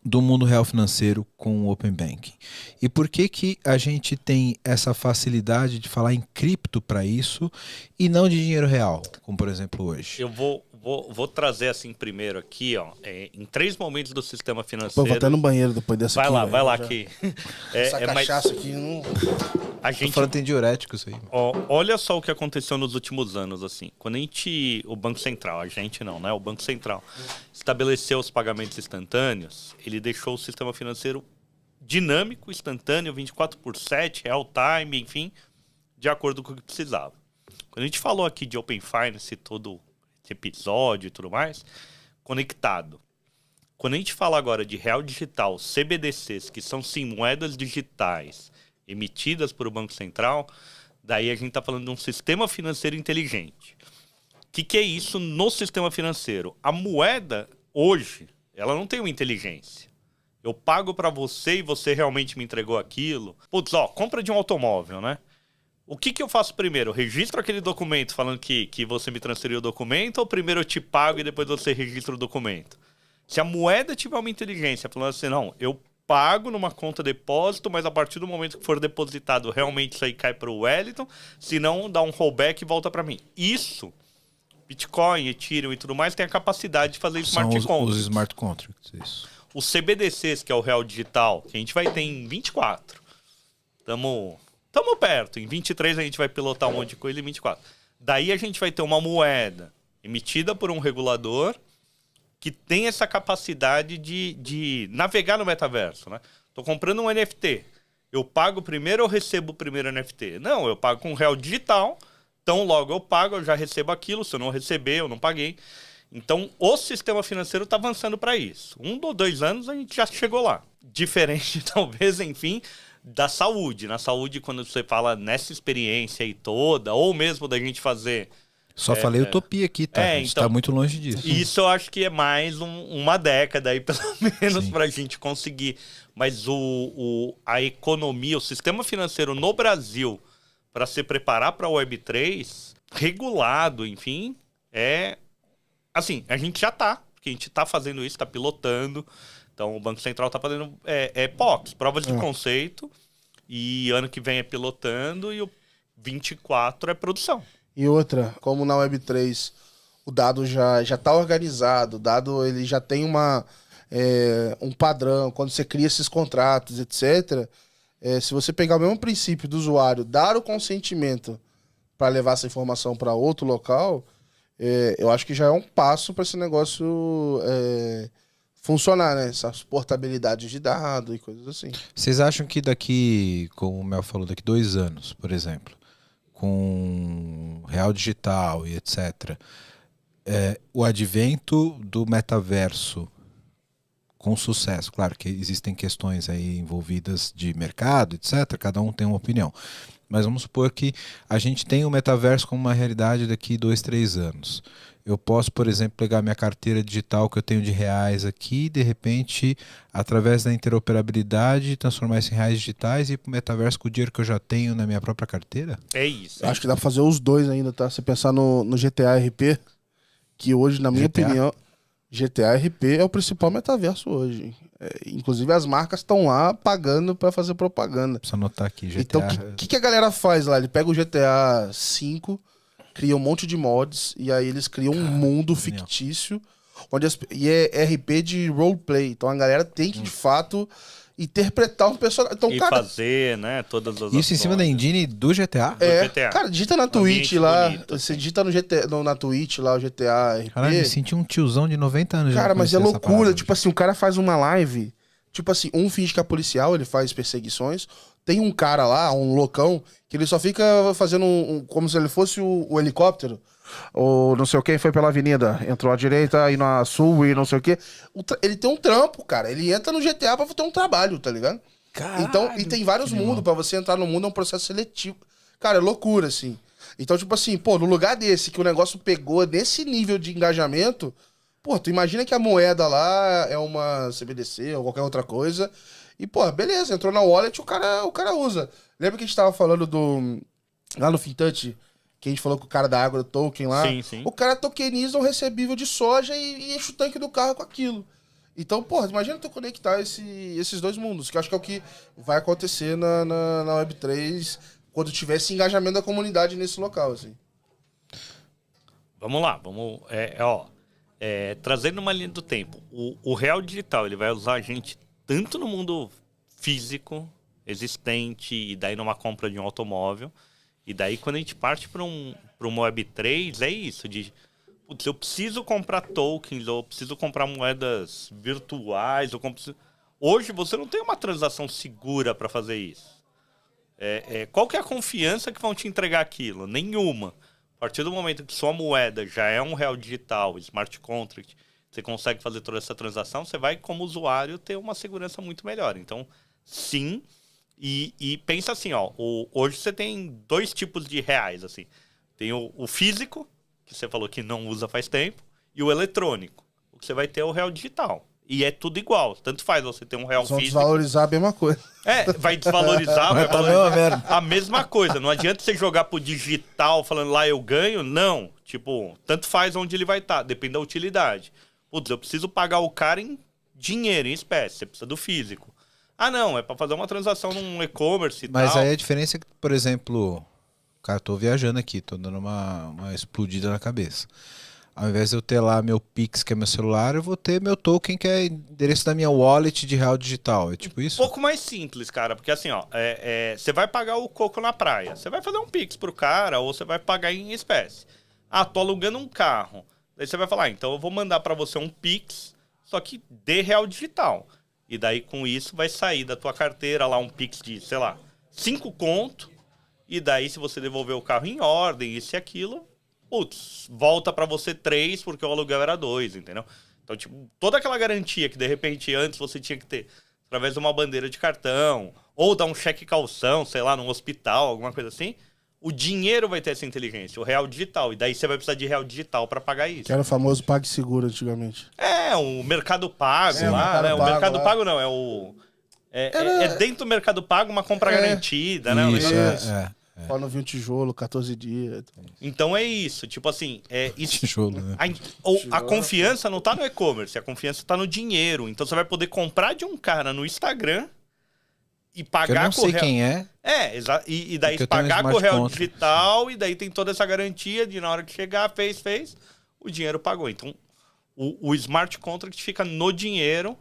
do mundo real financeiro com o Open Banking? E por que a gente tem essa facilidade de falar em cripto para isso e não de dinheiro real, como por exemplo hoje? Eu vou trazer assim primeiro aqui, ó, em 3 momentos do sistema financeiro. Pô, vou até no banheiro depois dessa vai aqui. Vai lá que... Essa cachaça aqui não... A gente... Tô falando tem diurético isso aí. Olha só o que aconteceu nos últimos anos, assim. Quando o Banco Central, a gente não, né? O Banco Central estabeleceu os pagamentos instantâneos, ele deixou o sistema financeiro dinâmico, instantâneo, 24/7, real time, enfim, de acordo com o que precisava. Quando a gente falou aqui de Open Finance, todo esse episódio e tudo mais, conectado. Quando a gente fala agora de real digital, CBDCs, que são sim moedas digitais emitidas por o Banco Central, daí a gente está falando de um sistema financeiro inteligente. O que é isso no sistema financeiro? A moeda, hoje, ela não tem uma inteligência. Eu pago para você e você realmente me entregou aquilo. Putz, compra de um automóvel, né? O que eu faço primeiro? Eu registro aquele documento falando que você me transferiu o documento, ou primeiro eu te pago e depois você registra o documento? Se a moeda tiver uma inteligência falando assim, não, eu pago numa conta depósito, mas a partir do momento que for depositado, realmente isso aí cai para o Wellington, se não, dá um rollback e volta para mim. Isso, Bitcoin, Ethereum e tudo mais, tem a capacidade de fazer smart contracts. Os smart contracts, isso. Os CBDCs, que é o real digital, que a gente vai ter em 24. Tamo perto. Em 23 a gente vai pilotar um monte de coisa, em 24. Daí a gente vai ter uma moeda emitida por um regulador que tem essa capacidade de navegar no metaverso, né? Tô comprando um NFT. Eu pago primeiro ou recebo o primeiro NFT? Não, eu pago com real digital. Então, logo eu pago, eu já recebo aquilo. Se eu não receber, eu não paguei. Então, o sistema financeiro está avançando para isso. 1 ou 2 anos, a gente já chegou lá. Diferente, talvez, enfim, da saúde. Na saúde, quando você fala nessa experiência aí toda, ou mesmo da gente fazer... Só falei utopia aqui, tá? A gente então, tá muito longe disso. Isso eu acho que é mais uma década aí, pelo menos, para a gente conseguir. Mas a economia, o sistema financeiro no Brasil, para se preparar para a Web3, regulado, enfim, assim, a gente já tá, porque a gente tá fazendo isso, tá pilotando. Então, o Banco Central tá fazendo POCs, provas de conceito, e ano que vem é pilotando, e o 24 é produção. E outra, como na Web3 o dado já está organizado, o dado ele já tem um padrão, quando você cria esses contratos, etc. Se você pegar o mesmo princípio do usuário, dar o consentimento para levar essa informação para outro local, eu acho que já é um passo para esse negócio funcionar, né? Essas portabilidades de dados e coisas assim. Vocês acham que daqui, como o Mel falou, daqui 2 anos, por exemplo, com real digital e etc., o advento do metaverso com sucesso, claro que existem questões aí envolvidas de mercado, etc., cada um tem uma opinião, mas vamos supor que a gente tem o metaverso como uma realidade daqui 2, 3 anos. Eu posso, por exemplo, pegar minha carteira digital que eu tenho de reais aqui e, de repente, através da interoperabilidade, transformar isso em reais digitais e ir para o metaverso com o dinheiro que eu já tenho na minha própria carteira? É isso. Acho que dá pra fazer os dois ainda, tá? Você pensar no GTA RP, que hoje, na minha opinião, GTA RP é o principal metaverso hoje. Inclusive, as marcas estão lá pagando pra fazer propaganda. Precisa anotar aqui, GTA. Então, o que a galera faz lá? Ele pega o GTA V, cria um monte de mods, e aí eles criam um mundo fictício, onde e é RP de roleplay. Então a galera tem que, de fato, interpretar um personagem. Então, e cara, fazer, né, todas as isso em cima da engine do GTA? GTA. Cara, digita na Twitch lá, bonito, você digita na Twitch lá, o GTA RP. Caralho, me senti um tiozão de 90 anos. Cara, mas é loucura. Parada, tipo assim, o cara faz uma live. Tipo assim, um finge que é policial, ele faz perseguições. Tem um cara lá, um loucão, que ele só fica fazendo como se ele fosse o helicóptero. Ou não sei o que, foi pela avenida. Entrou à direita, aí na sul e não sei o que. Ele tem um trampo, cara. Ele entra no GTA pra ter um trabalho, tá ligado? Caralho, então, e tem vários mundos. Pra você entrar no mundo é um processo seletivo. Cara, é loucura, assim. Então, tipo assim, pô, no lugar desse, que o negócio pegou nesse nível de engajamento, pô, tu imagina que a moeda lá é uma CBDC ou qualquer outra coisa. E, pô, beleza, entrou na wallet, o cara usa. Lembra que a gente tava falando lá no FinTouch, que a gente falou com o cara da água do token lá? Sim, sim. O cara tokeniza um recebível de soja e enche o tanque do carro com aquilo. Então, pô, imagina tu conectar esses dois mundos, que eu acho que é o que vai acontecer na Web3 quando tiver esse engajamento da comunidade nesse local, assim. Vamos lá, trazendo uma linha do tempo. O real digital, ele vai usar a gente tanto no mundo físico, existente, e daí numa compra de um automóvel. E daí quando a gente parte para uma Web3, é isso, putz, eu preciso comprar tokens, ou eu preciso comprar moedas virtuais, Hoje você não tem uma transação segura para fazer isso. Qual que é a confiança que vão te entregar aquilo? Nenhuma. A partir do momento que sua moeda já é um real digital, smart contract, você consegue fazer toda essa transação, você vai, como usuário, ter uma segurança muito melhor. Então, sim, e pensa assim, ó, hoje você tem 2 tipos de reais, assim. Tem o físico, que você falou que não usa faz tempo, e o eletrônico. O que você vai ter é o real digital. E é tudo igual. Tanto faz você ter um real Eles vão físico. desvalorizar a mesma coisa. Vai desvalorizar, vai Tá a mesma merda. valorizar a mesma coisa. Não adianta você jogar pro digital falando lá eu ganho. Não. Tipo, tanto faz onde ele vai estar. Depende da utilidade. Putz, eu preciso pagar o cara em dinheiro, em espécie. Você precisa do físico. Ah, não. É pra fazer uma transação num e-commerce e Mas tal. aí a diferença é que, por exemplo, cara, tô viajando aqui, tô dando uma explodida na cabeça. Ao invés de eu ter lá meu Pix, que é meu celular, eu vou ter meu token, que é endereço da minha wallet de real digital. É tipo isso? Um pouco mais simples, cara, porque assim, ó, você vai pagar o coco na praia, você vai fazer um Pix pro cara ou você vai pagar em espécie. Ah, tô alugando um carro. Daí você vai falar, então eu vou mandar pra você um Pix, só que de real digital. E daí com isso vai sair da tua carteira lá um Pix de, sei lá, 5 conto. E daí se você devolver o carro em ordem, isso e aquilo, putz, volta pra você 3 porque o aluguel era 2, entendeu? Então, tipo, toda aquela garantia que de repente antes você tinha que ter através de uma bandeira de cartão ou dar um cheque calção, sei lá, num hospital, alguma coisa assim, o dinheiro vai ter essa inteligência, o real digital. E daí você vai precisar de real digital pra pagar isso. Que era o famoso PagSeguro antigamente. O Mercado Pago É, lá, né? O Mercado lá. Pago não, é dentro do Mercado Pago uma compra garantida, né? Um Isso, negócio- Só não vi um tijolo, 14 dias. Então é isso, tipo assim, isso, Tijolo, né? a confiança não tá no e-commerce, a confiança tá no dinheiro. Então você vai poder comprar de um cara no Instagram e Que eu pagar não sei real- quem é. E daí Porque eu tenho um pagar smart com o real contract. digital e daí tem toda essa garantia de na hora que chegar, fez, o dinheiro pagou. Então o smart contract fica no dinheiro,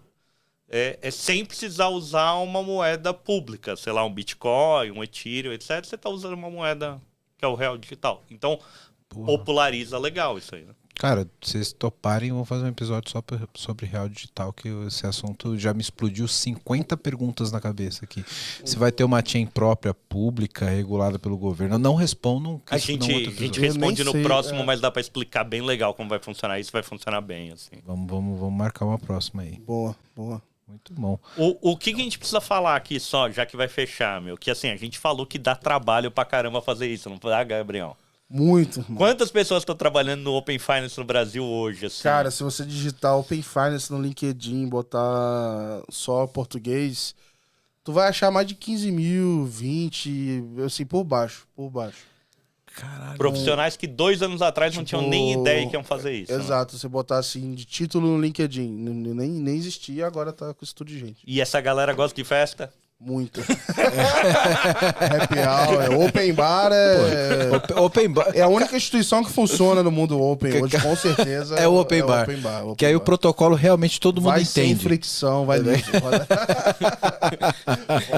sem precisar usar uma moeda pública, sei lá, um Bitcoin, um Ethereum, etc. Você tá usando uma moeda que é o real digital. Então populariza legal isso aí, né? Cara, se vocês toparem, vamos fazer um episódio só sobre real digital, que esse assunto já me explodiu 50 perguntas na cabeça aqui. Se vai ter uma chain própria, pública, regulada pelo governo. Não respondam. que A isso não é gente, outro a gente episódio. responde Eu no nem sei, próximo, mas dá pra explicar bem legal como vai funcionar. Isso vai funcionar bem, assim. Vamos marcar uma próxima aí. Boa, boa. Muito bom. O que a gente precisa falar aqui só, já que vai fechar, meu? Que assim, a gente falou que dá trabalho pra caramba fazer isso, não dá, Gabriel? Muito, irmão. Quantas pessoas estão trabalhando no Open Finance no Brasil hoje, assim? Cara, se você digitar Open Finance no LinkedIn, botar só português, tu vai achar mais de 15 mil, 20, assim, por baixo. Caralho. Profissionais que 2 anos atrás não tinham nem ideia que iam fazer isso. Né? Exato, você botar assim, de título no LinkedIn, nem existia, agora tá com isso tudo de gente. E essa galera gosta de festa? Muito. Happy Hour, Open Bar Open Bar. é a única instituição que funciona no mundo Open hoje, com certeza. É o Open Bar. Open Que aí o Bar. protocolo realmente todo mundo vai sem entende. fricção, vai liso.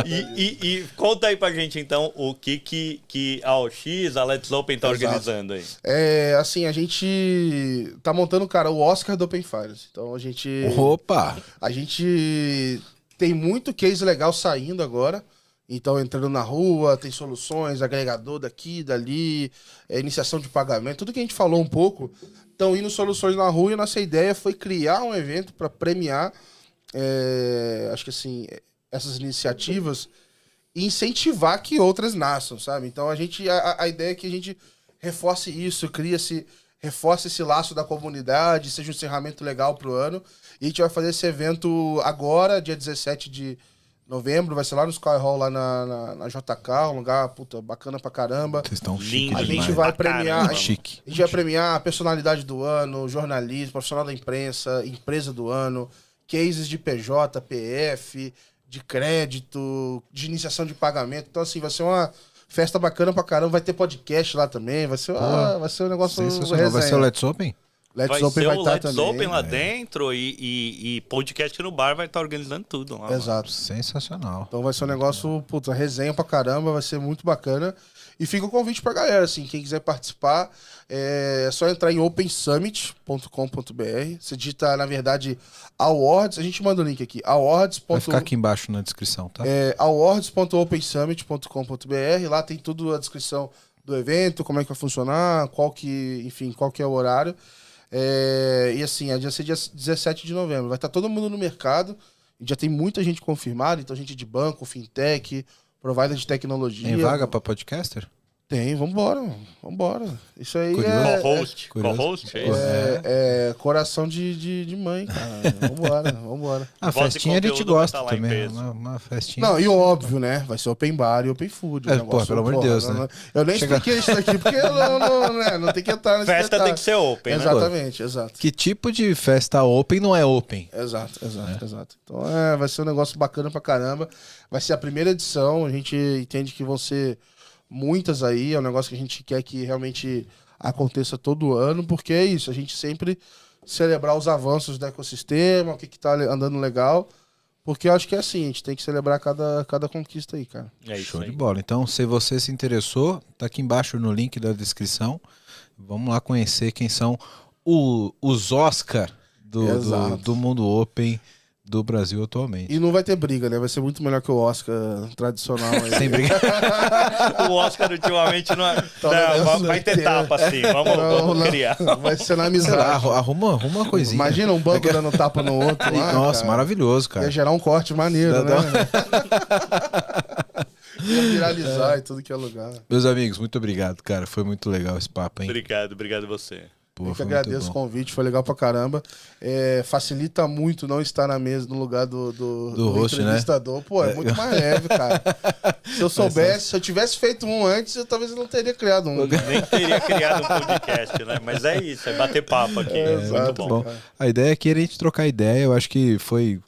E conta aí pra gente, então, o que a OX, a Let's Open tá Exato. organizando aí. Assim, a gente tá montando, cara, o Oscar do Open Finance. Então a gente Opa! tem muito case legal saindo agora. Então, entrando na rua, tem soluções, agregador daqui, dali, iniciação de pagamento, tudo que a gente falou um pouco. Estão indo soluções na rua e a nossa ideia foi criar um evento para premiar, acho que assim, essas iniciativas e incentivar que outras nasçam, sabe? Então, a ideia é que a gente reforce isso, reforce esse laço da comunidade, seja um encerramento legal pro ano. E a gente vai fazer esse evento agora, dia 17 de novembro, vai ser lá no Sky Hall, lá na JK, um lugar, puta, bacana pra caramba. Vocês estão Lindo chiques A gente demais. vai pra premiar, caramba. a Chique. gente vai premiar a personalidade do ano, jornalismo, profissional da imprensa, empresa do ano, cases de PJ, PF, de crédito, de iniciação de pagamento. Então, assim, vai ser uma festa bacana pra caramba. Vai ter podcast lá também, vai ser um negócio Sensacional. Vai ser o Let's Open? Let's Vai Open ser vai o estar Let's também. Open lá dentro e podcast no bar vai estar organizando tudo lá. Exato. Sensacional. Então vai ser um negócio, puta, resenha pra caramba, vai ser muito bacana. E fica o convite pra galera, assim, quem quiser participar, é só entrar em opensummit.com.br. Você digita, na verdade, awards, a gente manda o link aqui, awards. Vai ficar aqui embaixo na descrição, tá? awards.opensummit.com.br, lá tem tudo a descrição do evento, como é que vai funcionar, qual que é o horário. E assim, vai ser dia 17 de novembro. Vai estar todo mundo no mercado. E já tem muita gente confirmada. Então, gente de banco, fintech, provider de tecnologia. Tem vaga pra podcaster? Tem, vambora. Isso aí Curioso. Co-host. curioso. Co-host, é isso? é coração de mãe, cara. Vambora. A Voz de festinha a gente conteúdo vai gosta estar lá em também. peso. Uma festinha. Não, e óbvio, né? Vai ser open bar e open food. o negócio, pelo amor de Deus, não, né? Eu nem expliquei isso aqui, porque não tem que entrar nesse Festa detalhe. tem que ser open, né? Exatamente, exato. Que tipo de festa open não é open? Exato. Então vai ser um negócio bacana pra caramba. Vai ser a primeira edição, a gente entende que vão ser muitas aí, é um negócio que a gente quer que realmente aconteça todo ano, porque é isso, a gente sempre celebrar os avanços do ecossistema, o que tá andando legal, porque eu acho que é assim, a gente tem que celebrar cada conquista aí, cara. É isso Show aí. de bola. Então, se você se interessou, tá aqui embaixo no link da descrição. Vamos lá conhecer quem são os Oscar Exato. do mundo open do Brasil atualmente. E não vai ter briga, né? Vai ser muito melhor que o Oscar tradicional aí. Sem briga. O Oscar ultimamente não é. Deus Não, vai ter tapa assim. Vamos criar. Vai ser na Sei amizade. lá, arruma uma coisinha. Imagina um banco dando tapa no outro lá, Nossa, cara. maravilhoso, cara. Ia gerar um corte maneiro, Dá- né? Ia viralizar em tudo que é lugar. Meus amigos, muito obrigado, cara. Foi muito legal esse papo, hein? Obrigado você. Pô, Eu que foi muito agradeço o bom. convite, foi legal pra caramba. Facilita muito não estar na mesa no lugar do host, né? entrevistador. Pô, é muito mais leve, cara. Se eu soubesse, se eu tivesse feito um antes, talvez eu não teria criado um. Nem teria criado um podcast, né? Mas é isso, é bater papo aqui. Muito exato. bom. Bom, a ideia aqui era a gente trocar ideia. Eu acho que foi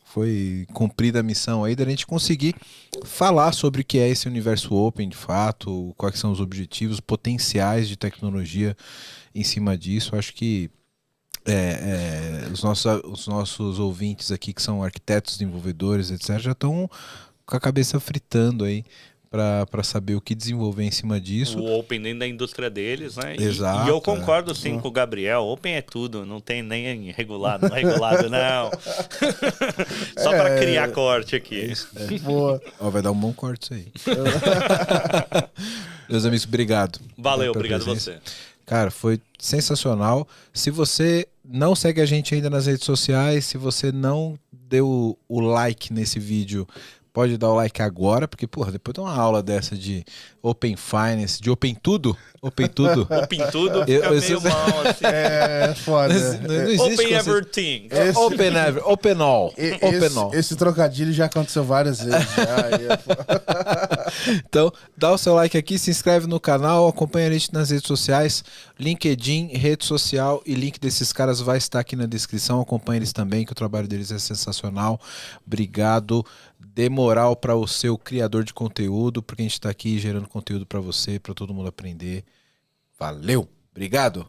cumprida a missão aí da gente conseguir falar sobre o que é esse universo open de fato, quais são os objetivos, potenciais de tecnologia em cima disso. Eu acho que os nossos ouvintes aqui, que são arquitetos, desenvolvedores, etc., já estão com a cabeça fritando aí para saber o que desenvolver em cima disso. O Open dentro da indústria deles, né? Exato, E eu concordo sim com o Gabriel. Open é tudo, não tem nem regulado, não é regulado, não. Só para criar corte aqui. Boa. Ó, vai dar um bom corte isso aí. Meus amigos, obrigado. Valeu, pela obrigado presença. você. Cara, foi sensacional. Se você não segue a gente ainda nas redes sociais, se você não deu o like nesse vídeo, pode dar o like agora, porque, porra, depois de uma aula dessa de Open Finance, de Open Tudo, Open Tudo. Open tudo fica Eu- meio mal, assim. É foda. Não existe Open conceito. everything. Esse- Open Ever, Open All. Open All. Esse trocadilho já aconteceu várias vezes. Então, dá o seu like aqui, se inscreve no canal, acompanha a gente nas redes sociais, LinkedIn, rede social e link desses caras vai estar aqui na descrição. Acompanha eles também, que o trabalho deles é sensacional. Obrigado. Dê moral para o seu criador de conteúdo, porque a gente está aqui gerando conteúdo para você, para todo mundo aprender. Valeu. Obrigado.